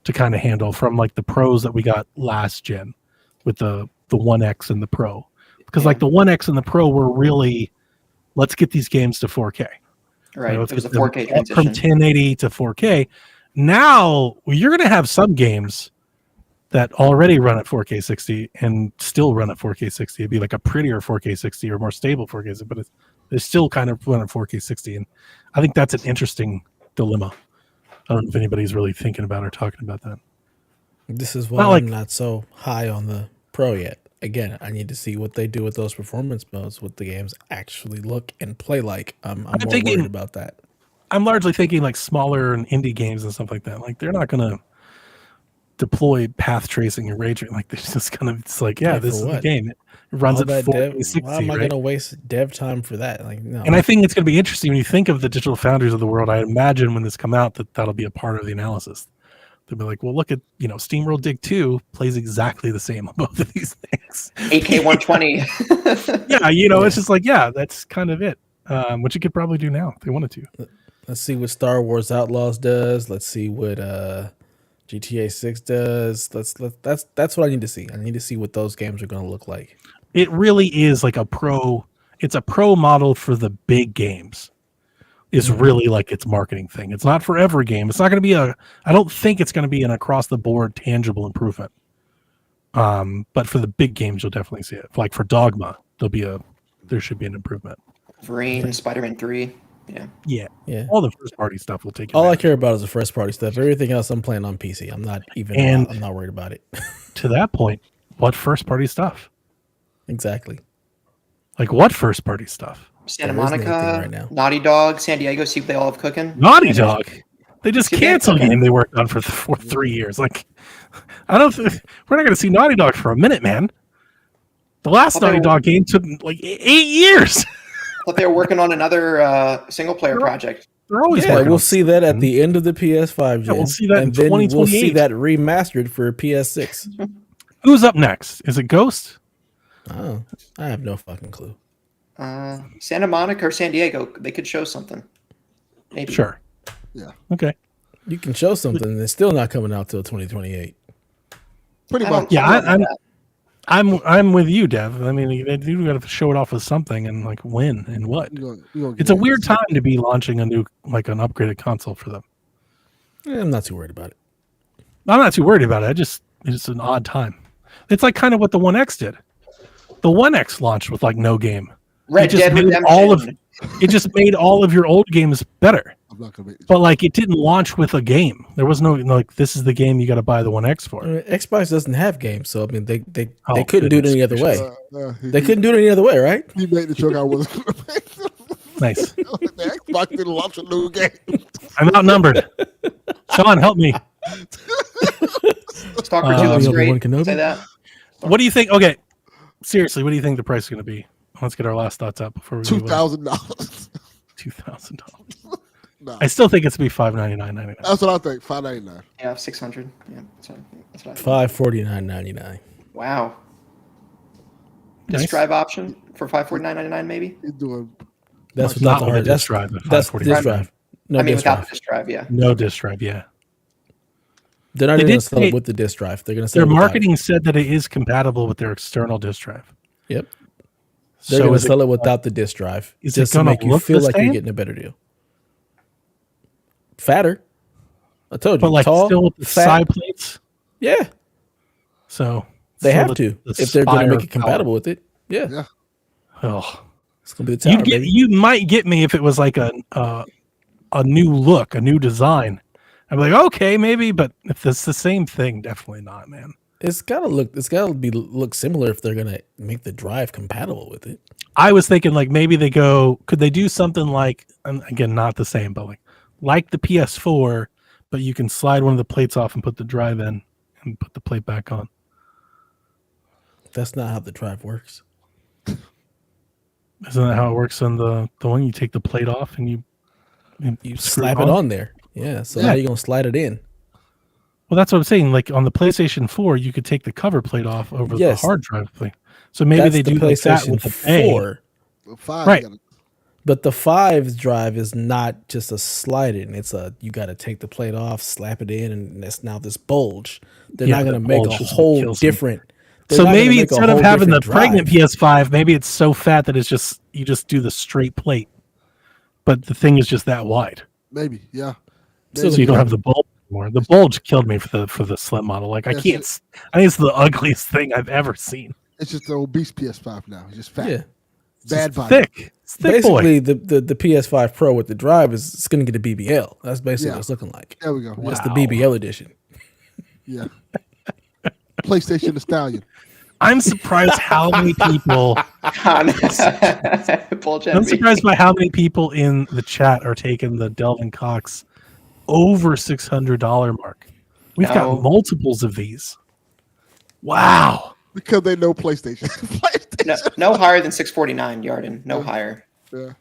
to kind of handle from like the Pros that we got last gen with the 1X and the Pro. Because like the 1X and the Pro were really, let's get these games to 4K. Right. It was a 4K transition. From 1080 to 4K. Now you're going to have some games that already run at 4K 60 and still run at 4K 60. It'd be like a prettier 4K 60 or more stable 4K 60, but it's still kind of run at 4K 60. And I think that's an interesting dilemma. I don't know if anybody's really thinking about or talking about that. This is why I'm not so high on the Pro yet. Again, I need to see what they do with those performance modes, what the games actually look and play like. I'm more worried about that. I'm largely thinking like smaller and indie games and stuff like that. Like they're not going to deploy path tracing and ray tracing. Like they're just kind of, it's like, this is the game. It runs at 460. Why am I going to waste dev time for that? Like, no. And I think it's going to be interesting when you think of the digital foundries of the world. I imagine when this come out that'll be a part of the analysis. They'll be like, well, look at, SteamWorld Dig 2 plays exactly the same on both of these things. 8K 120. It's just like, that's kind of it. Which you could probably do now if they wanted to. Let's see what Star Wars Outlaws does. Let's see what GTA 6 does. That's what I need to see. I need to see what those games are going to look like. It really is like it's a pro model for the big games. Is really like its marketing thing. It's not for every game. It's not going to be I don't think it's going to be an across the board tangible improvement. But for the big games, you'll definitely see it. Like for Dogma, there should be an improvement. Wolverine, Spider-Man 3. Yeah. Yeah. All the first party stuff will take. All I care about is the first party stuff. Everything else I'm playing on PC. I'm not worried about it. To that point, what first party stuff? Exactly. Like what first party stuff? Santa There isn't anything Monica, right now. Naughty Dog, San Diego. See what they all have cooking. Naughty Dog. They just See, canceled a okay. game they worked on for 3 years. Like, we're not going to see Naughty Dog for a minute, man. The last Naughty Dog game took like 8 years. I thought they were working on another single-player project. They're always Yeah, working we'll on see that at the end of the PS5 gen. Yeah, we'll see that in and then we'll see 2028. that remastered for PS6. Who's up next? Is it Ghost? Oh, I have no fucking clue. Santa Monica or San Diego, they could show something. Maybe. Sure. Yeah. Okay. You can show something, and it's still not coming out till 2028. Pretty I much. don't- Yeah, I don't know that. I'm with you, Dev. I mean, they do got to show it off with something, and like when and what. You're gonna It's a weird time to be launching an upgraded console for them. I'm not too worried about it. I'm not too worried about it. It's just an odd time. It's like kind of what the One X did. The One X launched with like no game. Red Dead Redemption. It just made all of your old games better. I'm not gonna make But like it didn't launch with a game. There was no like this is the game you got to buy the One X for. I mean, Xbox doesn't have games, so I mean they Oh, couldn't do it goodness any other way. he, They couldn't do it any other way, right? He made the joke I wasn't gonna make. Nice. The Xbox didn't launch a new game. I'm outnumbered. Sean, help me. Stalker 2 looks Obi-Wan great. Kenobi? Say that. What do you think? Okay, seriously, what do you think the price is going to be? Let's get our last thoughts up before we $2,000. $2,000. Nah, I still think it's to be $599.99. that's what I think. $599. Yeah, 600. Yeah, that's what I think. $549.99. Wow. Nice. Disk drive option for $549.99 maybe? He's doing. That's Not without the with a hard disk drive. drive. That's $549. disk drive. No I mean, disk without drive. the disk drive, yeah. No disk drive. Yeah. They're not They even going did to sell say- it with the disk drive. They're going to sell Their it without marketing said that it is compatible with their external disk drive. it. Yep. They're So going to is sell it without the disk drive. is it Just to gonna make you look feel the like you're same? getting a better deal. Fatter. I told you. But like tall, still with the fat. side plates. Yeah. So They still have to the if they're going to spire make it compatible with it. Yeah. Yeah. Oh. It's going to be the tower, baby. You might get me if it was like a new look, a new design. I'm like, okay, maybe, but if it's the same thing, definitely not, man. It's got to look similar if they're going to make the drive compatible with it. I was thinking like maybe could they do something like, and again, not the same, but like the PS4, but you can slide one of the plates off and put the drive in and put the plate back on. That's not how the drive works. Isn't that how it works on the one? You take the plate off and you screw Slap it on there. Yeah. So how are you going to slide it in? Well, that's what I'm saying. Like on the PlayStation 4, you could take the cover plate off over the Yes. hard drive thing. So maybe That's they the do like that PlayStation with the bay. 4. The 5. Right. But the 5's drive is not just a slide in. It's you got to take the plate off, slap it in, and that's now this bulge. They're Yeah, not going to the make a bulge is what whole kills me. different. they're So not gonna maybe make a instead of whole having the different pregnant drive. PS5, maybe it's so fat that it's just you just do the straight plate, but the thing is just that wide, Maybe. Yeah. So so you don't have the bulge anymore. The bulge killed me for the slim model. Like I Yes, can't. I think it's the ugliest thing I've ever seen. It's just the obese PS5 now. It's just fat. Yeah. Bad vibe. Thick. It's thick boy. Basically, the PS5 Pro with the drive is going to get a BBL. That's basically Yeah. what it's looking like. There we go. Wow. That's the BBL edition. Yeah. PlayStation the Stallion. I'm surprised how many people. Bulge I'm envy. surprised by how many people in the chat are taking the Delvin Cox over $600 mark. We've No. got multiples of these. Wow. Because they know PlayStation. PlayStation. No higher than 649, Yarden. No higher. Yeah.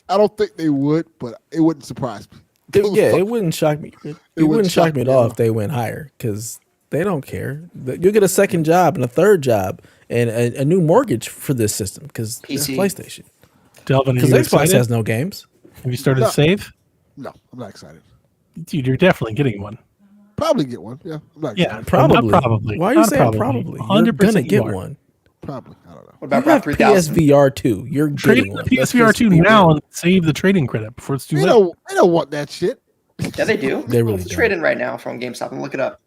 I don't think they would, but it wouldn't surprise me. It wouldn't shock me. It wouldn't shock me at all if they went higher because they don't care. You'll get a second job and a third job and a new mortgage for this system because it's PC. PlayStation. Delvin, are Because you Xbox excited? has no games. Have you started No. to save? No, I'm not excited. Dude, you're definitely getting one. Probably get one. Yeah, I'm not Yeah, excited. Probably. Not probably. Why are you Not saying probably? You're 100% gonna you get are. one. Probably. I don't know. What You about Rob have 3000? PSVR 2. You're Trade getting in the one. Let's PSVR just 2 be now real. and save the trading credit before it's too They late. don't want that shit. Yeah, they do. They really It's a don't. trade in right now from GameStop. And look it up.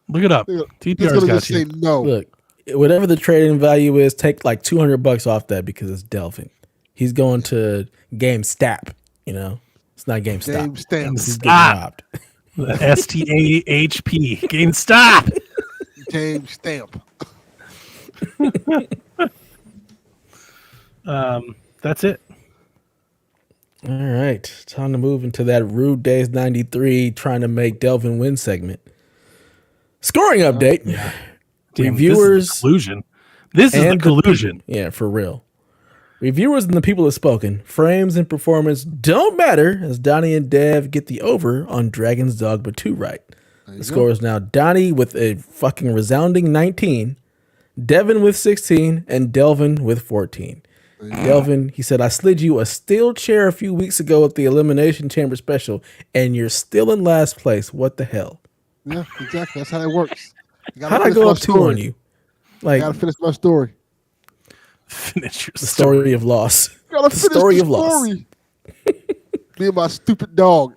Look it up. They're TPR's gonna got just say you. no. Look, whatever the trading value is, take like $200 off that because it's Delvin. He's going to GameStop. You know, it's not GameStop. He's getting robbed. STAHP. GameStop. GameStamp. That's it. All right, time to move into that Rude Days 93 trying to make Delvin win segment. Scoring update. Damn, Reviewers. This is the collusion. Yeah, for real. Reviewers and the people have spoken. Frames and performance don't matter as Donnie and Dev get the over on Dragon's Dogma 2 right. The score is now Donnie with a fucking resounding 19, Devin with 16, and Delvin with 14. Delvin, he said, I slid you a steel chair a few weeks ago at the Elimination Chamber special, and you're still in last place. What the hell? Yeah, exactly. That's how that works. How'd I go up 2 on you? Like, I gotta finish my story. Finish your story of loss. Gotta finish story the of loss. Me and my stupid dog.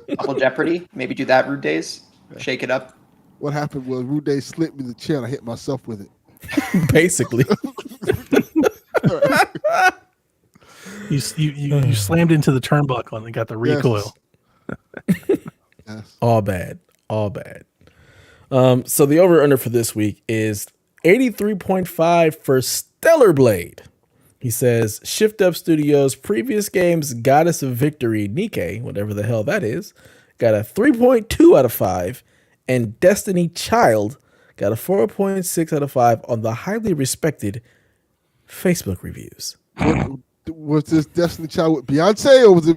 Double Jeopardy. Maybe do that, Rude Days. Shake it up. What happened was Rude Day slipped me the chair and I hit myself with it. Basically. You slammed into the turnbuckle and got the recoil. Yes. All bad. So the over-under for this week is 83.5 for Stellar Blade. He says, Shift Up Studios' previous games Goddess of Victory, Nikke, whatever the hell that is, got a 3.2 out of 5, and Destiny Child got a 4.6 out of 5 on the highly respected Facebook reviews. Was this Destiny Child with Beyonce or was it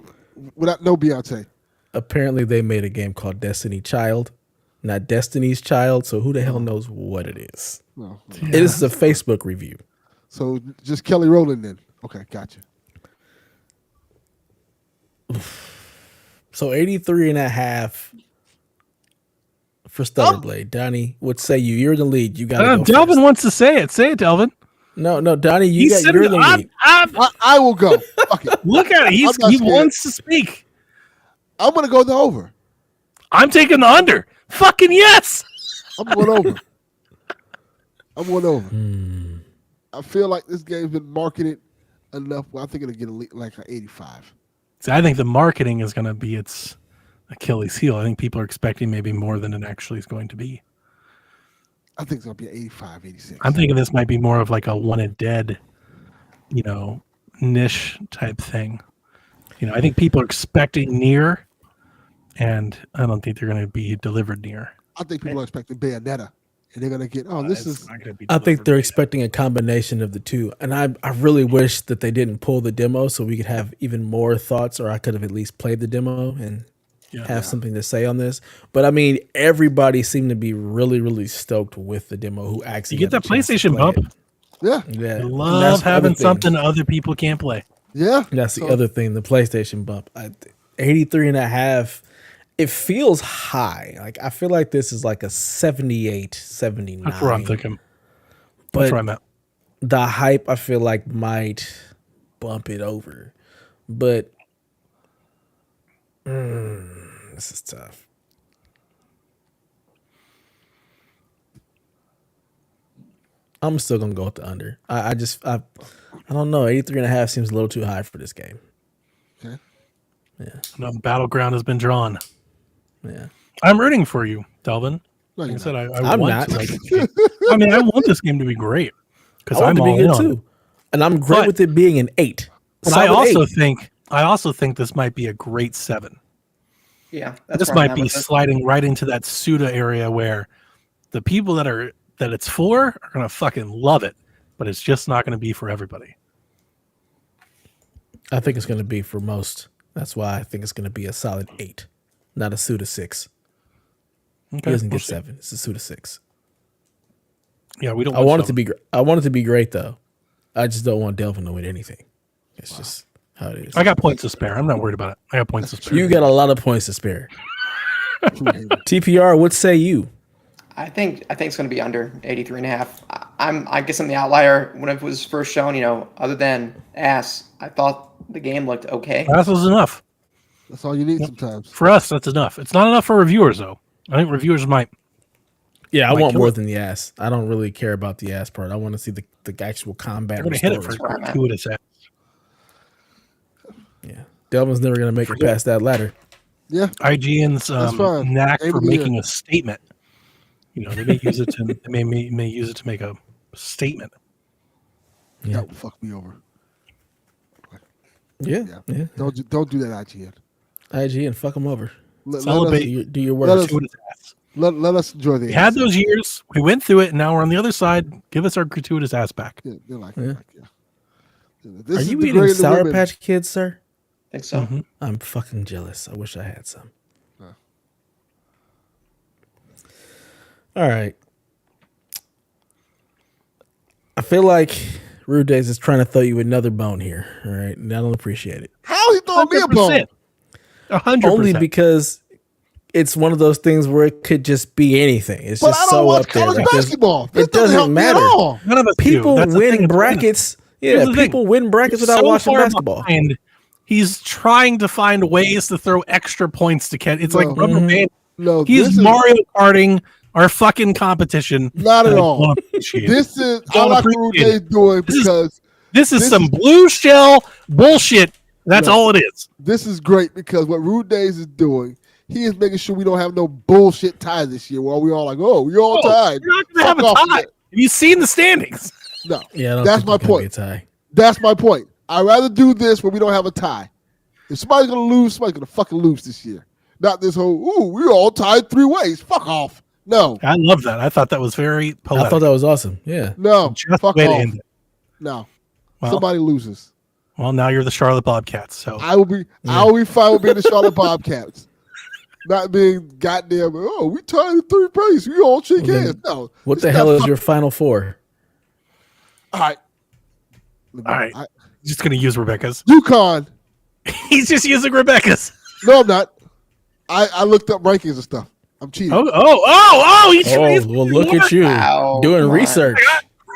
without no Beyonce? Apparently they made a game called Destiny Child, not Destiny's Child, so who the hell knows what it is? No. It is a Facebook review. So just Kelly Rowland then. Okay, gotcha. So 83.5 for Stellar Blade. Donnie, what say you? You're in the lead. You got to go Delvin first. wants to say it. Say it, Delvin. No, Donnie, you're in the lead. I will go. Okay. Look at it. He wants to speak. I'm going to go the over. I'm taking the under. Fucking yes. I'm going over. I feel like this game's been marketed enough. Well, I think it'll get like an 85. See, I think the marketing is going to be its Achilles heel. I think people are expecting maybe more than it actually is going to be. I think it's going to be an 85, 86. I'm thinking this might be more of like a Wanted Dead, niche type thing. I think people are expecting near, and I don't think they're going to be delivered near. I think people are expecting Bayonetta, and they're going to get, this is. I think they're expecting a combination of the two, and I really wish that they didn't pull the demo so we could have even more thoughts, or I could have at least played the demo and have something to say on this. But I mean, everybody seemed to be really, really stoked with the demo. Who actually you get that PlayStation bump? Yeah. I love having something other people can't play. Yeah, that's the other thing. The PlayStation bump, 83.5. It feels high. Like I feel like this is like a 78, 79. That's where I'm thinking. That's where I'm at. The hype I feel like might bump it over, but this is tough. I'm still gonna go with the under. I don't know. 83.5 seems a little too high for this game. Okay. Yeah. No, Battleground has been drawn. Yeah. I'm rooting for you, Delvin. No, like I said, I'm want not. to. I mean, I want this game to be great because I'm all in too, and I'm great with it being an 8. But I also think this might be a great 7. Yeah, this might be sliding right into that Suda area where the people that it's for are gonna fucking love it, but it's just not gonna be for everybody. I think it's gonna be for most. That's why I think it's gonna be a solid 8, not a Suda 6. Okay, it doesn't get 7. It's a Suda 6. Yeah, we don't. I want it to be. I want it to be great though. I just don't want Delvin to win anything. It's just how it is. I got points to spare. I'm not worried about it. I got points to spare. You got a lot of points to spare. TPR, what say you? I think it's going to be under 83.5. I guess I'm the outlier. When it was first shown, other than ass, I thought the game looked okay. Ass was enough. That's all you need sometimes. For us, that's enough. It's not enough for reviewers though. I think reviewers might Yeah, I want more than the ass. I don't really care about the ass part. I want to see the actual combat. They're going to hit it for gratuitous ass. Yeah, Delvin's never going to make it past that ladder. Yeah, IGN's knack for making a statement. They may use it to may use it to make a statement. Yeah. That will fuck me over. Yeah. Don't do that, IGN. IGN, fuck them over. Celebrate. Do your work. Let us enjoy the. We had those years. We went through it, and now we're on the other side. Give us our gratuitous ass back. Yeah, they're like, Are you eating Sour Patch Kids, sir? I think so. Mm-hmm. I'm fucking jealous. I wish I had some. All right. I feel like Rude Days is trying to throw you another bone here. All right, and I don't appreciate it. How he throwing me a bone? 100%. Only because it's one of those things where it could just be anything. It's but just I don't so watch up there. college basketball. It doesn't matter. None of us people win brackets. Yeah, people win brackets without watching basketball. He's trying to find ways to throw extra points to catch. It's like rubber band. No, he's Mario Karting our fucking competition. Not at all. This is I like what Rude Days doing because this is some blue shell bullshit. That's all it is. This is great because what Rude Days is doing, he is making sure we don't have no bullshit ties this year. While we all like, we all tied. You're not gonna have a tie. Have you seen the standings? No. Yeah, that's my point. That's my point. I'd rather do this where we don't have a tie. If somebody's gonna lose, somebody's gonna fucking lose this year. Not this whole, we all tied 3 ways. Fuck off. No. I love that. I thought that was very poetic. I thought that was awesome. Yeah. No. Just fuck way off. to end it. No. Well, somebody loses. Well, now you're the Charlotte Bobcats. So I will be fine with being the Charlotte Bobcats. Not being goddamn, we tied in 3 places. We all shake hands. No. What the hell is your Final Four? All right. Just going to use Rebecca's. UConn. He's just using Rebecca's. No, I'm not. I looked up rankings and stuff. I'm cheating. Well, look at you doing research.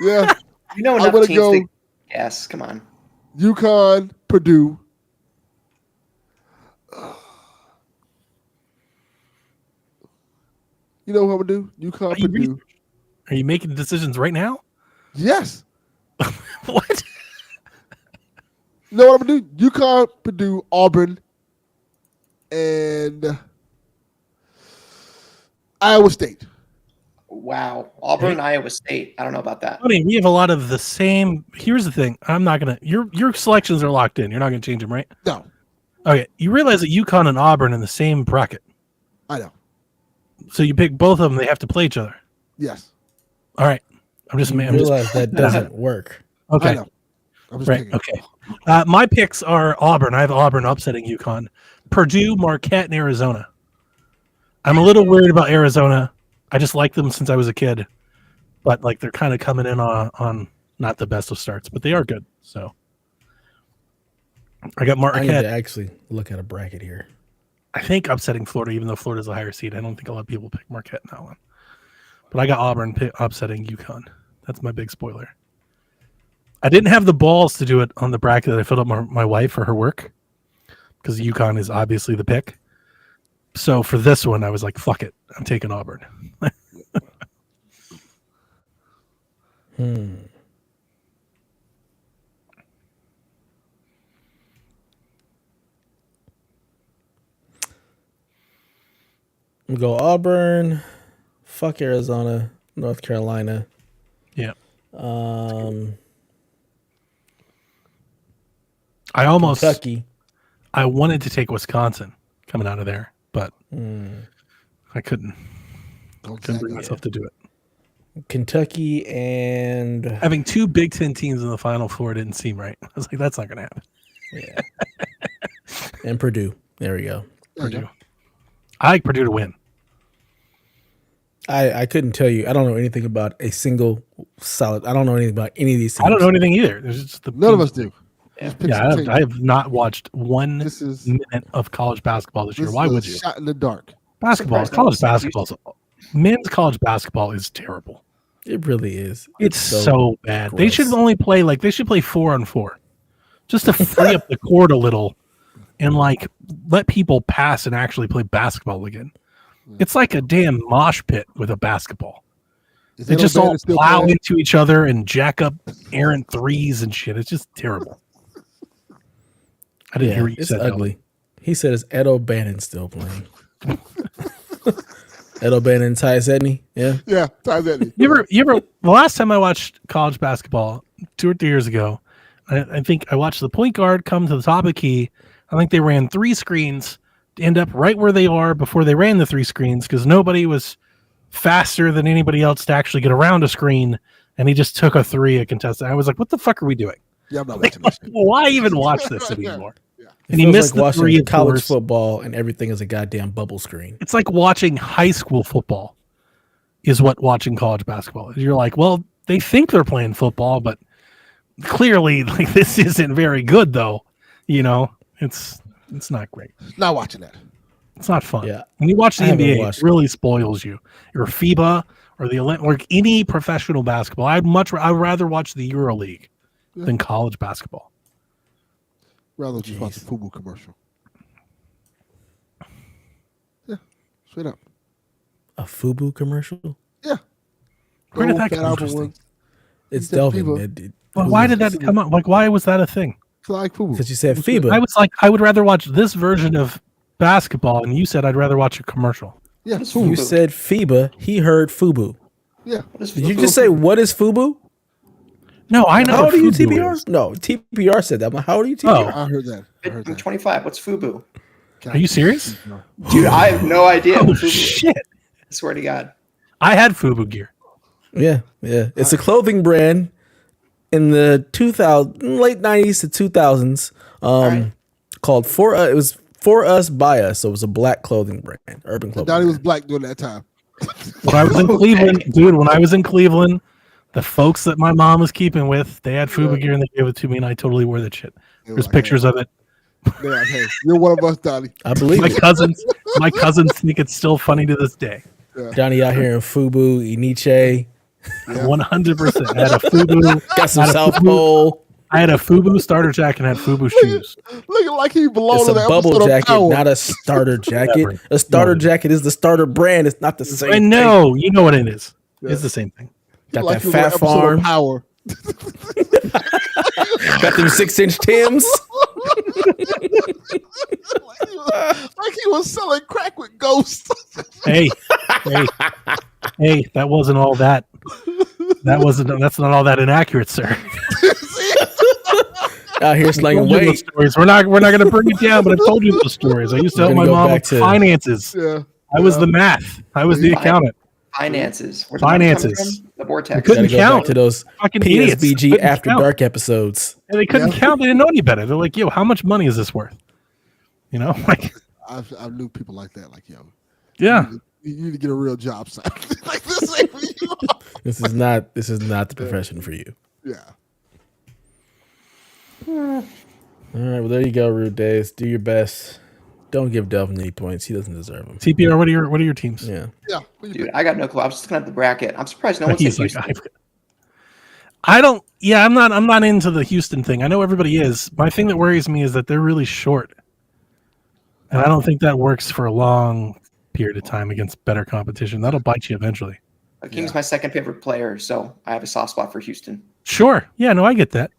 Yeah. You know enough teams. Yes, come on. UConn, Purdue. You know what I'm going to do? UConn, Purdue. Are you making decisions right now? Yes. What? You know what I'm going to do? UConn, Purdue, Auburn, and Iowa State. Wow. Auburn, Iowa State. I don't know about that. I mean, we have a lot of the same. Here's the thing. I'm not going to. Your selections are locked in. You're not going to change them, right? No. Okay. You realize that UConn and Auburn in the same bracket. I know. So you pick both of them. They have to play each other. Yes. All right. I'm just that doesn't work. Okay. I know. Right. Okay. My picks are Auburn. I have Auburn upsetting UConn. Purdue, Marquette, and Arizona. I'm a little worried about Arizona. I just like them since I was a kid, but like they're kind of coming in on not the best of starts, but they are good. So I got Marquette. I need to actually look at a bracket here. I think upsetting Florida, even though Florida's a higher seed. I don't think a lot of people pick Marquette in that one, but I got Auburn upsetting UConn. That's my big spoiler. I didn't have the balls to do it on the bracket that I filled up my wife for her work because UConn is obviously the pick. So for this one, I was like, fuck it. I'm taking Auburn. We go Auburn, fuck Arizona, North Carolina. Yeah. Kentucky. I wanted to take Wisconsin coming out of there, but I couldn't bring myself to do it. Kentucky and having 2 Big Ten teams in the Final Four didn't seem right. I was like, that's not going to happen. Yeah. And Purdue. There we go. Purdue. I like Purdue to win. I couldn't tell you. I don't know anything about a single solid. I don't know anything about any of these teams. I don't know anything either. There's just none of us do. Yeah, I have not watched 1 minute of college basketball this year. Why would you? Shot in the dark. College basketball. Men's college basketball is terrible. It really is. It's so bad. Gross. They should only play they should play 4-on-4, just to free up the court a little, and let people pass and actually play basketball again. It's like a damn mosh pit with a basketball. They just all plow into each other and jack up errant threes and shit. It's just terrible. I didn't hear what you said. It's ugly. He said, "Is Ed O'Bannon still playing?" Ed O'Bannon, Ty Zedney. Yeah, Ty Zedney. You ever? The last time I watched college basketball, 2 or 3 years ago, I think I watched the point guard come to the top of the key. I think they ran 3 screens to end up right where they are before they ran the 3 screens because nobody was faster than anybody else to actually get around a screen, and he just took a 3 a contestant. I was like, "What the fuck are we doing? Yeah, I'm not watching this. Why even watch this anymore?" And he missed like watching college football, and everything is a goddamn bubble screen. It's like watching high school football. Is what watching college basketball is. You're like, well, they think they're playing football, but clearly, like this isn't very good, though. You know, it's not great. Not watching that. It's not fun. Yeah. When you watch the NBA, it really spoils you. Or FIBA or the or any professional basketball. I'd rather watch the EuroLeague than college basketball. Rather just watch a FUBU commercial. Yeah, straight up. A FUBU commercial? Yeah. Where did that come from? It's Delvin. Well, why did that come up? Like, why was that a thing? Like FUBU. Because you said FIBA. I was like, I would rather watch this version of basketball, and you said I'd rather watch a commercial. Yeah, you said FIBA. He heard FUBU. Yeah. Did you just say what is FUBU? No, I know. How old are you, TPR? No, TPR said that. How old are you, TPR? I heard that. I'm 25. What's FUBU? Are you serious? Dude, I have no idea. Oh, shit. I swear to God. I had FUBU gear. Yeah. It's a clothing brand in the late 90s to 2000s called it was For Us, By Us. So it was a black clothing brand, urban clothing. Donnie was black during that time. When I was in Cleveland, dude, when I was in Cleveland, the folks that my mom was keeping with, they had FUBU gear and they gave it to me, and I totally wore that shit. There's pictures of it. They're like, hey, you're one of us, Donnie. I believe my cousins think it's still funny to this day. Yeah. Johnny out here in FUBU, Iniche. 100%. I had a FUBU. Got some South Pole. I had a FUBU starter jacket and had FUBU shoes. Looking like he belonged to that bubble jacket, not a starter jacket. A starter jacket is the starter brand. It's not the same. I know. You know what it is. Yeah. It's the same thing. Got like that fat farm. Power. Got them 6-inch Tims. like he was selling crack with ghosts. Hey, that wasn't all that. That's not all that inaccurate, sir. Out here slanging weight. Stories. We're not gonna bring it down, but I've told you those stories. I used to help my mom with finances. Yeah. I was the math. I was the accountant. Finances. The vortex. They couldn't count back to those fucking PSVG After Dark episodes. And they couldn't count. They didn't know any better. They're like, "Yo, how much money is this worth?" You know, like I knew people like that. Like, yo, yeah, you need to get a real job, son. Like this ain't for you. This is not the profession for you. Yeah. All right, well there you go, Rude Days. Do your best. Don't give Delvin any points. He doesn't deserve them. TPR, what are your teams? Yeah. Dude, I got no clue. I was just looking at the bracket. I'm surprised no one said Houston. I don't. Yeah, I'm not into the Houston thing. I know everybody is. My thing that worries me is that they're really short, and I don't think that works for a long period of time against better competition. That'll bite you eventually. King's my second favorite player, so I have a soft spot for Houston. Sure. Yeah. No, I get that.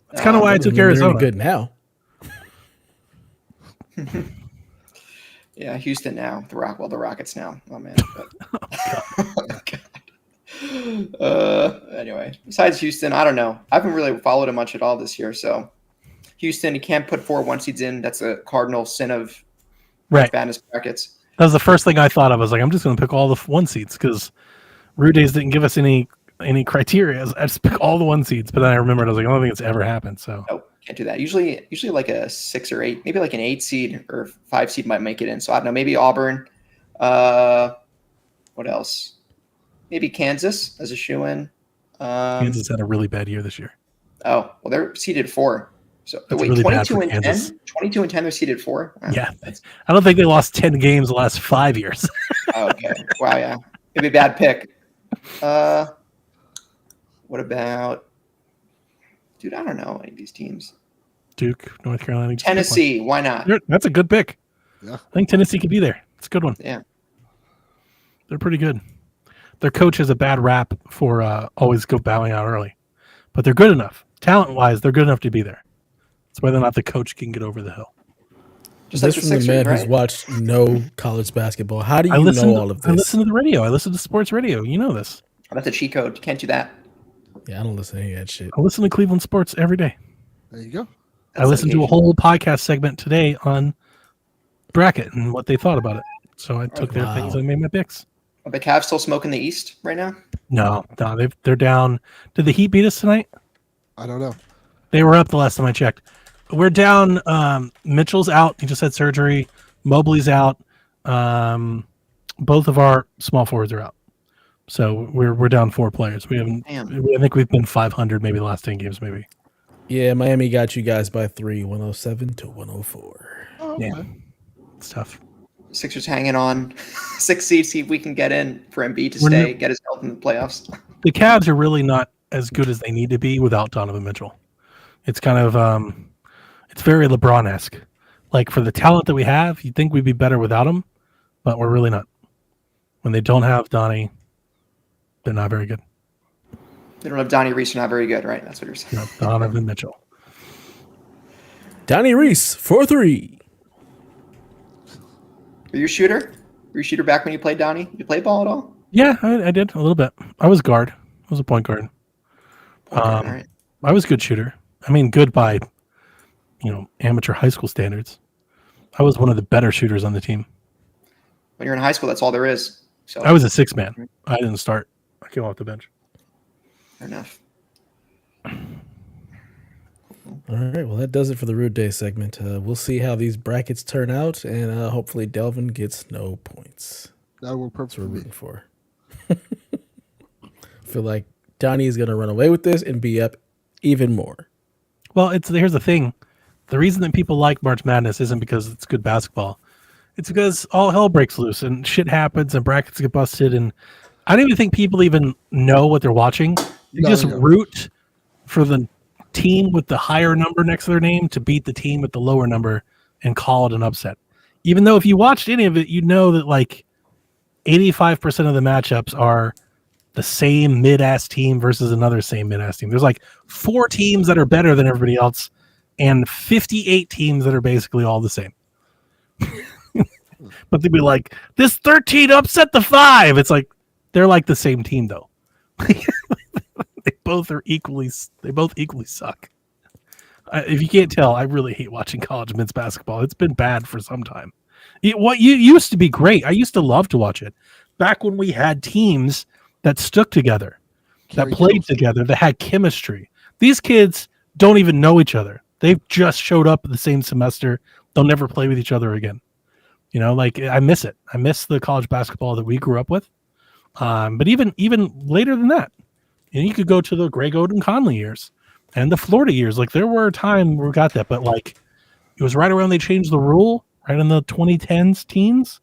That's kind of why I took Arizona. Good now. Yeah, Houston now. The Rockets now. Oh man. Anyway, besides Houston, I don't know. I haven't really followed him much at all this year. So Houston, you can't put 4 1 seeds in. That's a cardinal sin of badness brackets. That was the first thing I thought of. I was like, I'm just going to pick all the 1 seeds because Rude Days didn't give us any criteria. I just pick all the 1 seeds. But then I remembered, I was like, I don't think it's ever happened. So nope. Can't do that. Usually like a 6 or 8, maybe like an 8 seed or 5 seed might make it in. So I don't know. Maybe Auburn. What else? Maybe Kansas as a shoe-in. Kansas had a really bad year this year. Oh, well, they're seeded 4. So that's wait, really 22 and Kansas. 10. 22 and 10. They're seeded 4. Wow. Yeah, I don't think they lost 10 games the last 5 years. Oh, okay. Wow. Yeah. Maybe a bad pick. What about? Dude, I don't know any of these teams. Duke, North Carolina, Tennessee. Why not? That's a good pick. Yeah. I think Tennessee could be there. It's a good one. Yeah. They're pretty good. their coach has a bad rap for always bowing out early, but they're good enough. Talent-wise, they're good enough to be there. It's whether or not the coach can get over the hill. Just this like from Sixers, the man who's watched no college basketball. How do you know all of this? I listen to the radio. I listen to sports radio. You know this. That's a cheat code. You can't do that. Yeah, I don't listen to any of that shit. I listen to Cleveland sports every day. There you go. I listened to a whole podcast segment today on bracket and what they thought about it. So I took their things and made my picks. Are the Cavs still smoking the East right now? No, they're down. Did the Heat beat us tonight? I don't know. They were up the last time I checked. We're down. Mitchell's out. He just had surgery. Mobley's out. Both of our small forwards are out. So we're down 4 players. We haven't. Damn. I think we've been 500 maybe the last 10 games maybe. Yeah, Miami got you guys by 3, 107 to 104. Oh, okay. Yeah, it's tough. Sixers hanging on. 6 seed, see if we can get in for Embiid to stay, get his health in the playoffs. The Cavs are really not as good as they need to be without Donovan Mitchell. It's kind of it's very LeBron-esque. Like for the talent that we have, you'd think we'd be better without him, but we're really not. When they don't have Donnie, they're not very good. They don't have Donnie Reese, not very good, right? That's what you're saying. No, Donovan Mitchell. Donnie Reese, 4-3. Were you a shooter? Were you a shooter back when you played Donnie? Did you play ball at all? Yeah, I did a little bit. I was guard. I was a point guard. All right. I was a good shooter. I mean, good by, amateur high school standards. I was one of the better shooters on the team. When you're in high school, that's all there is. So I was a 6-man. I didn't start. I came off the bench. Fair enough. All right, well, that does it for the Rude Day segment. We'll see how these brackets turn out, and hopefully Delvin gets no points. That will perfect. That's what we're rooting for. I feel like Donnie is going to run away with this and be up even more. Well, here's the thing. The reason that people like March Madness isn't because it's good basketball. It's because all hell breaks loose and shit happens and brackets get busted. And I don't even think people even know what they're watching. They just root for the team with the higher number next to their name to beat the team with the lower number and call it an upset. Even though if you watched any of it, you know that like 85% of the matchups are the same mid-ass team versus another same mid-ass team. There's like 4 teams that are better than everybody else and 58 teams that are basically all the same. But they'd be like, this 13 upset the 5. It's like, they're like the same team though. They both equally suck. If you can't tell, I really hate watching college men's basketball. It's been bad for some time. What you used to be great. I used to love to watch it. Back when we had teams that stuck together, that played together, that had chemistry. These kids don't even know each other. They've just showed up the same semester. They'll never play with each other again. I miss it. I miss the college basketball that we grew up with. But even later than that, and you could go to the Greg Oden Conley years and the Florida years. Like there were a time where we got that, but like it was right around they changed the rule, right in the 2010s teens.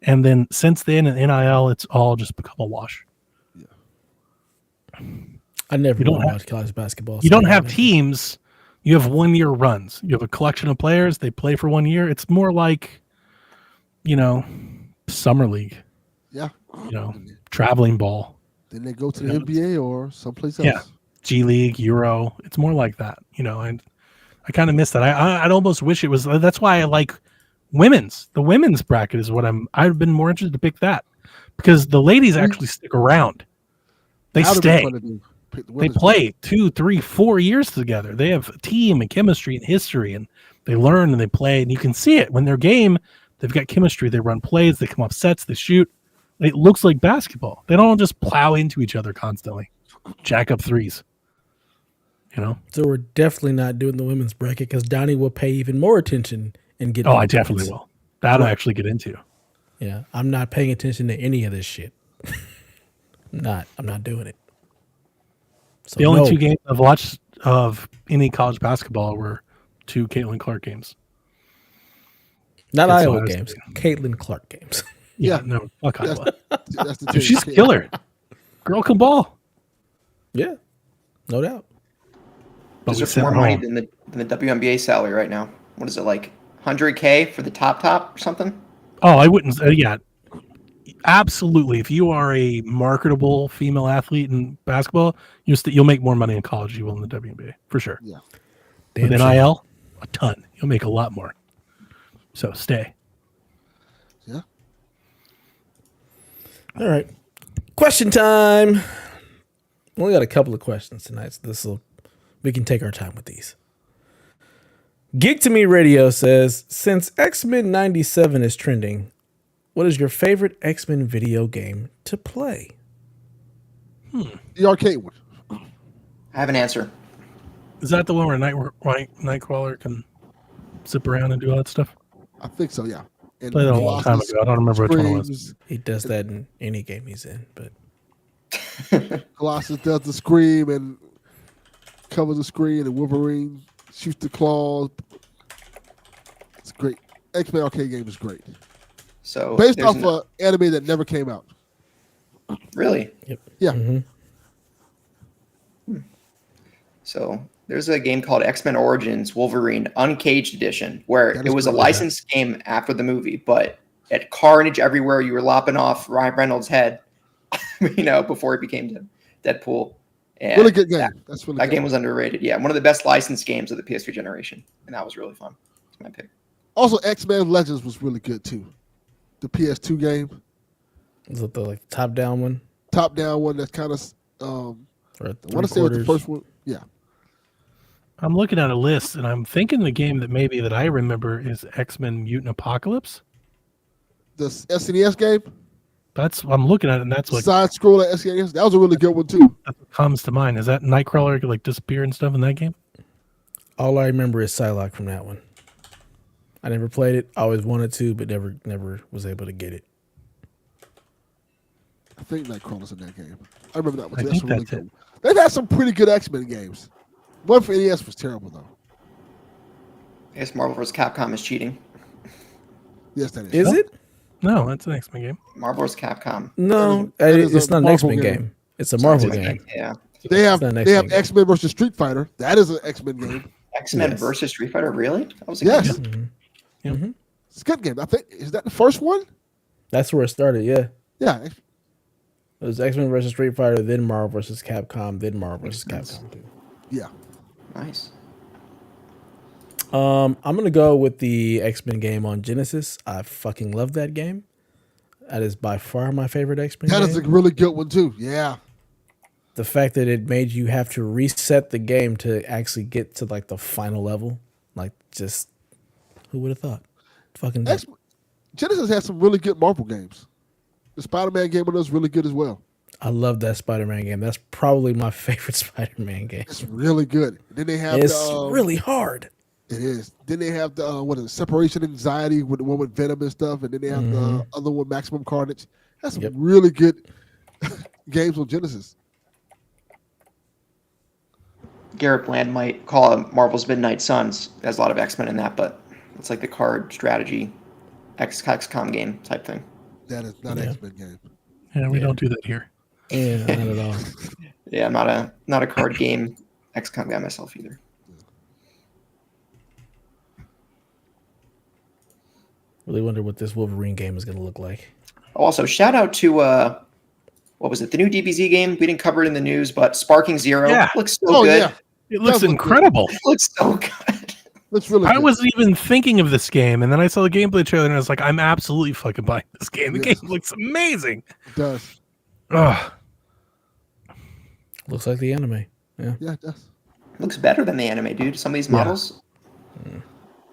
And then since then in NIL, it's all just become a wash. I never watched college basketball. You don't have teams. You have 1-year runs. You have a collection of players. They play for 1 year. It's more like, summer league. Yeah. Traveling ball. Then they go to the NBA or someplace else. Yeah. G League, Euro. It's more like that, and I kind of miss that. I'd almost wish it was. That's why I like women's. The women's bracket is what I've been more interested to pick that because the ladies actually stick around. They stay. They play 2, 3, 4 years together. They have a team and chemistry and history, and they learn and they play. And you can see it when their game. They've got chemistry. They run plays. They come off sets. They shoot. It looks like basketball. They don't just plow into each other constantly, jack up threes. So we're definitely not doing the women's bracket because Donnie will pay even more attention and get. Oh, I definitely will. That'll actually get into. Yeah, I'm not paying attention to any of this shit. I'm not doing it. So the only 2 games I've watched of any college basketball were 2 Caitlin Clark games. Not Iowa games. Caitlin Clark games. Yeah, no, fuck Iowa. That's the She's a killer. Girl can ball. Yeah, no doubt. But there's more money than the WNBA salary right now. What is it like? $100K for the top or something? Oh, I wouldn't. Yeah, Absolutely. If you are a marketable female athlete in basketball, you'll make more money in college than you will in the WNBA for sure. Yeah. With NIL, a ton. You'll make a lot more. So stay. Yeah. All right. Question time. We only got a couple of questions tonight, so we can take our time with these. Geek to Me Radio says, since X-Men 97 is trending, what is your favorite X-Men video game to play? The arcade one. I have an answer. Is that the one where Nightcrawler can zip around and do all that stuff? I think so, yeah. And Played it a long time ago. I don't remember which one it was. He does that in any game he's in, but Colossus does the scream and covers the screen, and Wolverine shoots the claws. It's great. X-Men arcade game is great. So based off an anime that never came out. Really? Yep. Yeah. Mm-hmm. So there's a game called X-Men Origins Wolverine Uncaged Edition, where it was a licensed game after the movie, but it carnage everywhere. You were lopping off Ryan Reynolds' head, before it became Deadpool. And really good game. That game was underrated. Yeah, one of the best licensed games of the PS3 generation, and that was really fun. That's my pick. Also, X-Men Legends was really good too. The PS2 game. Is it the top-down one? Top-down one that's kind of. I want to say it was the first one. Yeah. I'm looking at a list, and I'm thinking the game that I remember is X-Men Mutant Apocalypse. The SNES game. I'm looking at it, and that's like side scroller SNES. That was a really good one too. That comes to mind. Is that Nightcrawler could like disappear and stuff in that game? All I remember is Psylocke from that one. I never played it. I always wanted to, but never was able to get it. I think Nightcrawler's in that game. I remember that one. That's really good. They've had some pretty good X-Men games. One for NES was terrible though. I guess Marvel vs. Capcom is cheating. Yes, that is. Is it? No, that's an X-Men game. Marvel vs. Capcom. No, it's not an X-Men game. It's a Marvel game. Yeah. They have X-Men versus Street Fighter. That is an X-Men game. X-Men versus Street Fighter, really? That was a yes. game. Mm-hmm. It's a good game. I think is that the first one? That's where it started. Yeah. Yeah. It was X-Men versus Street Fighter, then Marvel versus Capcom, then Marvel versus Capcom 2. Yeah. Nice. I'm gonna go with the X-Men game on Genesis. I fucking love that game. That is by far my favorite X-Men game. That is a really good one too. Yeah. The fact that it made you have to reset the game to actually get to like the final level, like just who would have thought? Fucking Genesis had some really good Marvel games. The Spider-Man game was really good as well. I love that Spider-Man game. That's probably my favorite Spider-Man game. It's really good. Then they have really hard. It is. Then they have the separation anxiety with the one with Venom and stuff, and then they have the other one, Maximum Carnage. That's some really good games on Genesis. Garrett Bland might call it Marvel's Midnight Suns. There's a lot of X-Men in that, but it's like the card strategy XCOM game type thing. That is not an X-Men game. Yeah, we don't do that here. Yeah, not at all. Yeah, I'm not a card game XCOM guy myself either. Really wonder what this Wolverine game is going to look like. Also, shout out to what was it? The new DBZ game. We didn't cover it in the news, but Sparking Zero looks so good. Yeah. It looks incredible. It looks so good. Looks really good. I wasn't even thinking of this game, and then I saw the gameplay trailer, and I was like, I'm absolutely fucking buying this game. The game looks amazing. It does. Ugh. Looks like the anime. Yeah. Yeah, it does. Looks better than the anime, dude. Some of these models.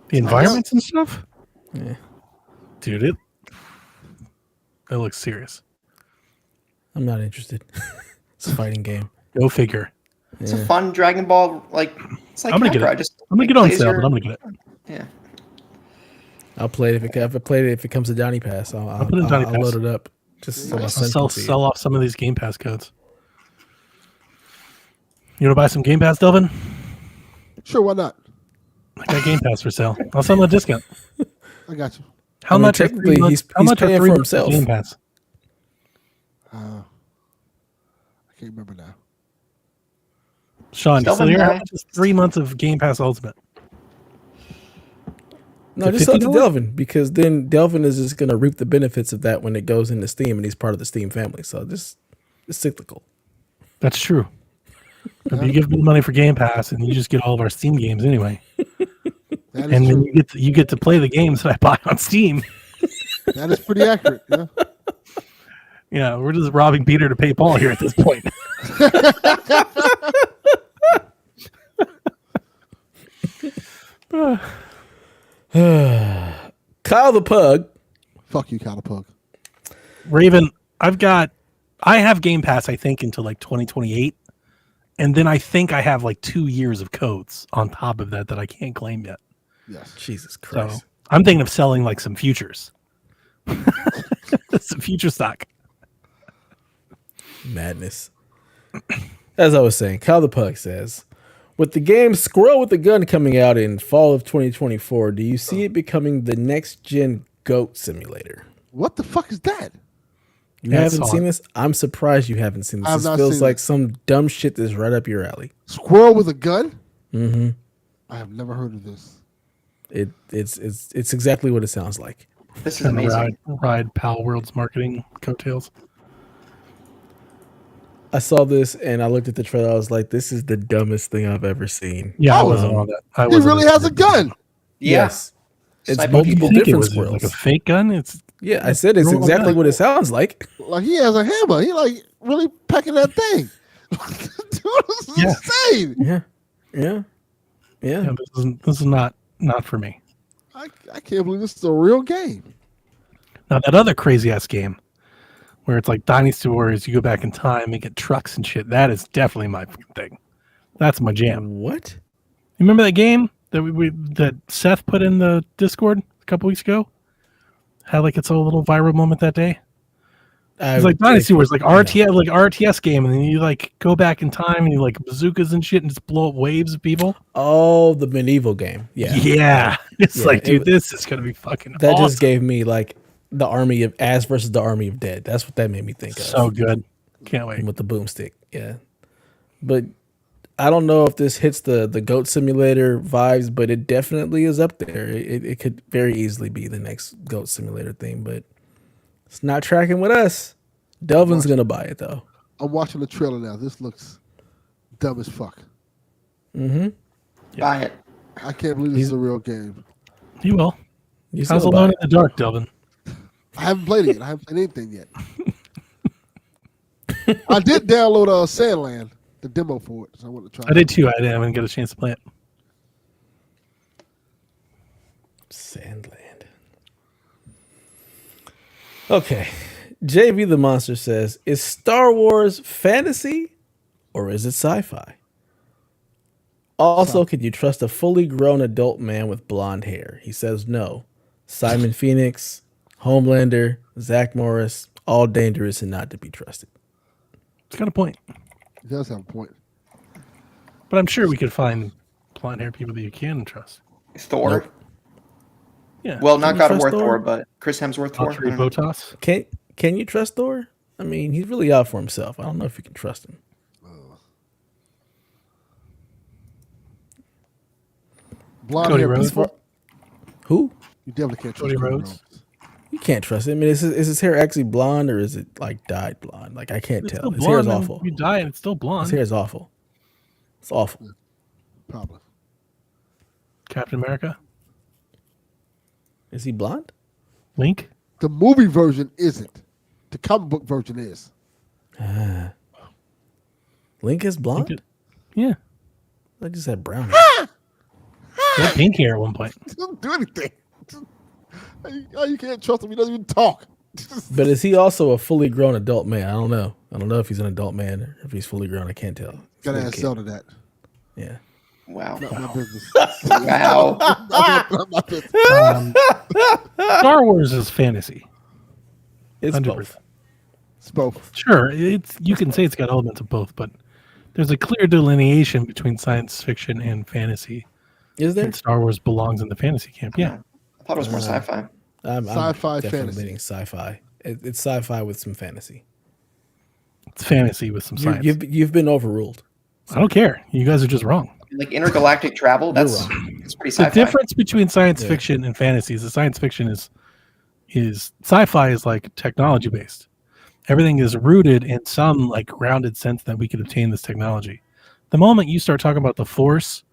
The environments and stuff? Yeah. Dude, it looks serious. I'm not interested. It's a fighting game. Go figure. It's a fun Dragon Ball, it's like I'm gonna get it. I'm gonna get on sale, but I'm gonna get it. Yeah. I'll play it if it comes to Donny Pass. I'll put it in Donny Pass. load it up. Just so my son can see sell off some of these Game Pass codes. You want to buy some Game Pass, Delvin? Sure, why not? I got Game Pass for sale. I'll sell them a discount. I got you. How much? Technically, he's paying for himself. Game Pass. I can't remember now. Sean, so how much is 3 months of Game Pass Ultimate? No, just sell it to Delvin, because then Delvin is just going to reap the benefits of that when it goes into Steam, and he's part of the Steam family. So it's cyclical. That's true. But you give me money for Game Pass, and you just get all of our Steam games anyway. That is and true. then you get to play the games that I buy on Steam. That is pretty accurate. Yeah. Yeah, we're just robbing Peter to pay Paul here at this point. Kyle the Pug. Fuck you, Kyle the Pug. Raven, I have Game Pass, I think, until like 2028. And then I think I have like 2 years of codes on top of that I can't claim yet. Yes. Jesus Christ. So I'm thinking of selling like some futures. Some future stock. Madness. As I was saying, Kyle the Pug says, with the game Squirrel with the Gun coming out in fall of 2024, do you see it becoming the next gen goat simulator? What the fuck is that? You haven't seen this? I'm surprised you haven't seen this. This feels like some dumb shit that's right up your alley. Squirrel with a gun? Mm-hmm. I have never heard of this. It's exactly what it sounds like. This is amazing. Ride Pal World's marketing coattails. I saw this and I looked at the trailer. I was like, "This is the dumbest thing I've ever seen." Yeah, I wasn't on that. He really has a gun. Yes, it's Sniper multiple different squirrels. Like a fake gun. I said it's exactly what it sounds like. Like he has a hammer. He like really packing that thing. Dude, this is insane. Yeah. This is not for me. I can't believe this is a real game. Now that other crazy ass game, where it's like Dynasty Warriors, you go back in time and get trucks and shit. That is definitely my thing. That's my jam. What? You remember that game that that Seth put in the Discord a couple weeks ago? Had like its own little viral moment that day. It's like Dynasty Wars, like RTS game, and then you like go back in time and you like bazookas and shit and just blow up waves of people. Oh, the medieval game. Yeah. It's like, dude, this is gonna be fucking. That awesome. just gave me like the army of Ass versus the Army of Dead. That's what that made me think of. So good. Can't wait. With the boomstick. Yeah. But I don't know if this hits the Goat Simulator vibes, but it definitely is up there. It could very easily be the next Goat Simulator thing, but it's not tracking with us. Delvin's going to buy it, though. I'm watching the trailer now. This looks dumb as fuck. Mm-hmm. Buy it. I can't believe this is a real game. You will. How's Alone in the Dark, Delvin? I haven't played it yet. I haven't played anything yet. I did download Sandland, the demo for it, so I want to try it. I did too. I didn't get a chance to play it. Sandland. Okay. JV the Monster says, is Star Wars fantasy or is it sci-fi? Also, can you trust a fully grown adult man with blonde hair? He says no. Simon Phoenix, Homelander, Zach Morris, all dangerous and not to be trusted. It's got a point. It does have a point. But I'm sure we could find blonde hair people that you can trust. Thor. Nope. Yeah. Well, not God of War Thor, but Chris Hemsworth Thor. Valtteri Bottas. Can you trust Thor? I mean, he's really out for himself. I don't know if you can trust him. Blonde Cody hair Rhodes. people. Who? You definitely can't trust Cody Cody Rhodes. Rhodes. You can't trust him. I mean, is his hair actually blonde or is it like dyed blonde? Like I can't It's tell. still His hair is blonde, awful. You die and it's still His blonde. hair is awful. It's awful. Probably. Captain America. Is he blonde? Link. The movie version isn't. The comic book version is. Link is blonde? Link yeah. I just had brown hair. He had pink hair at one point. Doesn't do anything. You can't trust him. He doesn't even talk. But is he also a fully grown adult man? I don't know. I don't know if he's an adult man or if he's fully grown. I can't tell. Gotta ask Zelda that. Yeah. Wow. Not my business. Wow. Not my business. Star Wars is fantasy. It's 100%. both. It's both. Sure, you can say it's got elements of both, but there's a clear delineation between science fiction and fantasy. Is there? And Star Wars belongs in the fantasy camp. Yeah. I thought it was more sci-fi. I'm Sci-fi, definitely fantasy. admitting sci-fi. It's sci-fi with some fantasy. It's fantasy with some science. You've been overruled. I don't care. You guys are just wrong. like intergalactic travel. That's pretty sci-fi. The difference between science fiction and fantasy is the science fiction is sci-fi is like technology based. Everything is rooted in some like grounded sense that we could obtain this technology. The moment you start talking about the Force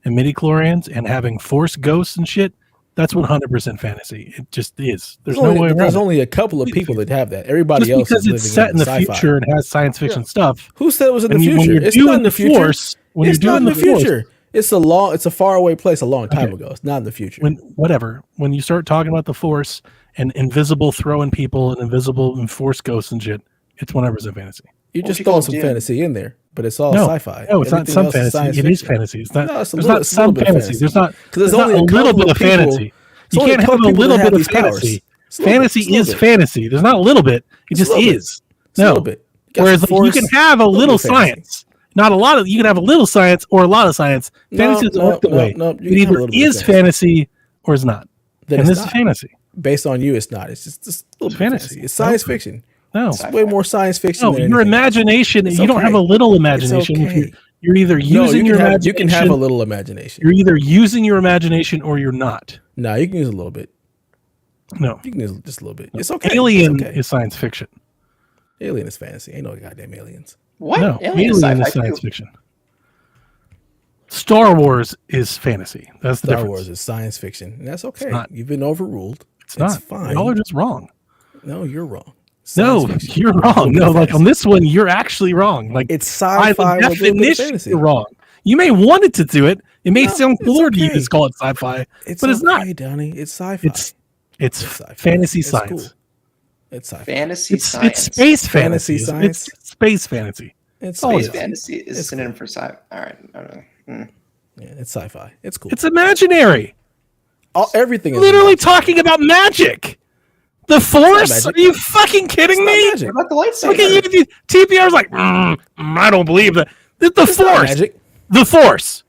and midichlorians and having Force ghosts and shit, that's 100% fantasy. It just is. There's no way around it. There's only a couple of people that have that. Everybody just else because is it's living set in the sci-fi. future and has science fiction stuff. Who said it was in the future? When you're It's not in the future. Force, when It's you're not doing in the future. Force, It's a far away place a long time ago. It's not in the future. When you start talking about the Force and invisible throwing people and invisible and Force ghosts and shit, it's 100% fantasy. You're just throwing some fantasy in there, but it's all sci-fi. No, it's not some fantasy. It is fantasy. It's not. There's not some fantasy. There's not. There's only a little bit of fantasy. You can't have a little bit of fantasy. Fantasy is fantasy. There's not a little bit. It just is. No. Whereas you can have a little science. Not a lot of. You can have a little science or a lot of science. Fantasy doesn't work that way. It either is fantasy or is not. And this is fantasy. Based on you, it's not. It's just a little fantasy. It's science fiction. No, it's way more science fiction. No, your imagination. You don't have a little imagination. You're either using your imagination. You can have a little imagination. You're either using your imagination or you're not. No, you can use a little bit. No, you can use just a little bit. It's okay. Alien is science fiction. Alien is fantasy. Ain't no goddamn aliens. What? No, Alien is science fiction. Star Wars is fantasy. That's the difference. Star Wars is science fiction, and that's okay. Not. You've been overruled. It's not. Fine. Y'all are just wrong. No, you're wrong. No, you're wrong. No, like on this one, you're actually wrong. Like it's sci-fi. By definition, you're wrong. You may want it to do it. It may sound cooler to you to call it sci-fi, but it's not. Donnie. It's sci-fi. It's fantasy science. Cool. It's sci-fi. Fantasy science. It's space fantasy. Science. It's space fantasy. It's space fantasy is a synonym for sci-fi. All right. I don't know. Yeah, it's sci-fi. It's cool. It's imaginary. Everything is literally talking about magic. The Force? Are you fucking kidding me? What about the lightsaber? Look at you. TPR's like, I don't believe that. The Force. The Force.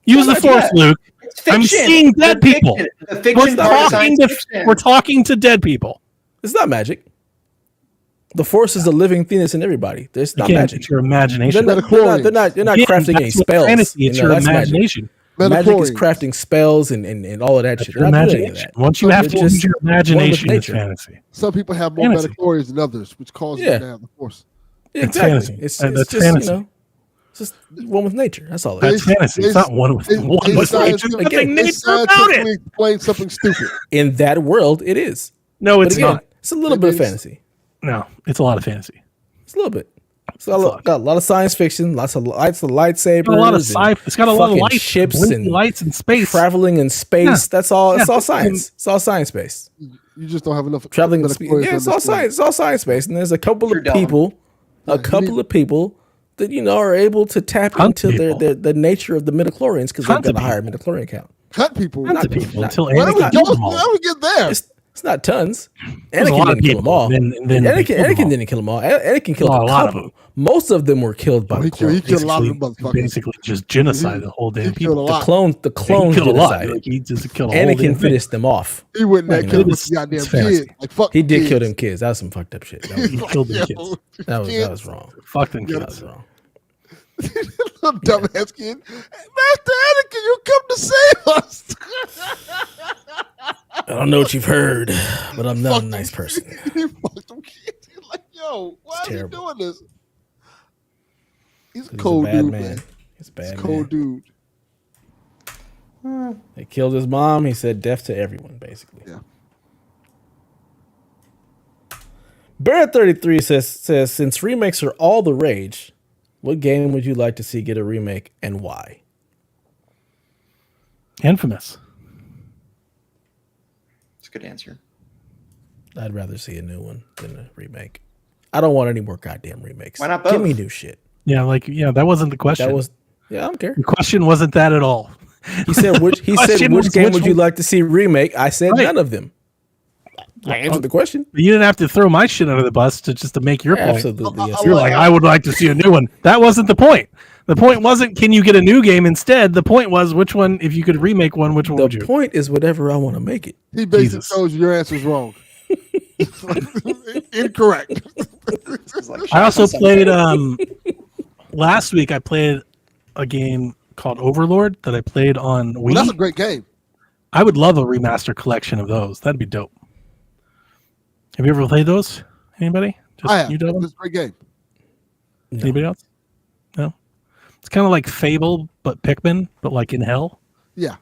Use the Force, Luke. I'm seeing dead people. We're talking to dead people. It's not magic. The Force is a living thing that's in everybody. There's not magic. It's your imagination. They're not crafting any spells. Fantasy, it's your imagination. Magic is crafting spells and all of that shit. Imagination. Once you have to use your imagination, it's fantasy. Some people have more metaphors than others, which causes them to have the Force. Yeah, exactly. It's just, fantasy. It's just one with nature. That's all. That's fantasy. It's not one with nature. Again, nature about it. Explain something stupid. In that world, it is. No, it's not. It's a little bit of fantasy. No, it's a lot of fantasy. It's a little bit. It's got a lot of science fiction, lots of lightsabers. A lot of sci-fi. It's got a lot of lights, ships and lights in space, traveling in space. Yeah. That's all. It's all science. It's all science based. You just don't have enough traveling in space. Yeah, it's all science. It's all science based. And there's a couple of people, that are able to tap into the nature of the midichlorians because they've got a higher midichlorian count. Cut people. Not people until Anakin kills them all. How do we get there? It's not tons. Anakin didn't kill them all. Anakin didn't kill them all. Anakin killed a lot of them. Most of them were killed by the clones. He killed a lot of them motherfuckers. Basically, just genocide the whole damn people. The clones killed a lot. He just killed a whole Anakin finished them off. He wouldn't have killed his goddamn kid. Like fuck. He did kill them kids. That was some fucked up shit. He killed them kids. That was wrong. Fuck them kids. That was wrong. Little dumbass kid. Master Anakin, you come to save us. I don't know what you've heard, but I'm not a nice person. He fucked them kids. He's like, yo, why is he doing this? He's a cold dude, man. He's a bad man. Cold dude. They killed his mom. He said death to everyone, basically. Yeah. Barrett33 says since remakes are all the rage, what game would you like to see get a remake and why? Infamous. That's a good answer. I'd rather see a new one than a remake. I don't want any more goddamn remakes. Why not both? Give me new shit. Yeah, that wasn't the question. I don't care. The question wasn't that at all. He said which game would you like to see remake? I said none of them. I answered the question. You didn't have to throw my shit under the bus to make your point. Absolutely. You're like, I would like to see a new one. That wasn't the point. The point wasn't, can you get a new game instead? The point was, which one, if you could remake one, which one would you? The point is whatever I want to make it. He basically shows you your answer's wrong. Incorrect. I also played, last week I played a game called Overlord that I played on Wii. Well, that's a great game. I would love a remaster collection of those. That'd be dope. Have you ever played those? Anybody? Just I have. you, Devin? It's a great game. No. Anybody else? No. It's kind of like Fable, but Pikmin, but like in hell. Yeah.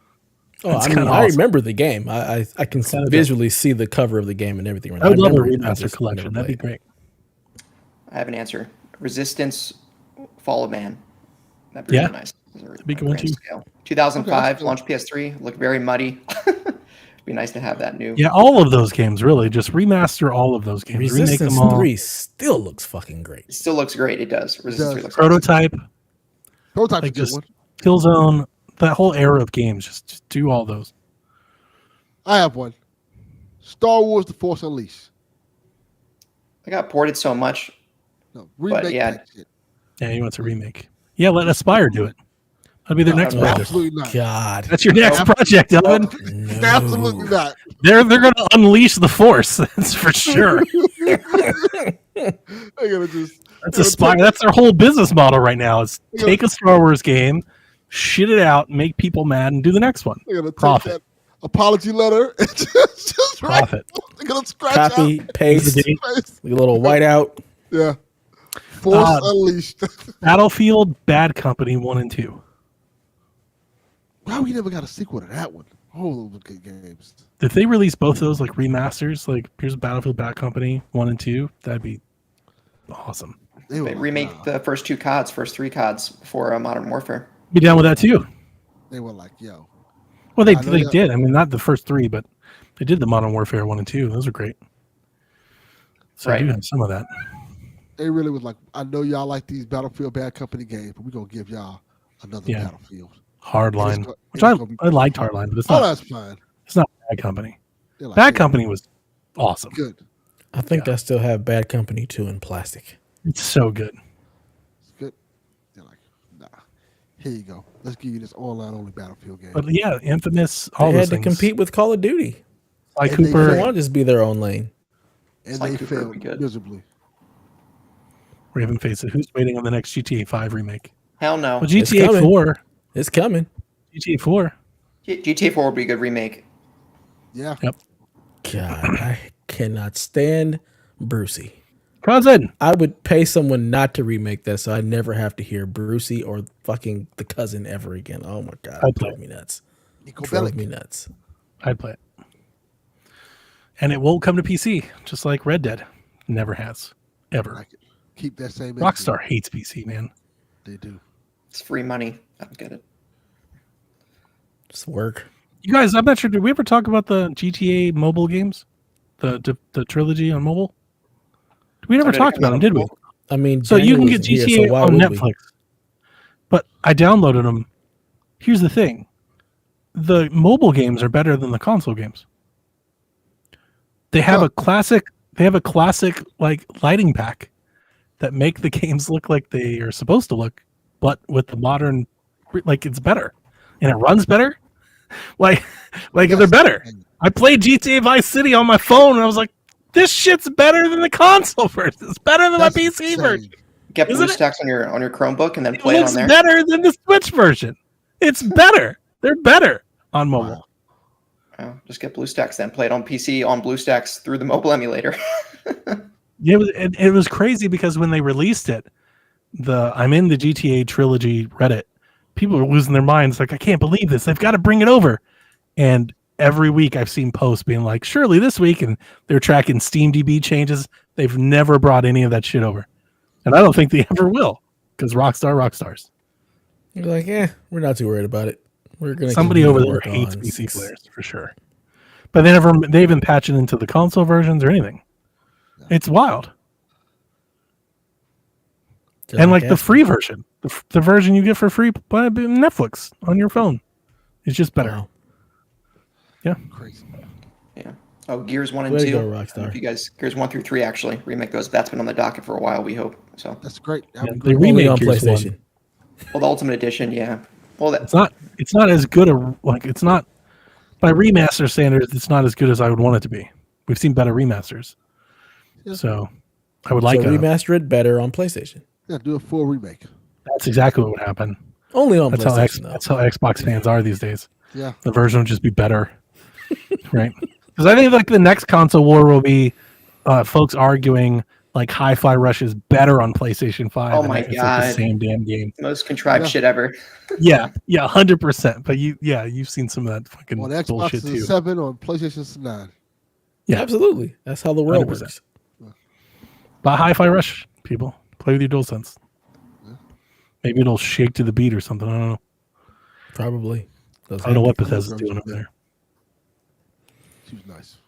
Oh, It's I mean, kinda I awesome. remember the game. I can Kinda visually see the cover of the game and everything. I would love a remember it, I remaster just collection. never That'd be played. great. I have an answer. Resistance, Fall of Man. That'd be Yeah. really nice. be good one, too. 2005, launch PS3. Looked very muddy. Be nice to have that new. Yeah, all of those games, really. Just remaster all of those games. Remake Resistance them all. 3 still looks fucking great. It still looks great. It does. Resistance 3 looks Prototype, Prototype's like a good just one. Killzone, that whole era of games. Just do all those. I have one. Star Wars: The Force Unleashed. I got ported so much. No, remake yeah. that shit. Yeah, he wants a remake. Yeah, let Aspire do it. That'll be their next no, project. Absolutely not. God. That's your next project, Elvin. No. Absolutely not. They're going to unleash the Force. That's for sure. They're gonna just. That's Aspire. That's their whole business model right now. Is take a Star Wars game, shit it out, make people mad, and do the next one. They're gonna take Profit. that apology letter and just write. Profit. They're gonna scratch Copy, paste, Date. out. a little whiteout. Yeah. Force Unleashed. Battlefield, Bad Company 1 and 2. Wow, we never got a sequel to that one. Oh, those were good games. If they release both of those like remasters, like here's Battlefield, Bad Company 1 and 2, that'd be awesome. They were They remake the first three CODs before Modern Warfare. Be down with that too. They were like, yo. Well, they I know that- did. I mean, not the first three, but they did the Modern Warfare 1 and 2. Those are great. So I do have some of that. They really was like, I know y'all like these Battlefield Bad Company games, but we're gonna give y'all another Battlefield. Hardline, And which it's gonna be- I liked Hardline, but it's Oh, not. that's fine. It's not Bad Company. They're like, Bad hey, Company was awesome. good. I think I still have Bad Company 2 in plastic. It's so good. It's good. They're like, nah. Here you go. Let's give you this online only Battlefield game. But yeah, Infamous, all They those had to things. compete with Call of Duty. Like And they They Cooper, want to just be their own lane. And Sly they Cooper would failed be good. miserably. Raven Face it. Who's waiting on the next GTA 5 remake? Hell no. Well, GTA coming. 4. It's coming. GTA 4. GTA 4 would be a good remake. Yeah. Yep. God, I cannot stand Brucey. Cousin. I would pay someone not to remake that so I never have to hear Brucey or fucking the cousin ever again. Oh my God. I'd It play drove me nuts. Nico Drove Bellic. me nuts. I'd play it. And it won't come to PC, just like Red Dead. Never has. Ever. Like it. Keep that same energy. Rockstar hates PC, man. They do. It's free money. I don't get it. Just work. You guys, I'm not sure. Did we ever talk about the GTA mobile games? The trilogy on mobile? We never did it talked come about out them, did on we? mobile? I mean, So you can get January's here, GTA so why on would we? Netflix. But I downloaded them. Here's the thing. The mobile games are better than the console games. They have a classic like lighting pack that make the games look like they are supposed to look, but with the modern like it's better. And it runs better. Like they're better. I played GTA Vice City on my phone and I was like, this shit's better than the console version. It's better than That's my PC insane. version. Get Isn't it? BlueStacks on your Chromebook and then It play it looks on there. better than the Switch version. It's better. They're better on mobile. Wow. Oh, just get BlueStacks then. Play it on PC on BlueStacks through the mobile emulator. It was crazy because when they released it, I'm in the GTA trilogy Reddit. People are losing their minds. Like, I can't believe this. They've got to bring it over. And every week I've seen posts being like, surely this week, and they're tracking SteamDB changes. They've never brought any of that shit over. And I don't think they ever will, because Rockstars. You're like, we're not too worried about it. We're gonna Somebody continue over to there work hates on PC six- players for sure. But they haven't patched it into the console versions or anything. It's wild. Just And like the that. free version, the version you get for free by Netflix on your phone, is just better. Wow. Yeah. Crazy. Yeah. Oh, Gears 1 and Way to 2. go, I don't know Rockstar. if you guys, Gears 1 through 3 actually. Remake those. That's been on the docket for a while, we hope. So, That's great. Yeah, That'd be they great. remade Only on Gears 1. PlayStation. well, the Ultimate Edition, yeah. Well, that, It's not as good it's not by remaster standards, it's not as good as I would want it to be. We've seen better remasters. Yeah. So I would like so remaster it better on PlayStation. Yeah, do a full remake. that's exactly what would happen. Only on that's PlayStation, though. That's how Xbox fans are these days. Yeah. The version will just be better, right? Because I think like the next console war will be folks arguing like Hi-Fi Rush is better on PlayStation 5. Oh and my it's god, like the same damn game. most contrived shit ever. Yeah, 100%. But you've seen some of that fucking On Xbox bullshit is too. 7, on PlayStation is 9. Yeah, absolutely. That's how the world 100%. works. Buy Hi-Fi Rush, people. Play with your DualSense. Maybe it'll shake to the beat or something. I don't know. Probably. I don't know what Bethesda's doing over there. She was nice.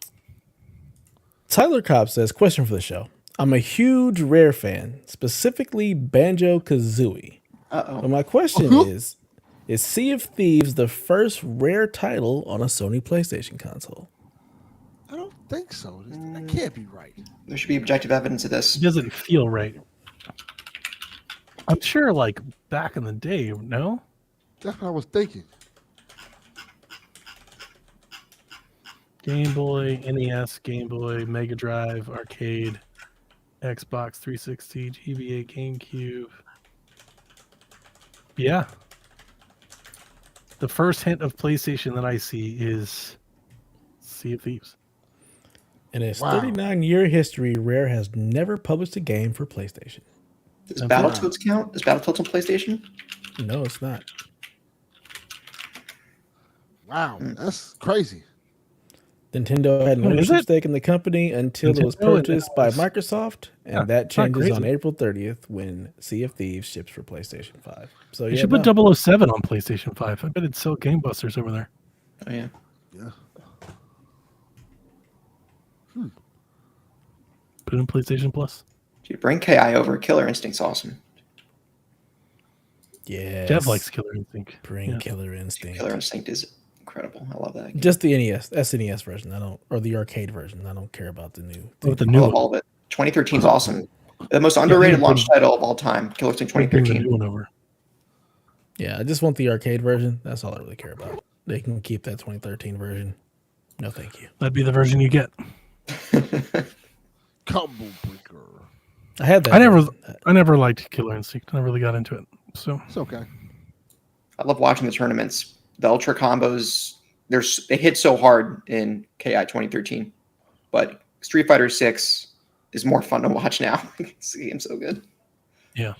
Tyler Cobb says, question for the show. I'm a huge Rare fan, specifically Banjo-Kazooie. Uh-oh. But my question is Sea of Thieves the first Rare title on a Sony PlayStation console? I don't think so. That can't be right. There should be objective evidence of this. It doesn't feel right. I'm sure, like, back in the day, no? That's what I was thinking. Game Boy, NES, Game Boy, Mega Drive, Arcade, Xbox 360, GBA, GameCube. Yeah. The first hint of PlayStation that I see is Sea of Thieves. In its 39-year history, Rare has never published a game for PlayStation. Does Battletoads count? Is Battletoads on PlayStation? No, it's not. Wow, that's crazy. Nintendo had an ownership stake in the company until it was purchased by Microsoft, and that changes on April 30th when Sea of Thieves ships for PlayStation 5. So you should put 007 on PlayStation 5. I bet it'd sell gangbusters over there. Oh, yeah. Yeah. Put it in PlayStation Plus. Dude, bring KI over. Killer Instinct's awesome. Yeah. Jeff likes Killer Instinct. Bring Killer Instinct. Killer Instinct is incredible. I love that game. Just the SNES version. Or the arcade version. I don't care about the new. The new one. All of it. 2013 is awesome. The most underrated launch title of all time. Killer Instinct 2013. The new one over. Yeah, I just want the arcade version. That's all I really care about. They can keep that 2013 version. No, thank you. That'd be the version you get. Combo breaker. I had that. I never liked Killer Instinct. I never really got into it. So it's okay. I love watching the tournaments. The ultra combos, they hit so hard in KI 2013, but Street Fighter 6 is more fun to watch now. This game's so good. Yeah.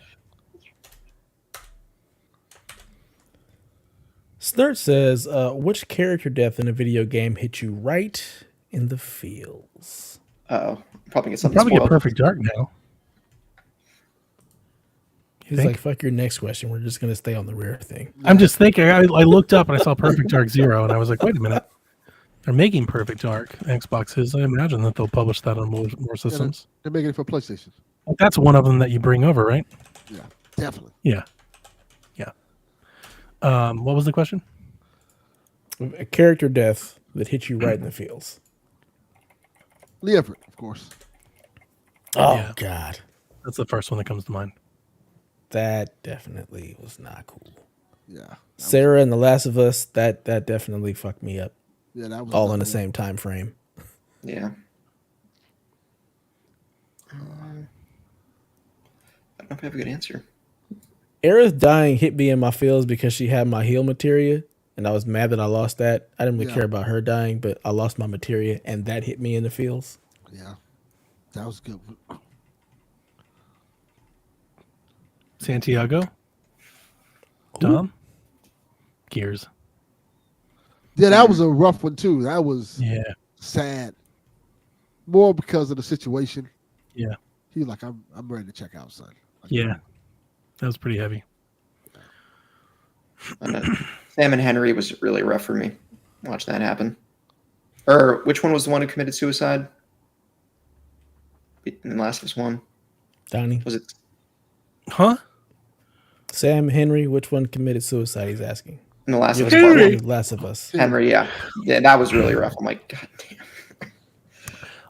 Snurt says, which character death in a video game hit you right in the feels? Uh-oh. Probably get something probably spoiled. get Perfect Dark now. He's like, fuck your next question. We're just going to stay on the Rare thing. I'm just thinking. I looked up and I saw Perfect Dark 0, and I was like, wait a minute. They're making Perfect Dark. Xbox is. I imagine that they'll publish that on more systems. They're making it for PlayStation. That's one of them that you bring over, right? Yeah, definitely. Yeah. What was the question? A character death that hit you right in the feels. Lee Everett, of course. Oh, Yeah. God. That's the first one that comes to mind. That definitely was not cool. Yeah. Sarah and The Last of Us, that definitely fucked me up. Yeah, that was all in the same time frame. Yeah. I don't know if I have a good answer. Aerith dying hit me in my feels because she had my heal materia, and I was mad that I lost that. I didn't really care about her dying, but I lost my materia, and that hit me in the feels. Yeah. That was good. Santiago? Dom? Gears. Yeah, that was a rough one too. That was sad. More because of the situation. Yeah. He was like, I'm ready to check out, son. Like, yeah. That was pretty heavy. Sam and Henry was really rough for me. Watch that happen. Or which one was the one who committed suicide? In The Last of Us 1. Donnie. Was it? Huh? Sam, Henry, which one committed suicide? He's asking. In The Last of Us. Henry. Last of Us. Henry, yeah. Yeah, that was really rough. I'm like, God damn.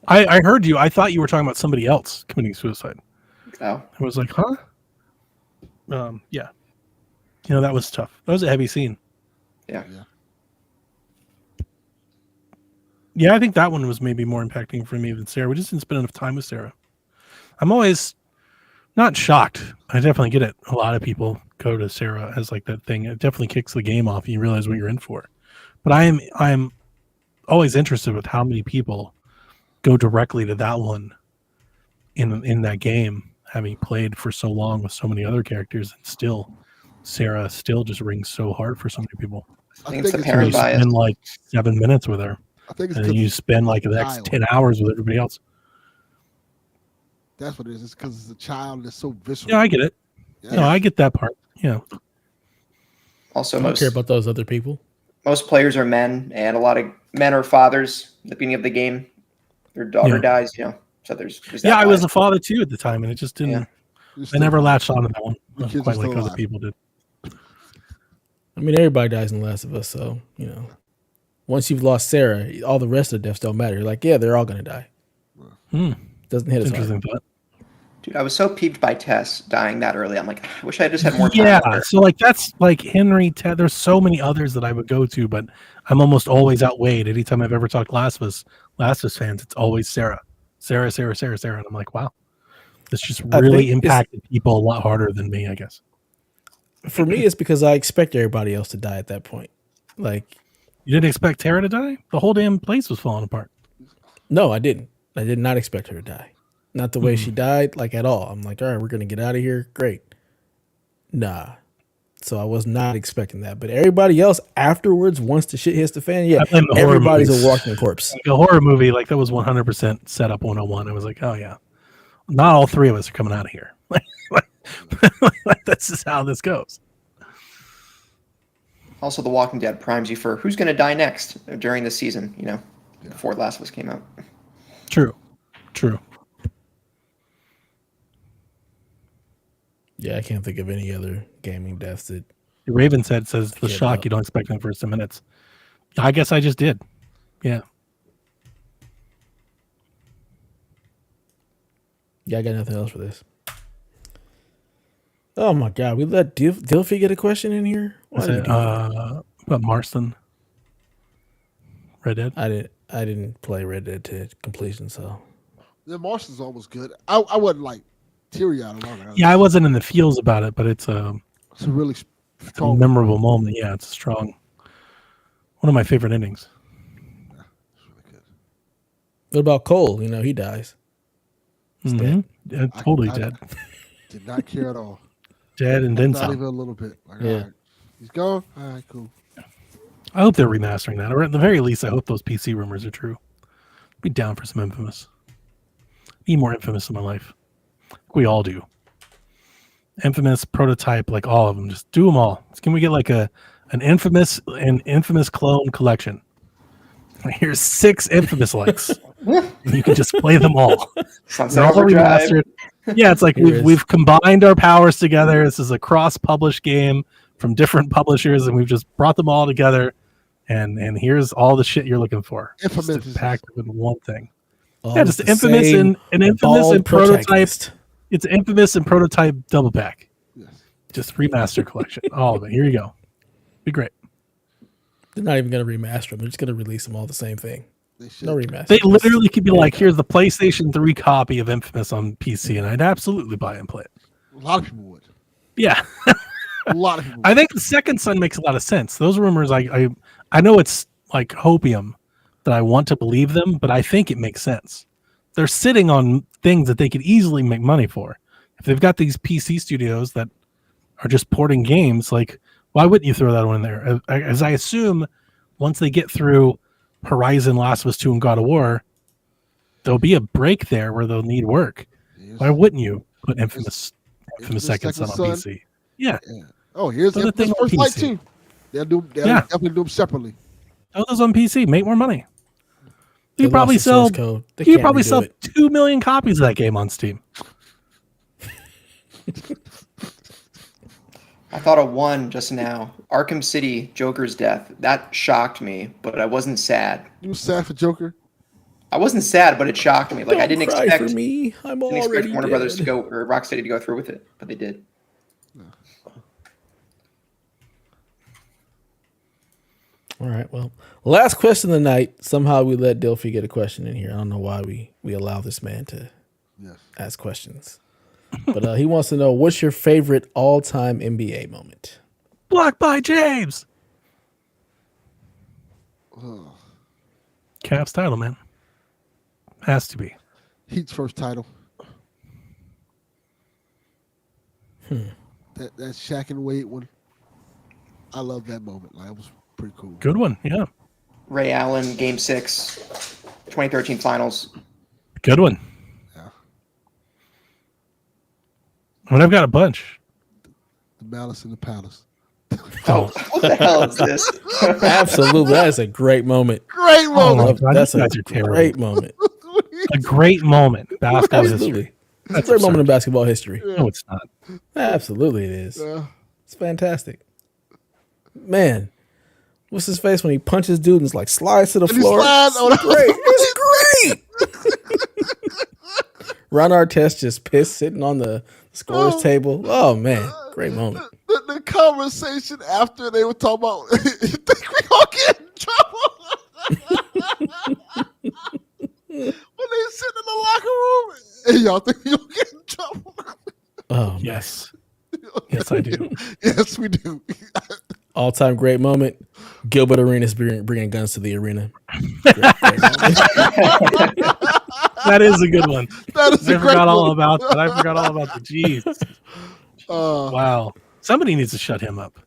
I heard you. I thought you were talking about somebody else committing suicide. Oh. I was like, huh? Yeah. You know, that was tough. That was a heavy scene. Yeah. Yeah, I think that one was maybe more impacting for me than Sarah. We just didn't spend enough time with Sarah. I'm always Not shocked. I definitely get it. A lot of people go to Sarah as like that thing. It definitely kicks the game off. You realize what you're in for. But I'm always interested with how many people go directly to that one in that game, having played for so long with so many other characters, and still Sarah still just rings so hard for so many people. I think it's the parent bias. Spend like 7 minutes with her, I think it's and then you spend like the next 10 hours with everybody else. That's what it is. It's because it's a child that's so visceral. Yeah, I get it. Yeah. No, I get that part. Yeah. Also, I don't care about those other people. Most players are men, and a lot of men are fathers at the beginning of the game. Their daughter dies, So there's that I was a father too at the time, and it just didn't. I never latched on to that one quite like other people did. I mean, everybody dies in The Last of Us, so once you've lost Sarah, all the rest of the deaths don't matter. You're like, yeah, they're all gonna die. Doesn't hit us hard. Dude, I was so peeved by Tess dying that early. I'm like, I wish I just had more time. Yeah, so like that's like Henry, Ted. There's so many others that I would go to, but I'm almost always outweighed. Anytime I've ever talked Last of Us fans, it's always Sarah. Sarah. And I'm like, wow, this just really impacted people a lot harder than me, I guess. For me, it's because I expect everybody else to die at that point. Like, you didn't expect Tara to die? The whole damn place was falling apart. No, I didn't. I did not expect her to die. Not the way she died, like at all. I'm like, all right, we're gonna get out of here. Great. Nah. So I was not expecting that. But everybody else afterwards, once the shit hits the fan, everybody's a walking corpse. Like a horror movie, like that was 100% set up 101. I was like, oh yeah, not all three of us are coming out of here. Like this is how this goes. Also, The Walking Dead primes you for who's going to die next during the season, before Last of Us came out. True. Yeah, I can't think of any other gaming deaths that... Raven says the shock you don't expect in the first 10 minutes. I guess I just did. Yeah. Yeah, I got nothing else for this. Oh my God, we let Dilfy get a question in here? About Marston? Red Dead? I didn't play Red Dead to completion, so... The Marston's almost good. I wasn't like teary-eyed on it. Yeah, I wasn't in the feels about it, but it's a really strong, memorable moment. Yeah, it's strong. One of my favorite endings. Yeah, it's really good. What about Cole? He dies. Dead. Yeah, totally dead. Did not care at all. Dead and then some. Not even a little bit. Like, all right, he's gone. All right, cool. I hope they're remastering that, or at the very least, I hope those PC rumors are true. Be down for some Infamous. Need more Infamous in my life. We all do. Infamous, Prototype, like all of them. Just do them all. Can we get like an Infamous clone collection? Here's 6 Infamous likes. You can just play them all. They're all remastered. Yeah, it's like we've combined our powers together. This is a cross-published game from different publishers, and we've just brought them all together. And here's all the shit you're looking for. Infamous just packed in one thing. Just Infamous and Prototype. It's Infamous and Prototype double pack. Yes. Just remaster collection. All of it. Here you go. Be great. They're not even going to remaster them. They're just going to release them all the same thing. No remaster. They literally could be like, here's the PlayStation 3 copy of Infamous on PC, and I'd absolutely buy and play it. A lot of people would. Yeah. A lot of people would. I think the Second Son makes a lot of sense. Those rumors, I know it's like hopium that I want to believe them, but I think it makes sense. They're sitting on things that they could easily make money for. If they've got these PC studios that are just porting games, like, why wouldn't you throw that one in there? As I assume, once they get through Horizon, Last of Us 2, and God of War, there'll be a break there where they'll need work. Why wouldn't you put Infamous Second Son on PC? Yeah. Oh, here's the First Light 2. They'll definitely do them separately. Oh, those on PC. Make more money. You probably sell 2 million copies of that game on Steam. I thought of one just now. Arkham City, Joker's death. That shocked me, but I wasn't sad. You were sad for Joker? I wasn't sad, but it shocked me. Like, I didn't expect for me. I'm didn't already expect Warner Brothers to go, or Rocksteady to go through with it, but they did. All right. Well, last question of the night. Somehow we let Dilfy get a question in here. I don't know why we allow this man to ask questions. But he wants to know, what's your favorite all-time NBA moment? Blocked by James. Cavs title, man. Has to be. Heat's first title. That Shaq and Wade one. I love that moment. Like, it was pretty cool. Good one, yeah. Ray Allen, Game 6, 2013 Finals. Good one. Yeah. I mean, I've got a bunch. The Malice in the Palace. Oh, what the hell is this? Absolutely, that is a great moment. Great moment. God, That's you a guys are terrible. great moment. A great moment. Basketball history. Absolutely, that's a great moment in basketball history. No, it's not. Absolutely, it is. It's fantastic. Man, what's his face when he punches dude and it's like slides to the floor? It's great. It's great. Ron Artest just pissed sitting on the scorer's table. Oh man, great moment. The conversation after they were talking about, you think we gonna get in trouble? When they sit in the locker room, hey, y'all think we gonna get in trouble? Oh yes. Yes, I do. Yes, we do. All-time great moment. Gilbert Arenas bringing guns to the arena. Great that is a good one. That is I forgot all about that. I forgot all about the G's. Wow. Somebody needs to shut him up.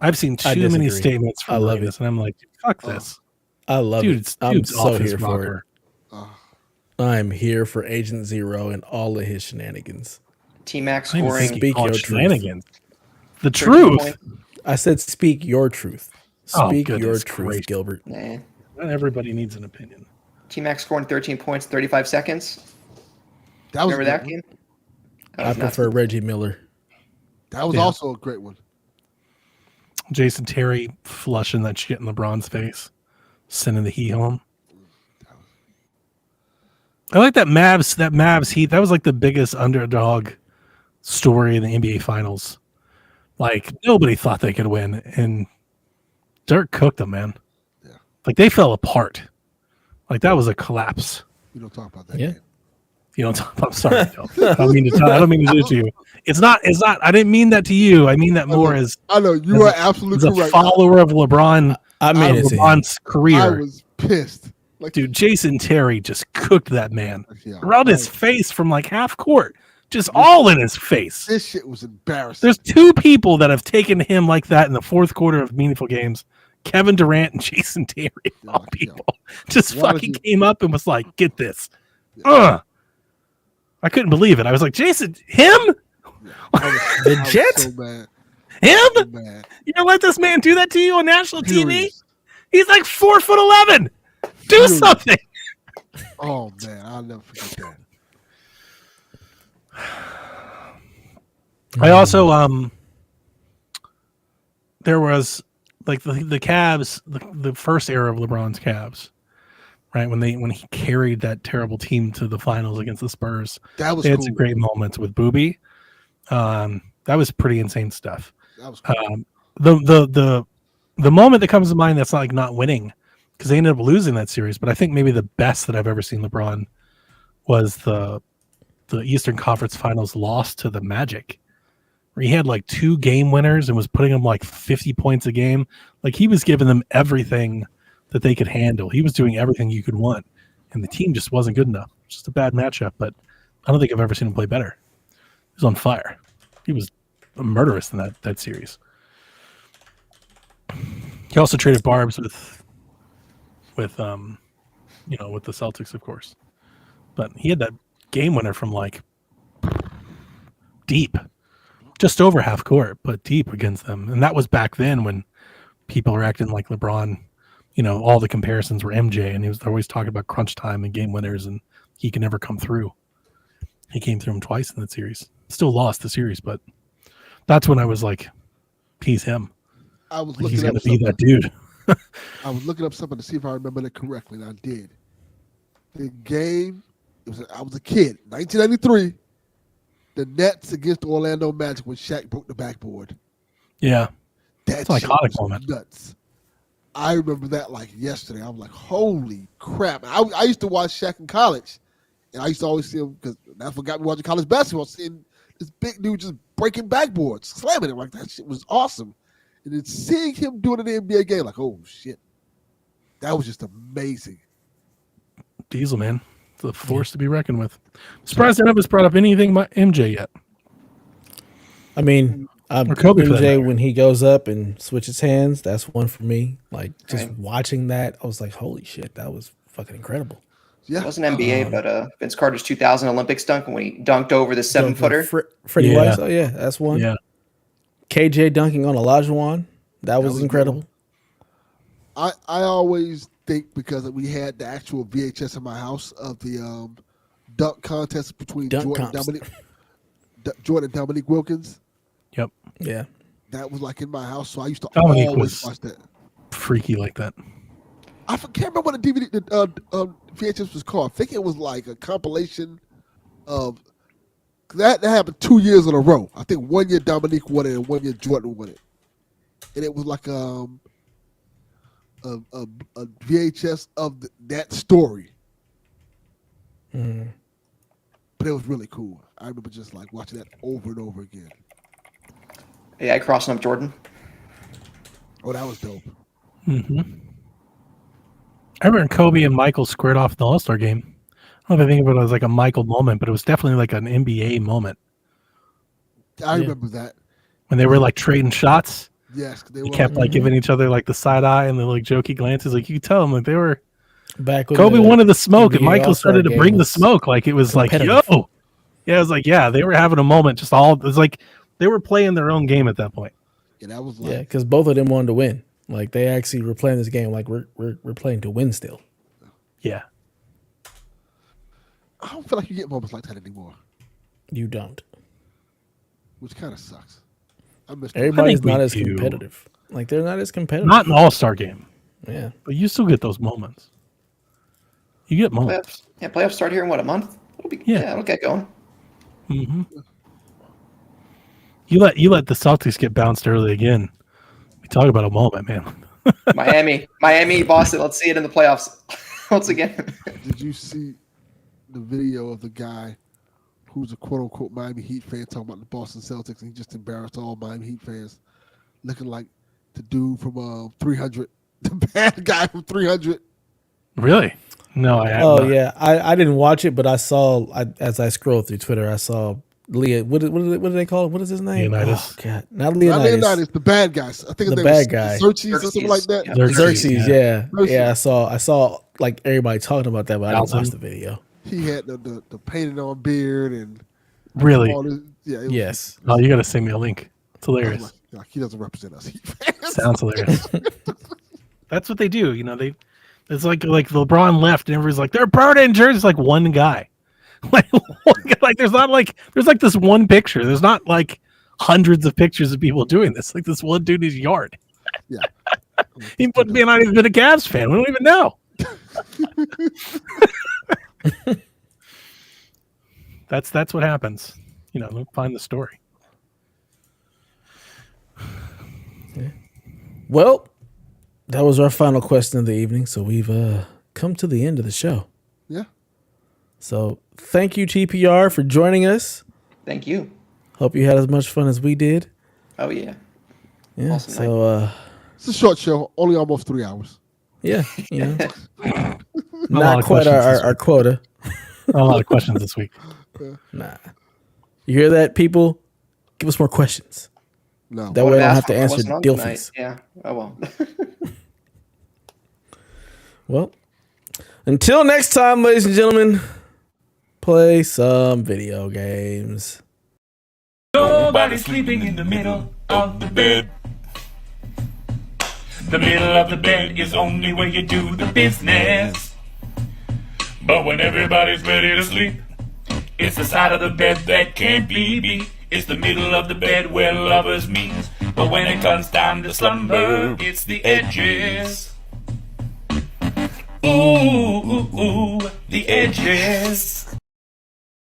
I've seen too many statements from Arenas, and I'm like, fuck this. I love it. I'm so here rocker. for it. I'm here for Agent Zero and all of his shenanigans. T-Max scoring. Speak your shenanigans. The truth. I said speak your truth. Speak your truth, gracious. Gilbert. Man. Not everybody needs an opinion. T-Max scoring 13 points, 35 seconds. That was Remember that game? I prefer Reggie Miller. That was also a great one. Jason Terry flushing that shit in LeBron's face, sending the Heat home. I like that Mavs Heat. That was like the biggest underdog story in the NBA Finals. Like, nobody thought they could win, and Dirk cooked them, man. Yeah. Like, they fell apart. Like, that was a collapse. We don't talk about that. Yeah. Game. You don't talk. I'm sorry, Phil. I don't mean to do it to you. It's not. I didn't mean that to you. I mean that more as. I know you are absolutely as a correct. follower of LeBron. I mean, it's LeBron's career. I was pissed. Like, dude, Jason Terry just cooked that man around his face from like half court, just all in his face. This shit was embarrassing. There's two people that have taken him like that in the fourth quarter of meaningful games: Kevin Durant and Jason Terry. All people just fucking came up and was like, "Get this." I couldn't believe it. I was like, Jason, him? The Jets? So bad. Him? So bad. You gonna let this man do that to you on national TV? He's like 4'11". Do something. Oh man, I'll never forget that. I also there was like the Cavs, the first era of LeBron's Cavs. Right when he carried that terrible team to the finals against the Spurs, They had some great moments with Boobie. That was pretty insane stuff. That was cool. The moment that comes to mind that's not like not winning because they ended up losing that series, but I think maybe the best that I've ever seen LeBron was the Eastern Conference Finals loss to the Magic, where he had like 2 game winners and was putting them like 50 points a game. Like he was giving them everything that they could handle. He was doing everything you could want, and the team just wasn't good enough. Just a bad matchup, but I don't think I've ever seen him play better. He was on fire. He was murderous in that series. He also traded barbs with the Celtics, of course. But he had that game winner from like deep, just over half court, but deep against them. And that was back then when people were acting like LeBron. All the comparisons were MJ, and he was always talking about crunch time and game winners, and he could never come through. He came through him twice in that series. Still lost the series, but that's when I was like, he's him. I was he's looking going to be that dude. I was looking up something to see if I remember it correctly, and I did. The game, I was a kid, 1993, the Nets against the Orlando Magic when Shaq broke the backboard. Yeah. That's an iconic moment. Nuts. I remember that like yesterday. I was like, holy crap. I used to watch Shaq in college, And I used to always see him because that's what got me watching college basketball. Seeing this big dude just breaking backboards, slamming it like that shit was awesome. And then seeing him doing it in the NBA game, like, oh shit, that was just amazing. Diesel, man, it's a force to be reckoned with. I'm surprised none of us brought up anything about MJ yet. I mean, Or Kobe for that MJ matter. when he goes up and switches hands, that's one for me. Like just watching that, I was like, holy shit, that was fucking incredible. Yeah, It wasn't NBA, but Vince Carter's 2000 Olympics dunk when he dunked over the 7-footer. Freddie Yeah. Weiss, oh yeah, that's one. Yeah. KJ dunking on Olajuwon, that was incredible. I always think because we had the actual VHS in my house of the dunk contest between Jordan and Dominique Wilkins. Yep. Yeah. That was like in my house, so I used to Dominique always was watch that. freaky like that. I can't remember what the DVD, the VHS was called. I think it was like a compilation of that happened 2 years in a row. I think 1 year Dominique won it and 1 year Jordan won it, and it was like a VHS of that story. Mm. But it was really cool. I remember just like watching that over and over again. Yeah, crossing up Jordan. Oh, that was dope. Mm-hmm. I remember Kobe and Michael squared off in the All-Star game. I don't know if I think of it as like a Michael moment, but it was definitely like an NBA moment. I remember that. When they were like trading shots. Yes, they They kept like giving each other like the side eye and the like jokey glances. Like you could tell them like they were Back when Kobe wanted the smoke and NBA Michael All-Star started to game bring the was smoke. Like it was like, competitive. yo. Yeah, it was like, yeah, they were having a moment. Just all it was like they were playing their own game at that point. Yeah, that was like, Yeah, because both of them wanted to win. Like they actually were playing this game like we're playing to win still. Yeah. I don't feel like you get moments like that anymore, You don't. which kind of sucks. I miss Everybody's think we not as do. competitive. Like they're not as competitive. Not an all-star game, Yeah. but you still get those moments. You get moments. Playoffs start here in what, a month? It'll get going. Mm-hmm. You let the Celtics get bounced early again. We talk about a moment, man. Miami, Boston. Let's see it in the playoffs once again. Did you see the video of the guy who's a quote-unquote Miami Heat fan talking about the Boston Celtics, and he just embarrassed all Miami Heat fans, looking like the dude from 300, the bad guy from 300. Really? No, I haven't. Oh yeah, I didn't watch it, but I saw as I scrolled through Twitter, I saw Leah. What do they call it? What is his name? Leonidas. Oh god, not Leonidas. Not Leonidas, the bad guys. I think his The name bad was guy. Xerxes or something like that. Yeah. Xerxes, Xerxes, yeah. Xerxes. I saw like everybody talking about that, but I didn't watch Alton. the video. He had the painted on beard and Really? all this, yeah. It was, Yes. Oh, you got to send me a link. It's I was hilarious. like, he doesn't represent us. Heat fans. Sounds hilarious. That's what they do. You know, it's like LeBron left and everybody's like, they're burning jerseys. It's like one guy. Like there's like this one picture. There's not like hundreds of pictures of people doing this. Like this one dude in his yard. Yeah. He may not even been a Cavs fan. We don't even know. That's what happens. You know, they'll find the story. Well, that was our final question of the evening. So we've come to the end of the show. Yeah. So thank you, TPR, for joining us. Thank you. Hope you had as much fun as we did. Oh yeah. Yeah. Awesome So It's a short show, only almost 3 hours. yeah, you know, lot not of quite questions this our quota. A lot of questions this week. Nah. You hear that, people? Give us more questions. No. That way I don't have to I answer wasn't on deal tonight. fees. Yeah. Oh well. Well, until next time, ladies and gentlemen, play some video games. Nobody's sleeping in the middle of the bed. The middle of the bed is only where you do the business. But when everybody's ready to sleep, it's the side of the bed that can't be beat. It's the middle of the bed where lovers meet. But when it comes time to slumber, it's the edges. Ooh, ooh, ooh, the edges.